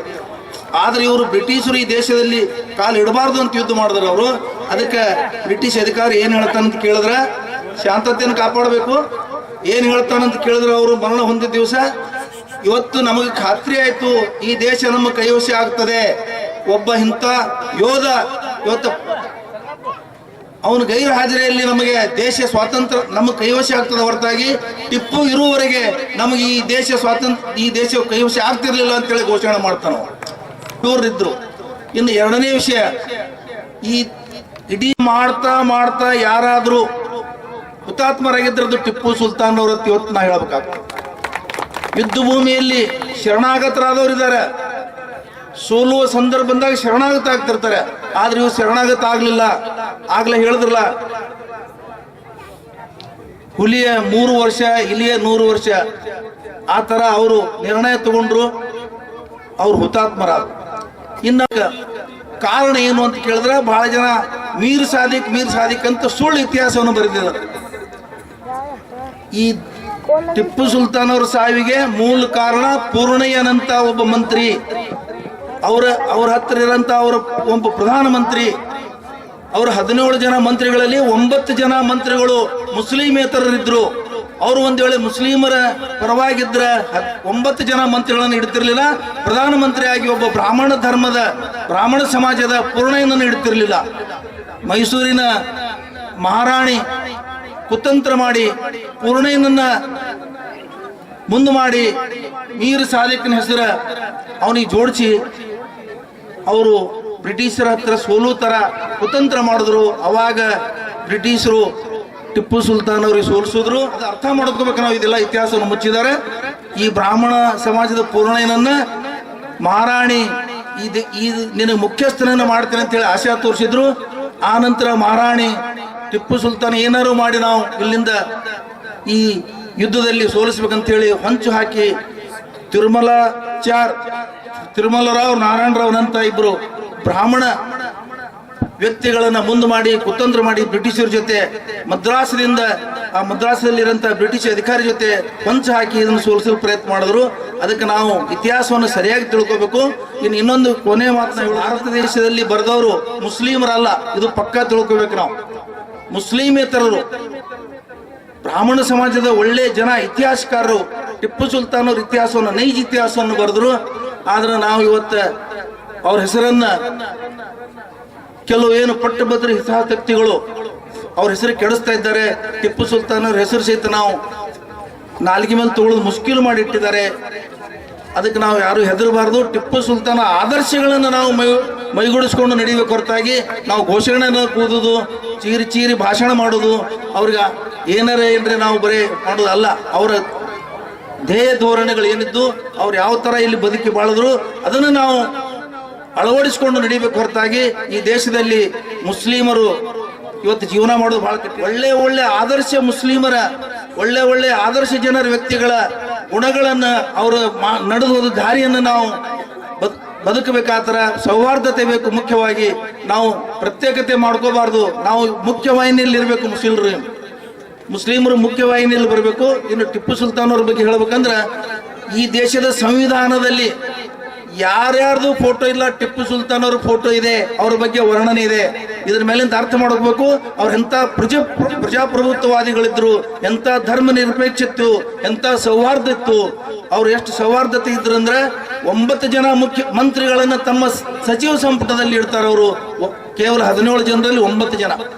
ಆದ್ರೆ ಇವರು ಬ್ರಿಟಿಷರು ಈ ದೇಶದಲ್ಲಿ ಕಾಲು ಇಡಬಾರ್ದು ಅಂತ ಯುದ್ಧ ಮಾಡಿದ್ರು ಅವರು. ಅದಕ್ಕೆ ಬ್ರಿಟಿಷ್ ಅಧಿಕಾರಿ ಏನ್ ಹೇಳ್ತಾನಂತ ಕೇಳಿದ್ರೆ ಶಾಂತತೆಯನ್ನು ಕಾಪಾಡಬೇಕು. ಏನ್ ಹೇಳ್ತಾನಂತ ಕೇಳಿದ್ರೆ ಅವರು ಮರಣ ಹೊಂದಿದ ದಿವಸ ಇವತ್ತು ನಮಗೆ ಖಾತ್ರಿ ಆಯ್ತು ಈ ದೇಶ ನಮ್ಮ ಕೈವಶ ಆಗ್ತದೆ. ಒಬ್ಬ ಇಂಥ ಯೋಧ ಇವತ್ತು ಅವನ ಗೈರು ಹಾಜರಿಯಲ್ಲಿ ನಮಗೆ ದೇಶ ಸ್ವಾತಂತ್ರ್ಯ ನಮ್ಮ ಕೈವಶ ಆಗ್ತದೆ ಹೊರತಾಗಿ ಟಿಪ್ಪು ಇರುವವರೆಗೆ ನಮಗೆ ಈ ದೇಶ ಕೈವಶ ಆಗ್ತಿರ್ಲಿಲ್ಲ ಅಂತೇಳಿ ಘೋಷಣೆ ಮಾಡ್ತಾನೆ ಇವ್ರಿದ್ರು. ಇನ್ನು ಎರಡನೇ ವಿಷಯ, ಈ ಇಡೀ ಮಾಡ್ತಾ ಯಾರಾದ್ರೂ ಹುತಾತ್ಮರಾಗಿದ್ರದ್ದು ಟಿಪ್ಪು ಸುಲ್ತಾನ್ ಅವ್ರ ಇವತ್ತು ನಾ ಹೇಳ್ಬೇಕಾಗ್ತದೆ. ಯುದ್ಧ ಭೂಮಿಯಲ್ಲಿ ಶರಣಾಗತರಾದವ್ರು ಇದ್ದಾರೆ, ಸೋಲುವ ಸಂದರ್ಭ ಬಂದಾಗ ಶರಣಾಗತ ಆಗ್ತಿರ್ತಾರೆ. ಆದ್ರೆ ಇವ್ರು ಶರಣಾಗತ ಆಗ್ಲಿಲ್ಲ. ಆಗ್ಲೇ ಹೇಳಿದ್ರಲ್ಲ, ಹುಲಿಯ 3 ವರ್ಷ ಇಲಿಯ 100 ವರ್ಷ, ಆ ತರ ಅವರು ನಿರ್ಣಯ ತಗೊಂಡ್ರು, ಅವ್ರು ಹುತಾತ್ಮರಾದ. ಇನ್ನ ಕಾರಣ ಏನು ಅಂತ ಕೇಳಿದ್ರೆ ಬಹಳ ಜನ ಮೀರ್ ಸಾದಿಕ್ ಅಂತ ಸುಳ್ಳು ಇತಿಹಾಸವನ್ನು ಬರೆದಿದ್ದಾರೆ. ಈ ಟಿಪ್ಪು ಸುಲ್ತಾನ್ ಅವರ ಸಾವಿಗೆ ಮೂಲ ಕಾರಣ ಪೂರ್ಣಯ್ಯನಂತ ಒಬ್ಬ ಮಂತ್ರಿ, ಅವ್ರ ಹತ್ತಿರ ಇರಂತ ಅವರ ಒಬ್ಬ ಪ್ರಧಾನಮಂತ್ರಿ, ಅವರ 17 ಜನ ಮಂತ್ರಿಗಳಲ್ಲಿ 9 ಜನ ಮಂತ್ರಿಗಳು ಮುಸ್ಲಿಮೇತರರಿದ್ರು. ಅವರು ಒಂದ್ ವೇಳೆ ಮುಸ್ಲಿಮರ ಪರವಾಗಿದ್ರ 9 ಜನ ಮಂತ್ರಿಗಳನ್ನು ಇಡ್ತಿರ್ಲಿಲ್ಲ. ಪ್ರಧಾನಮಂತ್ರಿಯಾಗಿ ಒಬ್ಬ ಬ್ರಾಹ್ಮಣ ಸಮಾಜದ ಪೂರ್ಣಯ್ಯನನ್ನು ಇಡ್ತಿರ್ಲಿಲ್ಲ. ಮೈಸೂರಿನ ಮಹಾರಾಣಿ ಕುತಂತ್ರ ಮಾಡಿ ಪೂರ್ಣಯ್ಯನನ್ನ ಮುಂದೆ ಮಾಡಿ ಮೀರ್ ಸಾದಿಕ್ನ ಹೆಸರ ಅವನಿಗೆ ಜೋಡಿಸಿ ಅವರು ಬ್ರಿಟಿಷರ ಹತ್ರ ಸೋಲು ತರ ಕುತಂತ್ರ ಮಾಡಿದ್ರು. ಅವಾಗ ಬ್ರಿಟಿಷರು ಟಿಪ್ಪು ಸುಲ್ತಾನ್ ಅವ್ರಿಗೆ ಸೋಲಿಸಿದ್ರು. ಅದು ಅರ್ಥ ಮಾಡ್ಕೋಬೇಕು ನಾವು. ಇದೆಲ್ಲ ಇತಿಹಾಸವನ್ನು ಮುಚ್ಚಿದ್ದಾರೆ. ಈ ಬ್ರಾಹ್ಮಣ ಸಮಾಜದ ಪೂರ್ಣಯ್ಯನನ್ನ ಮಹಾರಾಣಿ ನಿನಗೆ ಮುಖ್ಯಸ್ಥನನ್ನ ಮಾಡ್ತೇನೆ ಅಂತ ಹೇಳಿ ಆಶಾ ತೋರಿಸಿದ್ರು. ಆ ನಂತರ ಮಹಾರಾಣಿ ಟಿಪ್ಪು ಸುಲ್ತಾನ್ ಏನಾರು ಮಾಡಿ ನಾವು ಇಲ್ಲಿಂದ ಈ ಯುದ್ಧದಲ್ಲಿ ಸೋಲಿಸ್ಬೇಕಂತೇಳಿ ಹೊಂಚು ಹಾಕಿ ತಿರುಮಲರಾವ್ ನಾರಾಯಣರಾವ್ನಂತ ಇಬ್ರು ಬ್ರಾಹ್ಮಣ ವ್ಯಕ್ತಿಗಳನ್ನ ಮುಂದೆ ಮಾಡಿ ಕುತಂತ್ರ ಮಾಡಿ ಬ್ರಿಟಿಷರ ಜೊತೆ ಮದ್ರಾಸದಲ್ಲಿರಂತ ಬ್ರಿಟಿಷ್ ಅಧಿಕಾರಿ ಜೊತೆ ಹೊಂಚು ಹಾಕಿ ಇದನ್ನು ಸೋಲಿಸಲು ಪ್ರಯತ್ನ ಮಾಡಿದ್ರು. ಅದಕ್ಕೆ ನಾವು ಇತಿಹಾಸವನ್ನು ಸರಿಯಾಗಿ ತಿಳ್ಕೋಬೇಕು. ಇನ್ನೊಂದು ಕೊನೆ ಮಾತನ್ನ, ಭಾರತ ದೇಶದಲ್ಲಿ ಬರೆದವರು ಮುಸ್ಲಿಮರಲ್ಲ, ಇದು ಪಕ್ಕಾ ತಿಳ್ಕೋಬೇಕು ನಾವು. ಮುಸ್ಲಿಮೇತರರು, ಬ್ರಾಹ್ಮಣ ಸಮಾಜದ ಒಳ್ಳೆ ಜನ, ಇತಿಹಾಸಕಾರರು ಟಿಪ್ಪು ಸುಲ್ತಾನ್ ಅವ್ರ ಇತಿಹಾಸವನ್ನು, ನೈಜ ಇತಿಹಾಸವನ್ನು ಬರೆದ್ರು. ಆದ್ರೆ ನಾವು ಇವತ್ತು ಅವ್ರ ಹೆಸರನ್ನ ಕೆಲವು ಏನು ಪಟ್ಟಭದ್ರ ಹಿತಾಸಕ್ತಿಗಳು ಅವ್ರ ಹೆಸರು ಕೆಡಿಸ್ತಾ ಇದ್ದಾರೆ. ಟಿಪ್ಪು ಸುಲ್ತಾನ್ ಅವ್ರ ಹೆಸರು ಸಹಿತ ನಾವು ನಾಲ್ಗೆ ಮೇಲೆ ತಗೊಳ್ಳೋದು ಮುಷ್ಕಿಲು ಮಾಡಿಟ್ಟಿದ್ದಾರೆ. ಅದಕ್ಕೆ ನಾವು ಯಾರು ಹೆದರಬಾರ್ದು. ಟಿಪ್ಪು ಸುಲ್ತಾನ ಆದರ್ಶಗಳನ್ನು ನಾವು ಮೈಗೂಡಿಸ್ಕೊಂಡು ನಡೀಬೇಕು ಹೊರತಾಗಿ ನಾವು ಘೋಷಣೆಯನ್ನು ಕೂದುದು, ಚೀರಿ ಭಾಷಣ ಮಾಡೋದು, ಅವ್ರಿಗೆ ಏನ್ರೆ ನಾವು ಬರೀ ಮಾಡೋದು ಅಲ್ಲ. ಅವರ ಧ್ಯೇಯ ಧೋರಣೆಗಳು ಏನಿದ್ದು, ಅವ್ರು ಯಾವ ತರ ಇಲ್ಲಿ ಬದುಕಿ ಬಾಳಿದ್ರು ಅದನ್ನು ನಾವು ಅಳವಡಿಸಿಕೊಂಡು ನಡೀಬೇಕು ಹೊರತಾಗಿ ಈ ದೇಶದಲ್ಲಿ ಮುಸ್ಲಿಮರು ಇವತ್ತು ಜೀವನ ಮಾಡೋದು ಬಹಳ ಕೆಟ್ಟ. ಒಳ್ಳೆ ಆದರ್ಶ ಮುಸ್ಲಿಮರ, ಒಳ್ಳೆ ಆದರ್ಶ ಜನರ ವ್ಯಕ್ತಿಗಳ ಗುಣಗಳನ್ನ ಅವರು ನಡೆದು ಹೋದ ದಾರಿಯನ್ನು ನಾವು ಬದುಕಬೇಕಾತರ ಸೌಹಾರ್ದತೆ ಬೇಕು. ಮುಖ್ಯವಾಗಿ ನಾವು ಪ್ರತ್ಯೇಕತೆ ಮಾಡ್ಕೋಬಾರ್ದು. ನಾವು ಮುಖ್ಯವಾಹಿನಿಯಲ್ಲಿ ಇರಬೇಕು. ಮುಸ್ಲಿಮರು ಮುಖ್ಯವಾಹಿನಿಯಲ್ಲಿ ಬರಬೇಕು. ಇನ್ನು ಟಿಪ್ಪು ಸುಲ್ತಾನ್ ಅವ್ರ ಬಗ್ಗೆ ಹೇಳ್ಬೇಕಂದ್ರೆ, ಈ ದೇಶದ ಸಂವಿಧಾನದಲ್ಲಿ ಯಾರ್ಯಾರ್ದು ಫೋಟೋ ಇಲ್ಲ, ಟಿಪ್ಪು ಸುಲ್ತಾನ್ ಅವ್ರ ಫೋಟೋ ಇದೆ, ಅವ್ರ ಬಗ್ಗೆ ವರ್ಣನೆ ಇದೆ. ಇದ್ರ ಮೇಲಿಂದ ಅರ್ಥ ಮಾಡ್ಕೋಬೇಕು ಅವ್ರ ಎಂತ ಪ್ರಜಾಪ್ರಭುತ್ವವಾದಿಗಳಿದ್ರು, ಎಂತ ಧರ್ಮ ನಿರಪೇಕ್ಷಿತ್ತು, ಎಂತ ಸೌಹಾರ್ದ ಇತ್ತು. ಅವ್ರು ಎಷ್ಟು ಸೌಹಾರ್ದತೆ ಇದ್ರು ಅಂದ್ರೆ 9 ಜನ ಮುಖ್ಯ ಮಂತ್ರಿಗಳನ್ನ ತಮ್ಮ ಸಚಿವ ಸಂಪುಟದಲ್ಲಿ ಇಡ್ತಾರೆ. ಅವರು ಕೇವಲ 17 ಜನರಲ್ಲಿ 9 ಜನ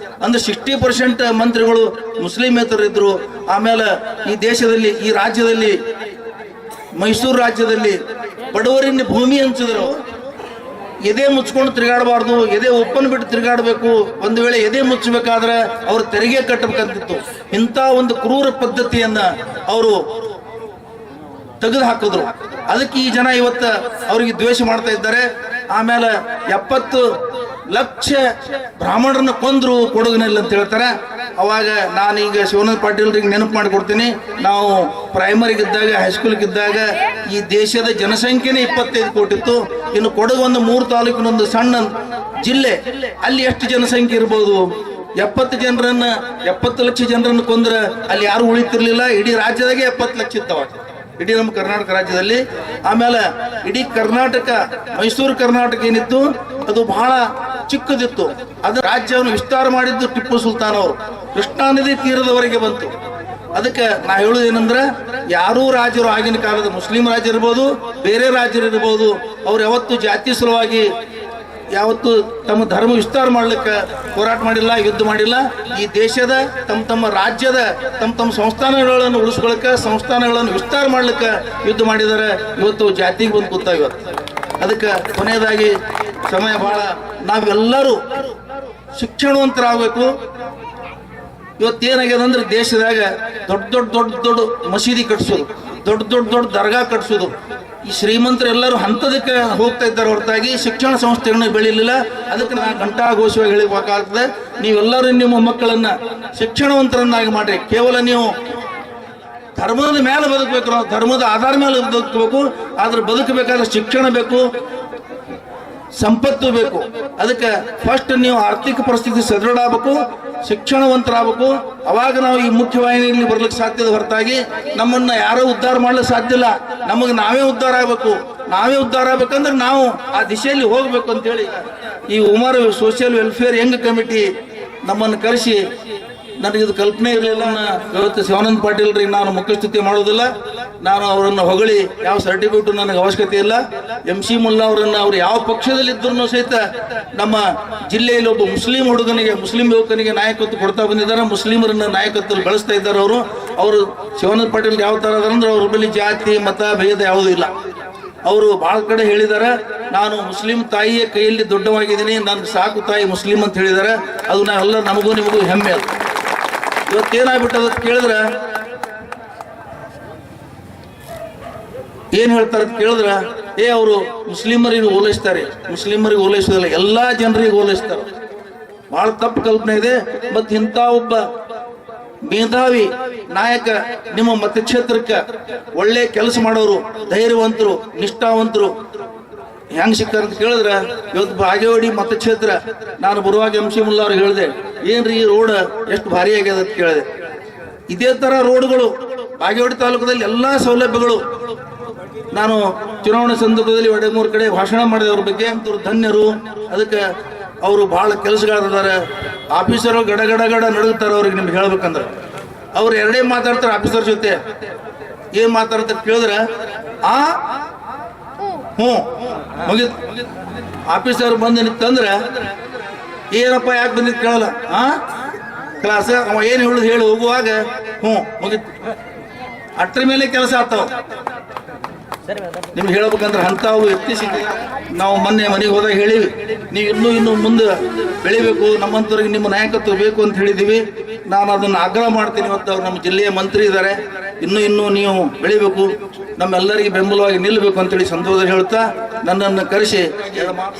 ಅಂದ್ರೆ 60% ಮಂತ್ರಿಗಳು ಮುಸ್ಲಿಮೇತರಿದ್ರು. ಆಮೇಲೆ ಈ ದೇಶದಲ್ಲಿ, ಈ ರಾಜ್ಯದಲ್ಲಿ, ಮೈಸೂರು ರಾಜ್ಯದಲ್ಲಿ ಬಡವರಿನ ಭೂಮಿ ಹಂಚಿದ್ರು. ಎದೆ ಮುಚ್ಕೊಂಡು ತಿರುಗಾಡಬಾರ್ದು, ಎದೆ ಒಪ್ಪನ್ ಬಿಟ್ಟು ತಿರುಗಾಡಬೇಕು. ಒಂದು ವೇಳೆ ಎದೆ ಮುಚ್ಚಬೇಕಾದ್ರೆ ಅವರು ತೆರಿಗೆ ಕಟ್ಟಬೇಕಂತಿತ್ತು. ಇಂಥ ಒಂದು ಕ್ರೂರ ಪದ್ಧತಿಯನ್ನ ಅವರು ತೆಗೆದು ಹಾಕಿದ್ರು. ಅದಕ್ಕೆ ಈ ಜನ ಇವತ್ತು ಅವರಿಗೆ ದ್ವೇಷ ಮಾಡ್ತಾ ಇದ್ದಾರೆ. ಆಮೇಲೆ 70 ಲಕ್ಷ ಬ್ರಾಹ್ಮಣರನ್ನ ಕೊಂದ್ರು ಕೊಡಗಿನಲ್ಲಿ ಅಂತ ಹೇಳ್ತಾರೆ. ಅವಾಗ ನಾನೀಗ ಶಿವಾನಂದ ಪಾಟೀಲ್ರಿಗೆ ನೆನಪು ಮಾಡಿಕೊಡ್ತೀನಿ. ನಾವು ಪ್ರೈಮರಿಗಿದ್ದಾಗ ಹೈಸ್ಕೂಲ್ಗಿದ್ದಾಗ ಈ ದೇಶದ ಜನಸಂಖ್ಯೆನೇ 25 ಕೋಟಿ ಇತ್ತು. ಇನ್ನು ಕೊಡಗು ಒಂದು 3 ತಾಲೂಕಿನೊಂದು ಸಣ್ಣ ಜಿಲ್ಲೆ, ಅಲ್ಲಿ ಎಷ್ಟು ಜನಸಂಖ್ಯೆ ಇರ್ಬೋದು? 70 ಲಕ್ಷ ಜನರನ್ನು ಕೊಂದ್ರೆ ಅಲ್ಲಿ ಯಾರು ಉಳಿತಿರ್ಲಿಲ್ಲ. ಇಡೀ ರಾಜ್ಯದಾಗೆ 70 ಲಕ್ಷ ಇತ್ತವ, ಇಡೀ ನಮ್ಮ ಕರ್ನಾಟಕ ರಾಜ್ಯದಲ್ಲಿ. ಆಮೇಲೆ ಇಡೀ ಕರ್ನಾಟಕ, ಮೈಸೂರು ಕರ್ನಾಟಕ ಏನಿತ್ತು ಅದು ಬಹಳ ಚಿಕ್ಕದಿತ್ತು. ಅದು ರಾಜ್ಯವನ್ನು ವಿಸ್ತಾರ ಮಾಡಿದ್ದು ಟಿಪ್ಪು ಸುಲ್ತಾನ್ ಅವರು. ಕೃಷ್ಣಾ ನದಿ ತೀರದವರೆಗೆ ಬಂತು. ಅದಕ್ಕೆ ನಾ ಹೇಳುವುದೇನೆಂದ್ರೆ, ಯಾರೂ ರಾಜರು ಆಗಿನ ಕಾಲದ ಮುಸ್ಲಿಂ ರಾಜ್ಯ ಇರ್ಬೋದು, ಬೇರೆ ರಾಜ್ಯರು ಇರ್ಬೋದು, ಅವ್ರು ಯಾವತ್ತು ಜಾತಿ ಸಲುವಾಗಿ ಯಾವತ್ತು ತಮ್ಮ ಧರ್ಮ ವಿಸ್ತಾರ ಮಾಡ್ಲಿಕ್ಕೆ ಹೋರಾಟ ಮಾಡಿಲ್ಲ, ಯುದ್ಧ ಮಾಡಿಲ್ಲ. ಈ ದೇಶದ ತಮ್ಮ ರಾಜ್ಯದ ತಮ್ಮ ಸಂಸ್ಥಾನಗಳನ್ನು ಉಳಿಸ್ಕೊಳ್ಳಿಕ್ಕೆ, ಸಂಸ್ಥಾನಗಳನ್ನು ವಿಸ್ತಾರ ಮಾಡ್ಲಿಕ್ಕೆ ಯುದ್ಧ ಮಾಡಿದ್ದಾರೆ. ಇವತ್ತು ಜಾತಿಗೆ ಬಂದು ಕೂತಾವ ಇವತ್ತು. ಅದಕ್ಕೆ ಕೊನೆಯದಾಗಿ ಸಮಯ ಬಹಳ, ನಾವೆಲ್ಲರೂ ಶಿಕ್ಷಣವಂತರಾಗಬೇಕು. ಇವತ್ತೇನಾಗ್ಯದ ಅಂದ್ರೆ ದೇಶದಾಗ ದೊಡ್ಡ ಮಸೀದಿ ಕಟ್ಸೋದು, ದೊಡ್ಡ ದರ್ಗಾ ಕಟ್ಸೋದು. ಈ ಶ್ರೀಮಂತರೆಲ್ಲರೂ ಹಂತದಕ್ಕೆ ಹೋಗ್ತಾ ಇದ್ದಾರೆ ಹೊರತಾಗಿ ಶಿಕ್ಷಣ ಸಂಸ್ಥೆಗಳನ್ನ ಬೆಳೀಲಿಲ್ಲ. ಅದಕ್ಕೆ ನಾನು ಘಂಟಾಘೋಷವಾಗಿ ಹೇಳಬೇಕಾಗ್ತದೆ, ನೀವೆಲ್ಲರೂ ನಿಮ್ಮ ಮಕ್ಕಳನ್ನ ಶಿಕ್ಷಣವಂತರನ್ನಾಗಿ ಮಾಡ್ರಿ. ಕೇವಲ ನೀವು ಧರ್ಮದ ಮೇಲೆ ಬದುಕಬೇಕು, ನಾವು ಧರ್ಮದ ಆಧಾರ ಮೇಲೆ ಬದುಕಬೇಕು. ಆದ್ರೆ ಬದುಕಬೇಕಾದ್ರೆ ಶಿಕ್ಷಣ ಬೇಕು, ಸಂಪತ್ತು ಬೇಕು. ಅದಕ್ಕೆ ಫಸ್ಟ್ ನೀವು ಆರ್ಥಿಕ ಪರಿಸ್ಥಿತಿ ಸದೃಢ ಆಗಬೇಕು, ಶಿಕ್ಷಣವಂತರಾಗಬೇಕು. ಅವಾಗ ನಾವು ಈ ಮುಖ್ಯವಾಹಿನಿಯಲ್ಲಿ ಬರ್ಲಿಕ್ಕೆ ಸಾಧ್ಯದ ಹೊರತಾಗಿ ನಮ್ಮನ್ನ ಯಾರೋ ಉದ್ಧಾರ ಮಾಡ್ಲಿಕ್ಕೆ ಸಾಧ್ಯ ಇಲ್ಲ. ನಮಗೆ ನಾವೇ ಉದ್ಧಾರ ಆಗಬೇಕು. ನಾವೇ ಉದ್ಧಾರ ಆಗ್ಬೇಕಂದ್ರೆ ನಾವು ಆ ದಿಶೆಯಲ್ಲಿ ಹೋಗ್ಬೇಕು ಅಂತೇಳಿ ಈ Umar social welfare Young committee ನಮ್ಮನ್ನು ಕರೆಸಿ, ನನಗಿದು ಕಲ್ಪನೆ ಇರಲಿಲ್ಲ. ಇವತ್ತು ಶಿವಾನಂದ ಪಾಟೀಲ್ರಿಗೆ ನಾನು ಮುಖ್ಯಸ್ತುತಿ ಮಾಡೋದಿಲ್ಲ. ನಾನು ಅವರನ್ನು ಹೊಗಳಿ ಯಾವ ಸರ್ಟಿಫಿಕೇಟ್ ನನಗೆ ಅವಶ್ಯಕತೆ ಇಲ್ಲ. MC ಮುಲ್ಲಾ ಅವರನ್ನು ಅವ್ರು ಯಾವ ಪಕ್ಷದಲ್ಲಿದ್ದರೂ ಸಹಿತ ನಮ್ಮ ಜಿಲ್ಲೆಯಲ್ಲಿ ಒಬ್ಬ ಮುಸ್ಲಿಂ ಹುಡುಗನಿಗೆ, ಮುಸ್ಲಿಂ ಯುವಕನಿಗೆ ನಾಯಕತ್ವ ಕೊಡ್ತಾ ಬಂದಿದ್ದಾರೆ. ಮುಸ್ಲಿಮರನ್ನ ನಾಯಕತ್ವ ಬೆಳೆಸ್ತಾ ಇದ್ದಾರೆ. ಅವರು ಶಿವಾನಂದ ಪಾಟೀಲ್ ಯಾವ ಥರ ಅಂದ್ರೆ ಅವ್ರ ಬಳಿ ಜಾತಿ ಮತ ಭೇದ ಯಾವುದೂ ಇಲ್ಲ. ಅವರು ಬಹಳ ಕಡೆ ಹೇಳಿದ್ದಾರೆ, ನಾನು ಮುಸ್ಲಿಂ ತಾಯಿಯ ಕೈಯಲ್ಲಿ ದೊಡ್ಡವಾಗಿದ್ದೀನಿ, ನನ್ನ ಸಾಕು ತಾಯಿ ಮುಸ್ಲಿಂ ಅಂತ ಹೇಳಿದ್ದಾರೆ. ಅದು ನಾವೆಲ್ಲ ನಮಗೂ ನಿಮಗೂ ಹೆಮ್ಮೆ. ಅದು ಇವತ್ತೇನಾಗ್ಬಿಟ್ಟದ ಕೇಳಿದ್ರೆ, ಏನ್ ಹೇಳ್ತಾರೆ ಅಂತ ಕೇಳಿದ್ರೆ, ಅವರು ಮುಸ್ಲಿಮರಿಗೆ ಓಲೈಸ್ತಾರೆ. ಮುಸ್ಲಿಮರಿಗೆ ಓಲೈಸೋದಿಲ್ಲ, ಎಲ್ಲಾ ಜನರಿಗೆ ಓಲೈಸ್ತಾರೆ. ಬಹಳ ತಪ್ಪು ಕಲ್ಪನೆ ಇದೆ. ಮತ್ತೆ ಇಂಥ ಒಬ್ಬ ಮೇಧಾವಿ ನಾಯಕ ನಿಮ್ಮ ಮತಕ್ಷೇತ್ರಕ್ಕೆ ಒಳ್ಳೆ ಕೆಲಸ ಮಾಡೋರು, ಧೈರ್ಯವಂತರು, ನಿಷ್ಠಾವಂತರು ಹೆಂಗ್ ಸಿಗ್ತಾರೆ ಅಂತ ಕೇಳಿದ್ರೆ, ಇವತ್ತು ಬಾಗೇವಾಡಿ ಮತಕ್ಷೇತ್ರ ನಾನು ಬರುವಾಗ MC ಮುಲ್ಲಾ ಅವ್ರಿಗೆ ಹೇಳಿದೆ, ಏನ್ರಿ ಈ ರೋಡ್ ಎಷ್ಟು ಭಾರಿ ಆಗ್ಯದ ಅಂತ ಕೇಳಿದೆ. ಇದೇ ತರ ರೋಡ್ಗಳು ಬಾಗೇವಾಡಿ ತಾಲೂಕದಲ್ಲಿ ಎಲ್ಲಾ ಸೌಲಭ್ಯಗಳು. ನಾನು ಚುನಾವಣೆ ಸಂದರ್ಭದಲ್ಲಿ 2-3 ಕಡೆ ಭಾಷಣ ಮಾಡಿದೆ ಅವ್ರ ಬಗ್ಗೆ. ಅಂತವ್ರು ಧನ್ಯರು. ಅದಕ್ಕೆ ಅವರು ಬಹಳ ಕೆಲಸಗಾರರಿದ್ದಾರೆ. ಆಫೀಸರ್ ಗಡ ನಡುಗುತ್ತಾರೆ. ಅವ್ರಿಗೆ ನಿಮ್ಗೆ ಹೇಳ್ಬೇಕಂದ್ರೆ ಅವ್ರು ಎರಡೇ ಮಾತಾಡ್ತಾರೆ ಆಫೀಸರ್ ಜೊತೆ. ಏನ್ ಮಾತಾಡ್ತಾರೆ ಕೇಳಿದ್ರೆ, ಹ್ಞೂ ಮುಗಿತ್. ಆಫೀಸರ್ ಬಂದು ನಿಂತಂದ್ರೆ ಏನಪ್ಪ ಯಾಕೆ ಬಂದಿದ್ದು ಕೇಳಲ್ಲ. ಕ್ಲಾಸ್ ಅವ ಏನು ಹೇಳಿ ಹೋಗುವಾಗ ಹ್ಞೂ ಮುಗಿತ್. ಅಟ್ರ ಮೇಲೆ ಕೆಲಸ ಆಗ್ತಾವ. ನಿಮ್ಗೆ ಹೇಳ್ಬೇಕಂದ್ರೆ ಅಂಥವು ವ್ಯಕ್ತಿ ಸಿಕ್ಕಿ ನಾವು ಮೊನ್ನೆ ಮನೆಗೆ ಹೋದಾಗ ಹೇಳಿವಿ, ನೀವು ಇನ್ನೂ ಮುಂದೆ ಬೆಳಿಬೇಕು, ನಮ್ಮಂಥವ್ರಿಗೆ ನಿಮ್ಮ ನಾಯಕತ್ವ ಬೇಕು ಅಂತ ಹೇಳಿದ್ದೀವಿ. ನಾನು ಅದನ್ನು ಆಗ್ರಹ ಮಾಡ್ತೀನಿ. ಇವತ್ತು ಅವ್ರು ನಮ್ಮ ಜಿಲ್ಲೆಯ ಮಂತ್ರಿ ಇದ್ದಾರೆ. ಇನ್ನೂ ನೀವು ಬೆಳಿಬೇಕು, ನಮ್ಮೆಲ್ಲರಿಗೆ ಬೆಂಬಲವಾಗಿ ನಿಲ್ಲಬೇಕು ಅಂತೇಳಿ ಸಂತೋಷ ಹೇಳ್ತಾ ನನ್ನನ್ನು ಕರೆಸಿ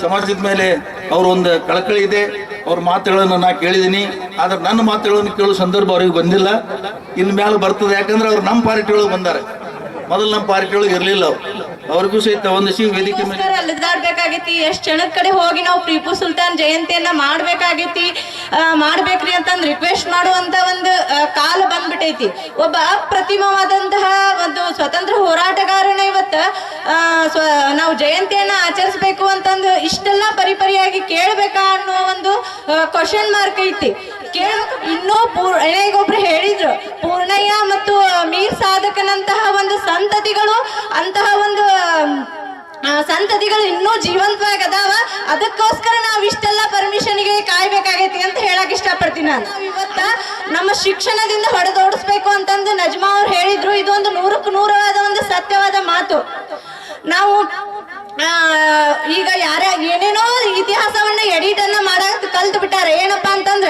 ಸಮಾಜದ ಮೇಲೆ ಅವ್ರ ಒಂದು ಕಳಕಳಿ ಇದೆ. ಅವ್ರ ಮಾತುಗಳನ್ನು ನಾ ಕೇಳಿದ್ದೀನಿ. ಆದ್ರೆ ನನ್ನ ಮಾತುಗಳನ್ನು ಕೇಳೋ ಸಂದರ್ಭ ಅವ್ರಿಗೆ ಬಂದಿಲ್ಲ. ಇನ್ನು ಮೇಲೆ ಬರ್ತದೆ. ಯಾಕಂದ್ರೆ ಅವ್ರು ನಮ್ಮ ಪಾರ್ಟಿ ಒಳಗೆ ಬಂದಾರೆ. ಮೊದಲು ನಮ್ಮ ಪಾರ್ಟಿ ಒಳಗೆ ಇರಲಿಲ್ಲ. ಅವ್ರಿಗೂ ಸಹಿತ ಒಂದು ವೇದಿಕೆ ಅಲಿದಾಡ್ಬೇಕಾಗೈತಿ. ಎಷ್ಟ್ ಜನದ ಕಡೆ ಹೋಗಿ ನಾವು ಟಿಪ್ಪು ಸುಲ್ತಾನ್ ಜಯಂತಿಯನ್ನ ಮಾಡ್ಬೇಕ್ರಿ ಅಂತಂದ್ ರಿಕ್ವೆಸ್ಟ್ ಮಾಡುವಂತ ಒಂದು ಕಾಲ ಬಂದ್ಬಿಟ್ಟೈತಿ. ಒಬ್ಬ ಅಪ್ರತಿಮವಾದಂತಹ ಒಂದು ಸ್ವತಂತ್ರ ಹೋರಾಟಗಾರನ ಇವತ್ತ ನಾವು ಜಯಂತಿಯನ್ನ ಆಚರಿಸ್ಬೇಕು ಅಂತಂದು ಇಷ್ಟೆಲ್ಲ ಪರಿಯಾಗಿ ಕೇಳ್ಬೇಕಾ ಅನ್ನೋ ಒಂದು ಕ್ವಶನ್ ಮಾರ್ಕ್ ಐತಿ. ಇನ್ನೂ ಒಬ್ರು ಹೇಳಿದ್ರು, ಪೂರ್ಣಯ್ಯ ಮತ್ತು ಮೀರ್ ಸಾಧಕನಂತಹ ಒಂದು ಸಂತತಿಗಳು, ಅಂತಹ ಒಂದು ಸಂತತಿಗಳು ಇನ್ನೂ ಜೀವಂತವಾಗಿ ಅದಾವ. ಅದಕ್ಕೋಸ್ಕರ ನಾವು ಇಷ್ಟೆಲ್ಲ ಪರ್ಮಿಷನ್ಗೆ ಕಾಯ್ಬೇಕಾಗೈತಿ ಅಂತ ಹೇಳಕ್ ಇಷ್ಟಪಡ್ತೀನಿ. ನಾನು ಇವತ್ತ ನಮ್ಮ ಶಿಕ್ಷಣದಿಂದ ಹೊಡೆದೋಡಿಸ್ಬೇಕು ಅಂತಂದು ನಜ್ಮಾ ಅವ್ರು ಹೇಳಿದ್ರು. ಇದೊಂದು 100ಕ್ಕೆ 100 ಒಂದು ಸತ್ಯವಾದ ಮಾತು. ನಾವು ಈಗ ಏನೇನೋ ಇತಿಹಾಸವನ್ನ ಎಡಿಟ್ ಅನ್ನ ಮಾಡಕ್ ಕಲ್ತು ಬಿಟ್ಟಾರ. ಏನಪ್ಪಾ ಅಂತಂದ್ರ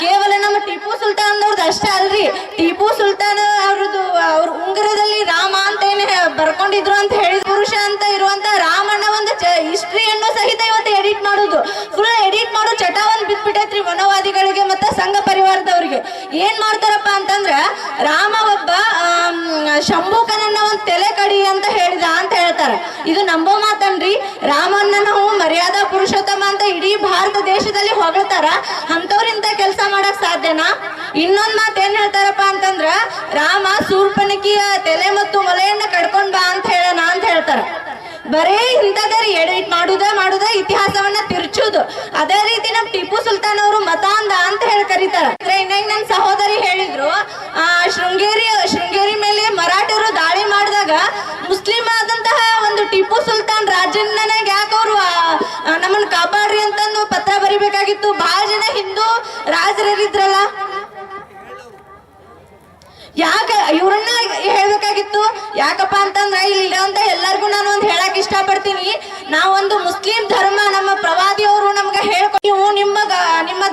ಕೇವಲ ನಮ್ಮ ಟಿಪ್ಪು ಸುಲ್ತಾನ್ ಅವ್ರದ್ದು ಅಷ್ಟೇ ಅಲ್ರಿ, ಟಿಪ್ಪು ಸುಲ್ತಾನ್ ಅವ್ರ ಉಂಗುರದಲ್ಲಿ ರಾಮ ಅಂತ ಏನ್ ಬರ್ಕೊಂಡಿದ್ರು ಅಂತ ಹೇಳಿದ ಪುರುಷ ಅಂತ ಇರುವಂತ ರಾಮಣ್ಣ ಒಂದು ಹಿಸ್ಟ್ರಿಯನ್ನು ಸಹಿತ ಇವತ್ತು ಎಡಿಟ್ ಮಾಡೋದು, ಫುಲ್ ಎಡಿಟ್ ಮಾಡೋ ಚಟವನ್ನು ಬಿಟ್ಬಿಟ್ಟೈತ್ರಿ ಮನೋವಾದಿಗಳಿಗೆ ಮತ್ತೆ ಸಂಘ ಪರಿವಾರದವ್ರಿಗೆ. ಹಿಂದೂಗಳಿಗೆ ಏನ್ ಮಾಡ್ತಾರಪ್ಪ ಅಂತಂದ್ರ ರಾಮ ಒಬ್ಬ ಶಂಭುಕನನ್ನ ಒಂದ್ ತಲೆ ಕಡಿ ಅಂತ ಹೇಳಿದ ಅಂತ ಹೇಳ್ತಾರೆ. ಇದು ನಂಬೋ ಮಾತನ್ರಿ. ರಾಮನ್ನ ನಾವು ಮರ್ಯಾದಾ ಪುರುಷೋತ್ತಮ ಅಂತ ಇಡೀ ಭಾರತ ದೇಶದಲ್ಲಿ ಹೊಗಳ್ತಾರ. ಅಂತವ್ರಿಂದ ಕೆಲಸ ಮಾಡಕ್ ಸಾಧ್ಯನಾ? ಇನ್ನೊಂದ್ ಮಾತು ಏನ್ ಹೇಳ್ತಾರಪ್ಪ ಅಂತಂದ್ರ ರಾಮ ಶೂರ್ಪನಖಿಯ ತಲೆ ಮತ್ತು ಮೊಲೆಯನ್ನ ಕಡ್ಕೊಂಡ್ ಬಾ ಅಂತ ಹೇಳೋಣ ಅಂತ ಹೇಳ್ತಾರ. ಬರೇ ಇಂಥದ್ರಿ ಎಡಿಟ್ ಮಾಡುದ ಇತಿಹಾಸವನ್ನ ತಿರ್ಚುದು. ಅದೇ ರೀತಿ ನಮ್ ಟಿಪ್ಪು ಸುಲ್ತಾನ್ ಅವರು ಮತಾಂಧ ಅಂತ ಹೇಳಿ ಕರೀತಾರ. ಇನ್ನೇನ್ ನನ್ನ ಸಹೋದರಿ ಹೇಳಿದ್ರು, ಶೃಂಗೇರಿ ಮೇಲೆ ಮರಾಠರು ದಾಳಿ ಮಾಡಿದಾಗ ಮುಸ್ಲಿಂ ಆದಂತಹ ಒಂದು ಟಿಪ್ಪು ಸುಲ್ತಾನ್ ರಾಜಣ್ಣನ ಯಾಕೆ ಅವರು ನಮ್ಮನ್ನ ಕಾಪಾಡ್ರಿ ಅಂತಂದು ಪತ್ರ ಬರಿಬೇಕಾಗಿತ್ತು. ಬಹಳ ಜನ ಹಿಂದೂ ರಾಜರಿದ್ರಲ್ಲ, ಯಾಕೆ ಇವ್ರನ್ನ ಹೇಳ್ಬೇಕಾಗಿತ್ತು? ಯಾಕಪ್ಪ ಅಂತಂದ್ರೆ ಇಲ್ಲಿ ಅಂತ ಎಲ್ಲರಿಗೂ ನಾನು ಒಂದು ಹೇಳಕ್ ಇಷ್ಟಪಡ್ತೀನಿ. ನಾವೊಂದು ಮುಸ್ಲಿಂ ಧರ್ಮ, ನಮ್ಮ ಪ್ರವಾದಿಯವರು ನಮ್ಗೆ ನೀವು ನಿಮ್ಮ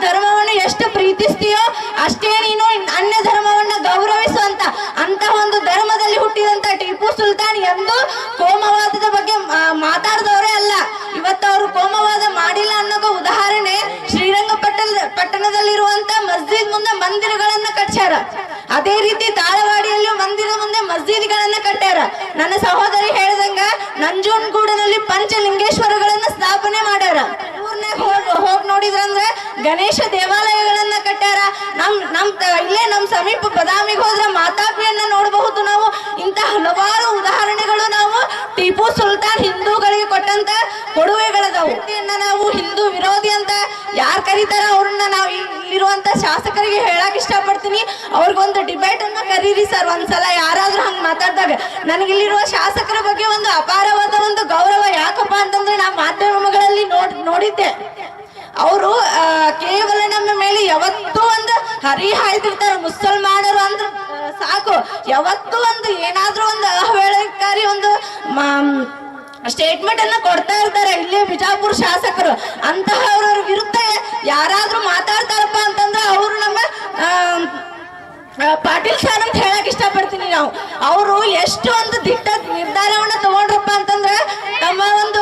ಧರ್ಮವನ್ನು ಎಷ್ಟು ಪ್ರೀತಿಸ್ತೀಯೋ ಅಷ್ಟೇ ನೀನು ಅನ್ಯ ಧರ್ಮವನ್ನ ಗೌರವಿಸುವಂತ ಅಂತ ಒಂದು ಧರ್ಮದಲ್ಲಿ ಹುಟ್ಟಿದಂತ ಟಿಪ್ಪು ಸುಲ್ತಾನ್ ಎಂದು ಕೋಮವಾದದ ಬಗ್ಗೆ ಮಾತಾಡಿದವರೇ ಅಲ್ಲ. ಇವತ್ತು ಅವರು ಕೋಮವಾದ ಮಾಡಿಲ್ಲ ಅನ್ನೋದು ಉದಾಹರಣೆ ಶ್ರೀರಂಗಪಟ್ಟಣದಲ್ಲಿರುವಂತ ಮಸ್ಜಿದ್ ಮುಂದೆ ಮಂದಿರಗಳನ್ನ ಕಟ್ಸ್ಯಾರ. ಅದೇ ರೀತಿ ತಾಳವಾಡಿಯಲ್ಲೂ ಮಂದಿರದ ಮುಂದೆ ಮಸ್ಜಿದ್ಗಳನ್ನ ಕಟ್ಟ್ಯಾರ. ನನ್ನ ಸಹೋದರಿ ಹೇಳಿದಂಗ ನಂಜನಗೂಡಿನಲ್ಲಿ ಪಂಚಲಿಂಗೇಶ್ವರಗಳನ್ನ ಸ್ಥಾಪನೆ ಮಾಡ್ಯಾರ. ಹೋಗ್ ನೋಡಿದ್ರಂದ್ರೆ ಗಣೇಶ ದೇವಾಲಯಗಳನ್ನ ಕಟ್ಟ್ಯಾರ. ಇಲ್ಲೇ ನಮ್ ಸಮೀಪ ಬದಾಮಿಗೆ ಹೋದ್ರೆ ಮಾತಾಪಿಯನ್ನ ನೋಡಬಹುದು ನಾವು. ಇಂತ ಹಲವಾರು ಉದಾಹರಣೆಗಳು ನಾವು ಟಿಪ್ಪು ಸುಲ್ತಾನ್ ಹಿಂದೂಗಳಿಗೆ ಕೊಟ್ಟಂತ ಕೊಡುಗೆಗಳದಾವು. ನಾವು ಹಿಂದೂ ವಿರೋಧಿ ಅಂತ ಯಾರು ಕರೀತಾರ ಅವ್ರನ್ನ ನಾವು ಇಲ್ಲಿರುವಂತ ಶಾಸಕರಿಗೆ ಹೇಳಕ್ ಇಷ್ಟಪಡ್ತೀನಿ. ಅವ್ರಿಗೊಂದು ಡಿಬೇಟ್ ಅನ್ನ ಕರೀರಿ ಸರ್ ಒಂದ್ಸಲ. ಯಾರಾದ್ರೂ ಹಂಗ್ ಮಾತಾಡಿದಾಗ ನನಗಿಲ್ಲಿರುವ ಶಾಸಕರ ಬಗ್ಗೆ ಒಂದು ಅಪಾರವಾದ ಒಂದು ಗೌರವ. ಯಾಕಪ್ಪ ಅಂತಂದ್ರೆ ನಾ ಮಾಧ್ಯಮಗಳಲ್ಲಿ ನೋಡಿದ್ದೆ. ಅವರು ಕೇವಲ ನಮ್ಮ ಮೇಲೆ ಯಾವತ್ತೂ ಒಂದು ಹರಿಹಾಯ್ದಿರ್ತಾರೆ. ಮುಸಲ್ಮಾನರು ಅಂದ್ರೆ ಸಾಕು, ಯಾವತ್ತೂ ಒಂದು ಏನಾದ್ರೂ ಒಂದು ಅವಹೇಳನಕಾರಿ ಒಂದು ಸ್ಟೇಟ್ಮೆಂಟ್ ಅನ್ನ ಕೊಡ್ತಾ ಇರ್ತಾರೆ. ಇಲ್ಲೇ ಬಿಜಾಪುರ ಶಾಸಕರು ಅಂತಹವ್ರ ವಿರುದ್ಧ ಯಾರಾದ್ರೂ ಮಾತಾಡ್ತಾರಪ್ಪ ಅಂತಂದ್ರೆ ಅವರು ನಮ್ಮ ಪಾಟೀಲ್ ಸರ್ ಅಂತ ಹೇಳಕ್ ಇಷ್ಟಪಡ್ತೀನಿ. ಅವರು ಎಷ್ಟು ಒಂದು ದಿಟ್ಟ ನಿರ್ಧಾರವನ್ನ ತಗೊಂಡ್ರಪ್ಪ ಅಂತಂದ್ರೆ ತಮ್ಮ ಒಂದು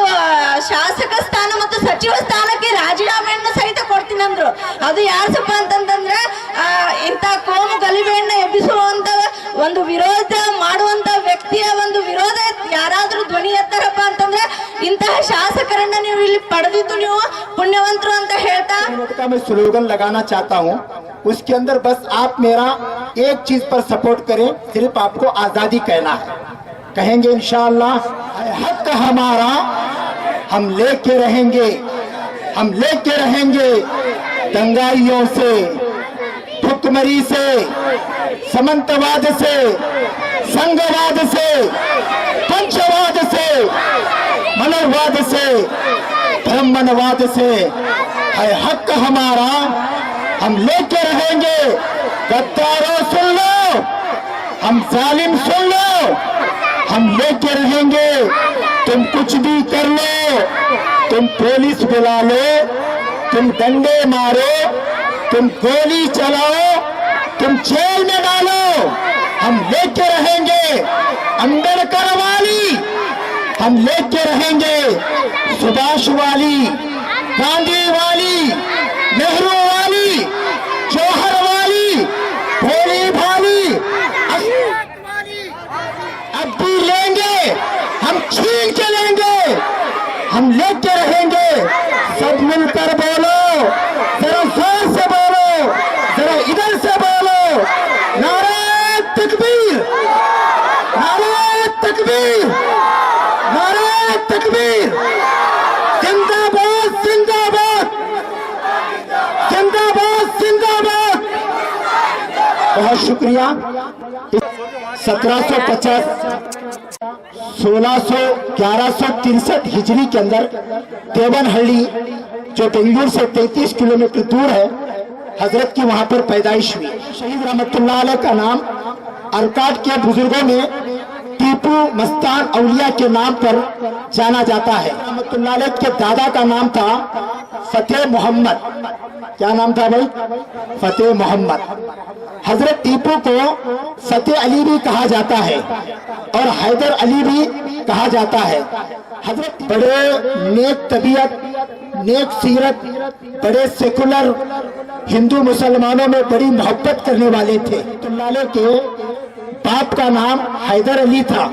ಶಾಸಕ ಸ್ಥಾನ ಮತ್ತು ಸಚಿವ ಸ್ಥಾನಕ್ಕೆ ರಾಜೀನಾಮೆಯನ್ನು ಸಹಿತ ಕೊಡ್ತೀನಿ ಅಂದ್ರು. ಅದು ಯಾರಪ್ಪ ಅಂತಂದ್ರೆ ಇಂಥ ಕೋಮು ಗಲಿಭೆಯನ್ನ ಎಬ್ಬಿಸುವಂತ ಒಂದು ವಿರೋಧ ಮಾಡುವಂತ ವ್ಯಕ್ತಿಯ ಒಂದು ವಿರೋಧ ಯಾರಾದ್ರೂ ಧ್ವನಿ ಎತ್ತಾರಪ್ಪ ಅಂತಂದ್ರೆ ಇಂತಹ ಶಾಸಕರನ್ನ ನೀವು ಇಲ್ಲಿ ಪಡೆದಿದ್ದು ನೀವು ಪುಣ್ಯವಂತರು ಅಂತ ಹೇಳ್ತಾ मैं स्लोगन लगाना चाहता हूँ. उसके अंदर बस आप मेरा एक चीज पर सपोर्ट करें, सिर्फ आपको आजादी कहना है. कहेंगे इंशाअल्लाह, हक हमारा हम लेके रहेंगे दंगाइयों से, भुखमरी से, समंतवाद से, संघवाद से, पंचवाद से, मनोवाद से, ब्रह्मणवाद से. है हक हमारा, हम लेके रहेंगे. गद्दारों सुन लो, हम जालिम सुन लो, हम लेके रहेंगे. तुम कुछ भी कर लो, तुम पुलिस बुला लो, तुम डंडे मारो, तुम गोली चलाओ, तुम जेल में डालो, हम लेके रहेंगे. अंबेडकर वाली हम लेके रहेंगे, सुभाष वाली, गांधी वाली, नेहरू वाली, जौहर वाली, भोली भाली, अब भी लेंगे, हम छीन के लेंगे, हम लेके रहेंगे. सब मिलकर बोलो, जरा जोर से बोलो, जरा इधर से बोलो. नारे तकबीर, नारे तकबीर, नारे तकबीर. जिंदाबाद जिंदाबाद जिंदाबाद जिंदाबाद. बहुत शुक्रिया. 1750 1163 हिजरी के अंदर देवनहल्ली जो बेंगलुरु से 33 किलोमीटर दूर है, हजरत की वहां पर पैदाइश हुई. शहीद रहमतुल्लाह अलैह का नाम अरकाट के बुजुर्गों में टीपू मस्तान औलिया के नाम पर जाना जाता है. रहमतुल्लाह अलैह के दादा का नाम था फतेह मोहम्मद. क्या नाम था भाई? फतेह मोहम्मद. हजरत टीपू को फतेह अली भी कहा जाता है और हैदर अली भी कहा जाता है. हजरत बड़े नेक तबीयत, नेक सीरत, बड़े सेकुलर, हिंदू मुसलमानों में बड़ी मोहब्बत करने वाले थे। अब्दुल्लाह के बाप का नाम हैदर अली था,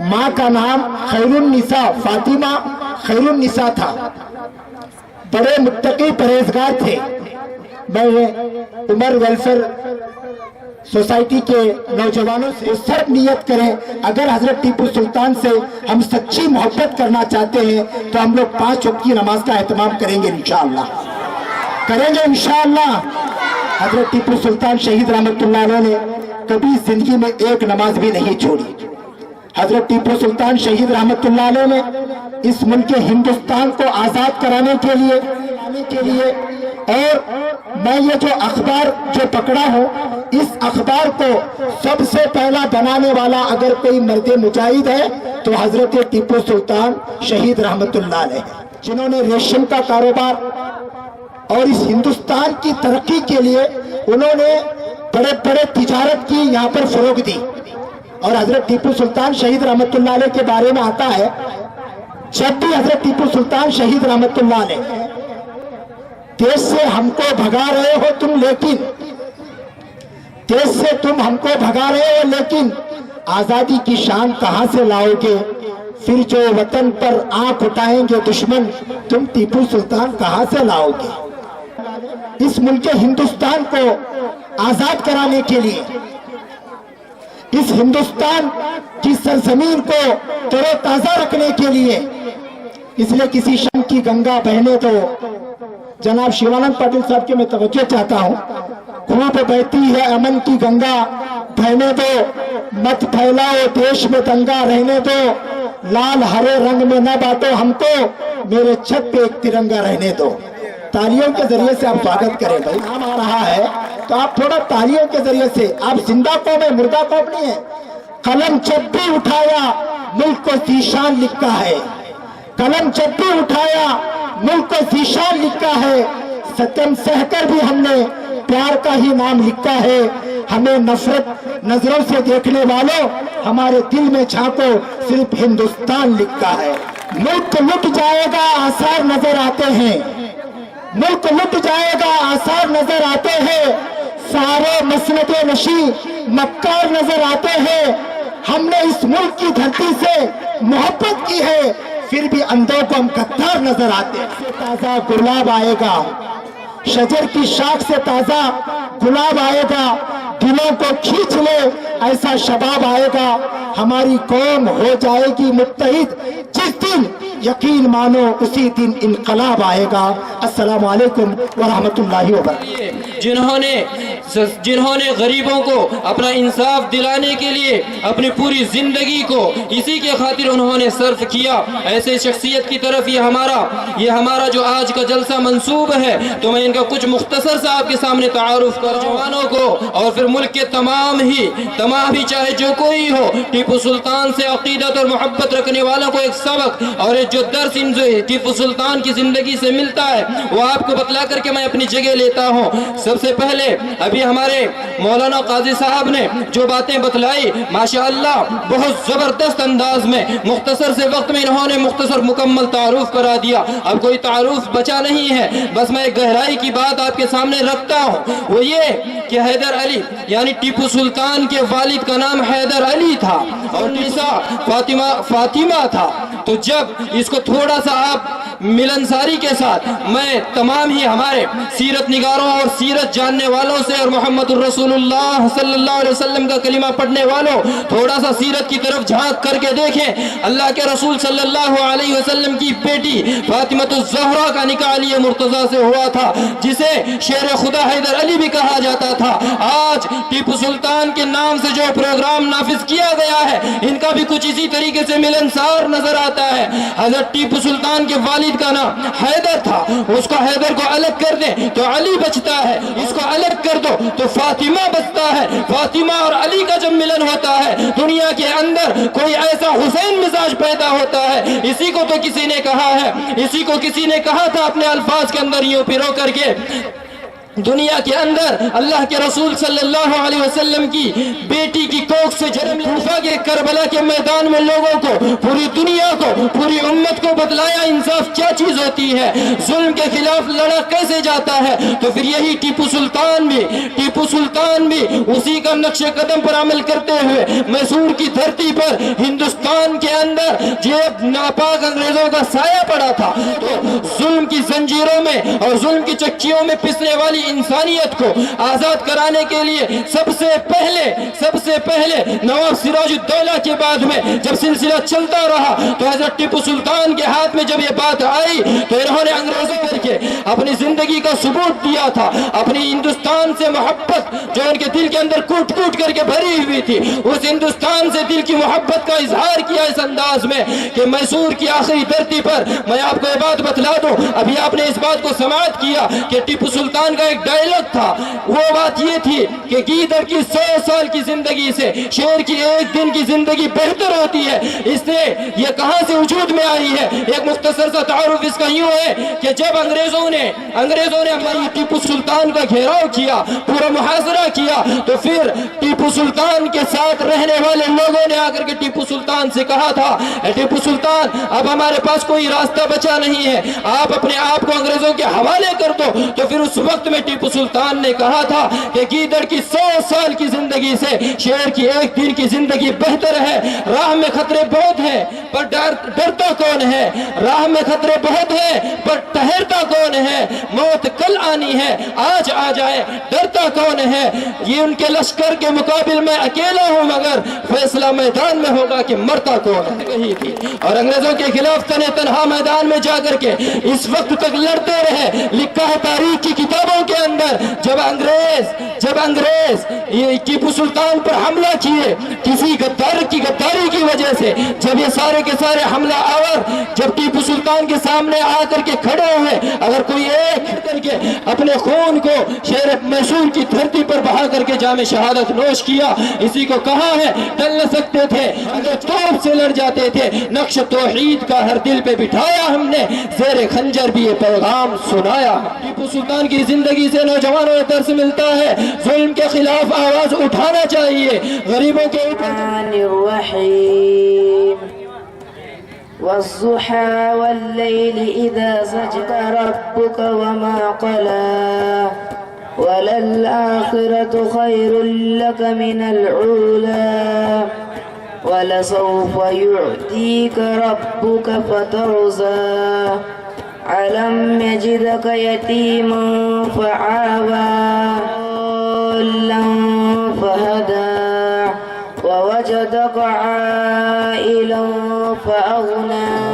माँ का नाम खैरुन्निसा फातिमा खैरुन्निसा था। बड़े मुत्तकी परहेजगार थे। मैं उमर वेलफेयर सोसाइटी के नौजवानों से सब नियत करें, अगर हजरत टीपू सुल्तान से हम सच्ची मोहब्बत करना चाहते हैं तो हम लोग 5 वक्त की नमाज का एहतमाम करेंगे इंशाअल्लाह। हजरत टीपू सुल्तान शहीद रहमतुल्लाह अलैह ने कभी जिंदगी में एक नमाज भी नहीं छोड़ी। हजरत टीपू सुल्तान शहीद रहमतुल्लाह अलैह ने इस मुल्क हिंदुस्तान को आजाद कराने के लिए और मैं ये जो अखबार जो पकड़ा हूँ, इस अखबार को सबसे पहला बनाने वाला अगर कोई मर्द मुजाहिद है तो हजरत टीपू सुल्तान शहीद रहमतुल्लाह अलैह, जिन्होंने रेशम का कारोबार और इस हिंदुस्तान की तरक्की के लिए उन्होंने बड़े बड़े तिजारत की यहाँ पर फरोग दी। और हजरत टीपू सुल्तान शहीद रहमतुल्लाह अलैह के बारे में आता है, जब भी हजरत टीपू सुल्तान शहीद रहमतुल्लाह अलैह देश से हमको भगा रहे हो तुम, लेकिन देश से तुम हमको भगा रहे हो, लेकिन आजादी की शान कहां से लाओगे? फिर जो वतन पर आंख उठाएंगे दुश्मन, तुम टीपू सुल्तान कहां से लाओगे? इस मुल्क हिंदुस्तान को आजाद कराने के लिए, इस हिंदुस्तान की सरजमीन को तरोताजा रखने के लिए, इसलिए किसी शम की गंगा बहने दो। जनाब शिवानंद पाटिल साहब के मैं तवज्जो चाहता हूँ, खूब बहती है अमन की गंगा बहने दो, मत फैलाओ देश में दंगा रहने दो, लाल हरे रंग में न बांटो हमको, मेरे छत पे एक तिरंगा रहने दो। तालियों के जरिए से आप स्वागत करें भाई। नाम आ रहा है तो आप थोड़ा तालियों के जरिए से, आप जिंदा कौम है, मुर्दा कौम नहीं है। कलम जब भी उठाया मुल्क को जीशान लिखा है, कलम जब भी उठाया मुल्क को जीशान लिखा है। सत्यम सहकर भी हमने प्यार का ही नाम लिखा है। हमें नफरत नजरों से देखने वालों, हमारे दिल में झांको, सिर्फ हिंदुस्तान लिखा है। मुल्क लुट जाएगा आसार नजर आते हैं, मुल्क लुट जाएगा आसार नजर आते हैं, सारे मसनदे नशी मक्कार नजर आते हैं। हमने इस मुल्क की धरती से मोहब्बत की है, फिर भी अंधों को हम गद्दार नजर आते हैं। ताजा गुलाब आएगा, शजर की शाख से ताजा गुलाब आएगा, दिलों को खींच ले ऐसा शबाब आएगा। हमारी कौम हो जाएगी मुत्तहिद, जिस दिन यकीन मानो उसी दिन इनकलाब आएगा। अस्सलाम वालेकुम व रहमतुल्लाहि व बरकातहू। जिन्होंने गरीबों को अपना इंसाफ दिलाने के लिए अपनी पूरी जिंदगी को इसी के खातिर उन्होंने सर्फ किया, ऐसे शख्सियत की तरफ ये हमारा जो आज का जलसा मंसूब है, तो मैं इनका कुछ मुख्तसर सा आपके सामने तारुफ कर जवानों को और फिर मुल्क के तमाम ही चाहे जो कोई हो, टीपू सुल्तान से अकीदत और मोहब्बत रखने वालों को एक सबक और जो दर्स टीपू सुल्तान की जिंदगी से मिलता है वो आपको बतला करके मैं अपनी जगह लेता हूँ। सबसे पहले अभी हमारे मौलाना काजी साहब ने जो बातें बतलाई, माशाअल्लाह बहुत जबरदस्त अंदाज में मुख्तसर से वक्त में इन्होंने मुख्तसर मुकम्मल तारुफ करा दिया। अब कोई तारुफ बचा नहीं है, बस मैं एक गहराई की बात आपके सामने रखता हूँ, वो ये कि हैदर अली यानी टीपू सुल्तान के वालिद का नाम हैदर अली था और निसा फातिमा था। तो जब इसको थोड़ा सा आप मिलनसारी के साथ मैं तमाम ही हमारे सीरत निगारों और सीरत जानने वालों से और मोहम्मद रसूलुल्लाह सल्लल्लाहु अलैहि वसल्लम का कलिमा पढ़ने वालों थोड़ा सा सीरत की तरफ झांक करके देखें। अल्लाह के रसूल सल्लल्लाहु अलैहि वसल्लम की बेटी फातिमतुज़ ज़हरा का निकाह अली मुर्तज़ा से हुआ था, जिसे शेर खुदा हैदर अली भी कहा जाता था। आज टीपू सुल्तान के नाम से जो प्रोग्राम नाफिज किया गया है, इनका भी कुछ इसी तरीके से मिलनसार नजर आता है। हजरत टीपू सुल्तान के वालिद का नाम हैदर था, उसको हैदर को अलग कर दे तो अली बचता है, इसको अलग कर दो तो फातिमा बचता है। फातिमा और अली का जब मिलन होता है, दुनिया के अंदर कोई ऐसा हुसैन मिजाज पैदा होता है। इसी को तो किसी ने कहा है, इसी को किसी ने कहा था अपने अल्फाज के अंदर यूं पिरो करके, दुनिया के अंदर अल्लाह के रसूल सल्लल्लाहु अलैहि वसल्लम की बेटी की कोख से जन्म कूफा के करबला के मैदान में लोगों को, पूरी दुनिया को, पूरी उम्मत को बतलाया इंसाफ क्या चीज होती है, जुल्म के खिलाफ लड़ा कैसे जाता है। तो फिर यही टीपू सुल्तान भी उसी का नक्शे कदम पर अमल करते हुए मैसूर की धरती पर हिंदुस्तान के अंदर जब नापाक अंग्रेजों का साया पड़ा था, तो जुल्म की जंजीरों में और जुल्म की चक्कियों में पिसने वाली इंसानियत को आजाद कराने के लिए सबसे पहले नवाब सिराजुद्दौला के बाद में जब सिलसिला चलता रहा, तो हजरत टीपू सुल्तान के हाथ में जब ये बात आई तो इन्होंने अंग्रेजों करके अपनी जिंदगी का सबूत दिया था। अपनी हिंदुस्तान से मोहब्बत जो उनके दिल के अंदर कूट करके भरी हुई थी, उस हिंदुस्तान से दिल की मोहब्बत का इजहार किया इस अंदाज में कि मैसूर की आखिरी धरती पर। मैं आपको ये बात बतला दूं, अभी आपने इस बात को समाप्त किया कि टीपू सुल्तान का एक डायलॉग था, वो बात ये थी कि गीदड़ की 100 साल की जिंदगी से शेर की एक दिन की जिंदगी बेहतर होती है। इससे ये कहां से वजूद में आई है? एक मुख्तसर सा तारुफ इसका यूं है कि जब अंग्रेजों ने हमारी टीपू सुल्तान का घेराव किया, पूरा मुहासरा किया, तो फिर टीपू सुल्तान के साथ रहने वाले लोगों ने आकर के टीपू सुल्तान से कहा था, टीपू सुल्तान अब हमारे पास कोई रास्ता बचा नहीं है, आप अपने आप को अंग्रेजों के हवाले कर दो। तो फिर उस वक्त में टीपू सुल्तान ने कहा था कि गीदड़ की 100 साल की जिंदगी से शेर की एक दिन की जिंदगी बेहतर है। राह में खतरे बहुत है पर डरता कौन है, राह में खतरे बहुत है पर ठहरता कौन है, मौत कल आनी है आज आ जाए डरता कौन है। ये उनके लश्कर के मुकाबिल में अकेला हूं, मगर फैसला मैदान में होगा कि मरता कौन है, कही थी। और अंग्रेजों के खिलाफ तने तनहा मैदान में जाकर के इस वक्त तक लड़ते रहे। लिखा है तारीख की किताबों के अंदर, जब अंग्रेज ये टीपू सुल्तान पर हमला किए किसी गद्दारी की वजह से, जब ये सारे के सारे हमला आवर जब टीपू सुल्तान के सामने आकर के खड़े हुए, अगर कोई एक करके अपने खून को शेर मैसूर की धरती पर बहा करके जामे शहादत नोश किया, इसी को कहा है टल न सकते थे अगर तोप से लड़ जाते थे, नक्श तौहीद का हर दिल पे बिठाया हमने, जेरे खंजर भी ये पैगाम सुनाया। टीपू सुल्तान की जिंदगी से नौजवानों को दर्स मिलता है, जुल्म के खिलाफ आवाज उठाना चाहिए, गरीबों के والضحى والليل إذا سجد ربك وما قلى وللآخرة خير لك من الأولى ولسوف يعطيك ربك فترضى ألم يجدك يتيما فآوى ضالا فهدى ووجدك عائلا فأغنى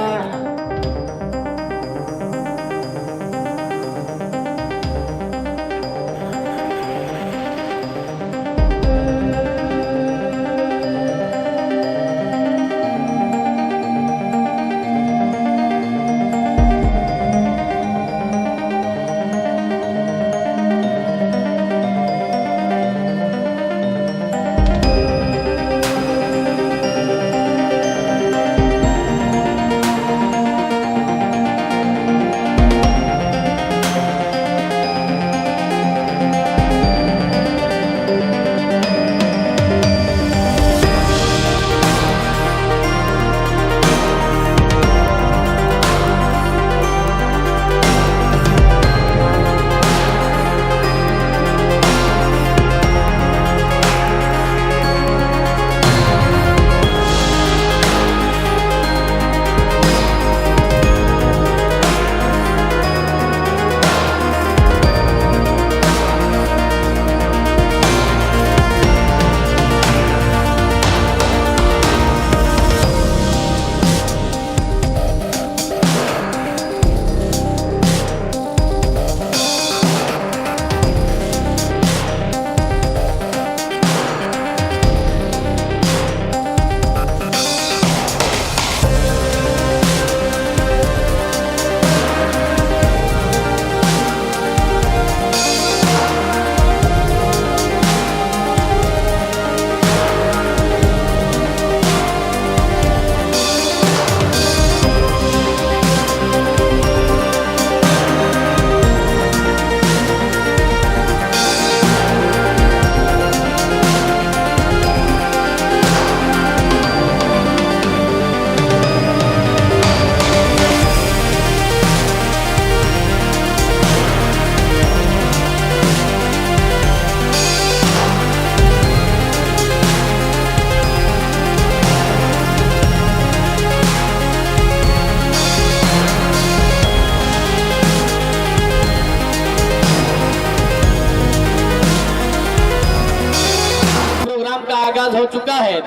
हो चुका है।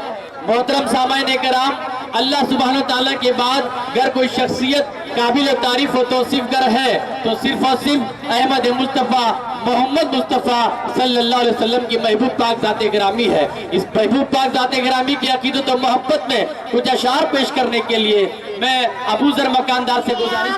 मोहतरम सामाईन कराम, अल्लाह सुब्हानो ताला के बाद अगर कोई शख्सियत काबिल तारीफ व तौसीफ गर है तो सिर्फ और सिर्फ अहमद मुस्तफ़ा मोहम्मद मुस्तफ़ा सल्लल्लाहु अलैहि वसल्लम की महबूब पाक ज़ाते गिरामी है। इस महबूब पाक ज़ाते गिरामी की अकीदत और मोहब्बत में कुछ अशार पेश करने के लिए मैं अबू ज़र मकानदार से गुजारिश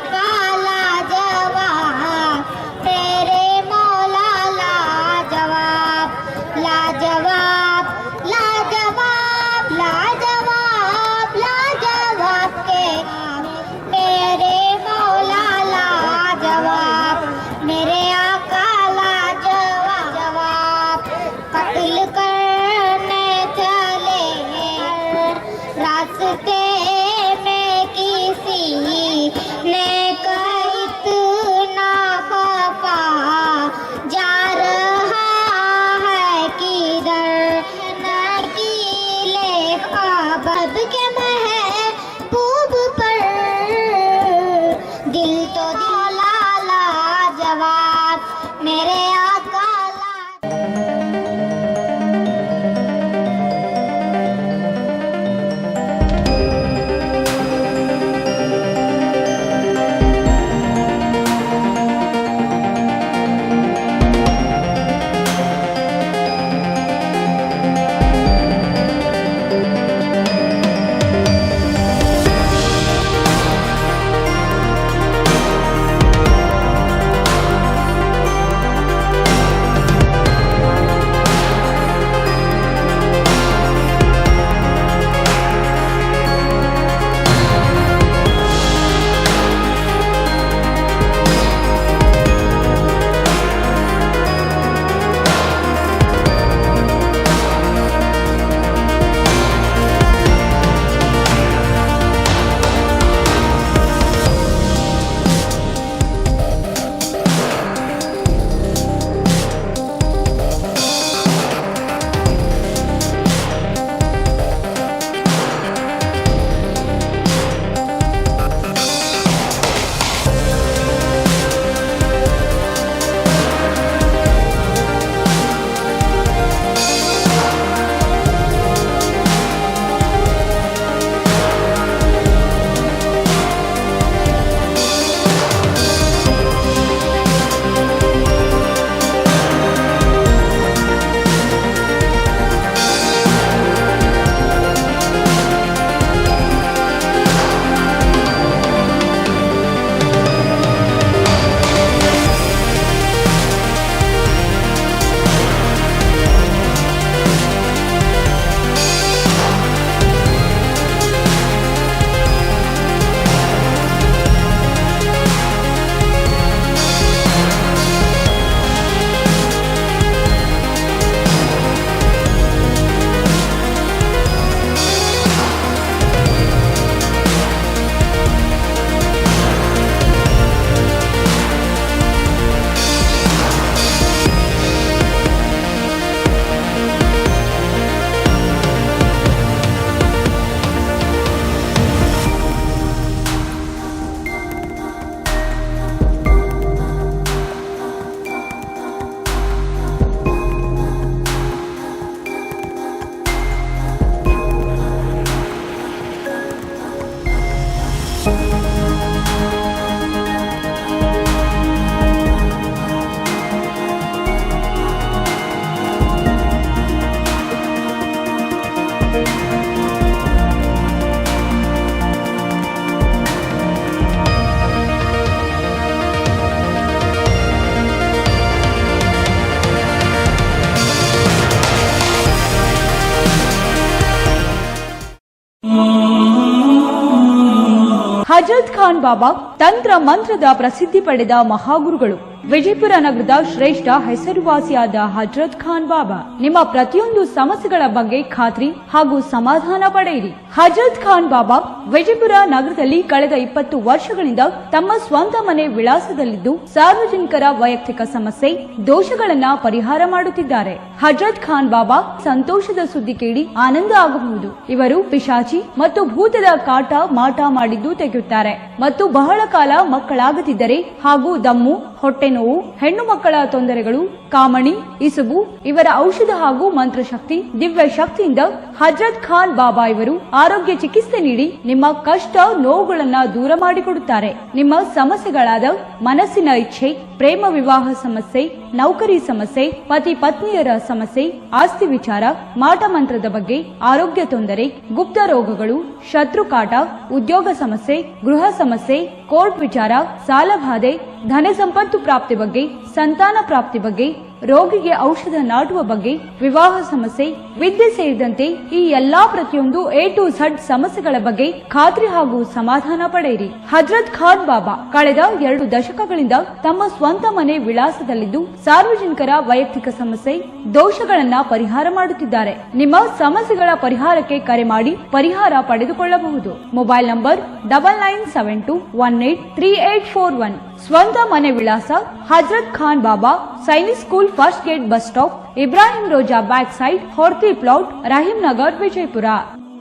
ಹಜರತ್ ಖಾನ್ ಬಾಬಾ ತಂತ್ರ ಮಂತ್ರದ ಪ್ರಸಿದ್ಧಿ ಪಡೆದ ಮಹಾಗುರುಗಳು. ವಿಜಯಪುರ ನಗರದ ಶ್ರೇಷ್ಠ ಹೆಸರುವಾಸಿಯಾದ ಹಜರತ್ ಖಾನ್ ಬಾಬಾ ನಿಮ್ಮ ಪ್ರತಿಯೊಂದು ಸಮಸ್ಯೆಗಳ ಬಗ್ಗೆ ಖಾತ್ರಿ ಹಾಗೂ ಸಮಾಧಾನ ಪಡೆಯಿರಿ. ಹಜರತ್ ಖಾನ್ ಬಾಬಾ ವಿಜಯಪುರ ನಗರದಲ್ಲಿ ಕಳೆದ 20 ವರ್ಷಗಳಿಂದ ತಮ್ಮ ಸ್ವಂತ ಮನೆ ವಿಳಾಸದಲ್ಲಿದ್ದು ಸಾರ್ವಜನಿಕರ ವೈಯಕ್ತಿಕ ಸಮಸ್ಯೆ ದೋಷಗಳನ್ನ ಪರಿಹಾರ ಮಾಡುತ್ತಿದ್ದಾರೆ. ಹಜರತ್ ಖಾನ್ ಬಾಬಾ ಸಂತೋಷದ ಸುದ್ದಿ ಕೇಳಿ ಆನಂದ ಆಗಬಹುದು. ಇವರು ಪಿಶಾಚಿ ಮತ್ತು ಭೂತದ ಕಾಟ ಮಾಟ ಮಾಡಿದ್ದು ತೆಗೆಯುತ್ತಾರೆ ಮತ್ತು ಬಹಳ ಕಾಲ ಮಕ್ಕಳಾಗದಿದ್ದರೆ ಹಾಗೂ ದಮ್ಮು ಹೊಟ್ಟೆ ನೋವು, ಹೆಣ್ಣು ಮಕ್ಕಳ ತೊಂದರೆಗಳು, ಕಾಮಣಿ, ಇಸುಬು ಇವರ ಔಷಧ ಹಾಗೂ ಮಂತ್ರಶಕ್ತಿ, ದಿವ್ಯ ಶಕ್ತಿಯಿಂದ ಹಜರತ್ ಖಾನ್ ಬಾಬಾ ಇವರು ಆರೋಗ್ಯ ಚಿಕಿತ್ಸೆ ನೀಡಿ ನಿಮ್ಮ ಕಷ್ಟ ನೋವುಗಳನ್ನ ದೂರ ಮಾಡಿಕೊಡುತ್ತಾರೆ. ನಿಮ್ಮ ಸಮಸ್ಯೆಗಳಾದ ಮನಸ್ಸಿನ ಇಚ್ಛೆ, ಪ್ರೇಮ ವಿವಾಹ ಸಮಸ್ಯೆ, ನೌಕರಿ ಸಮಸ್ಯೆ, ಪತಿ ಪತ್ನಿಯರ ಸಮಸ್ಯೆ, ಆಸ್ತಿ ವಿಚಾರ, ಮಾಟ ಮಂತ್ರದ ಬಗ್ಗೆ, ಆರೋಗ್ಯ ತೊಂದರೆ, ಗುಪ್ತ ರೋಗಗಳು, ಶತ್ರುಕಾಟ, ಉದ್ಯೋಗ ಸಮಸ್ಯೆ, ಗೃಹ ಸಮಸ್ಯೆ, ಕೋರ್ಟ್ ವಿಚಾರ, ಸಾಲಬಾಧೆ, ಧನ ಸಂಪತ್ತು ಪ್ರಾಪ್ತಿ ಬಗ್ಗೆ, ಸಂತಾನ ಪ್ರಾಪ್ತಿ ಬಗ್ಗೆ, ರೋಗಿಗೆ ಔಷಧ ನಾಟುವ ಬಗ್ಗೆ, ವಿವಾಹ ಸಮಸ್ಯೆ, ವಿದ್ಯೆ ಸೇರಿದಂತೆ ಈ ಎಲ್ಲಾ ಪ್ರತಿಯೊಂದು A to Z ಸಮಸ್ಯೆಗಳ ಬಗ್ಗೆ ಖಾತ್ರಿ ಹಾಗೂ ಸಮಾಧಾನ ಪಡೆಯಿರಿ. ಹಜರತ್ ಖಾನ್ ಬಾಬಾ ಕಳೆದ 2 ದಶಕಗಳಿಂದ ತಮ್ಮ ಸ್ವಂತ ಮನೆ ವಿಳಾಸದಲ್ಲಿದ್ದು ಸಾರ್ವಜನಿಕರ ವೈಯಕ್ತಿಕ ಸಮಸ್ಯೆ, ದೋಷಗಳನ್ನ ಪರಿಹಾರ ಮಾಡುತ್ತಿದ್ದಾರೆ. ನಿಮ್ಮ ಸಮಸ್ಯೆಗಳ ಪರಿಹಾರಕ್ಕೆ ಕರೆ ಮಾಡಿ ಪರಿಹಾರ ಪಡೆದುಕೊಳ್ಳಬಹುದು. Mobile number 9972183841. ಸ್ವಂತ ಮನೆ ವಿಳಾಸ Hazrat Khan Baba, Sainik school, first gate, bus stop, Ibrahim Roza back side, Horti plot, Rahim Nagar, Vijayapura.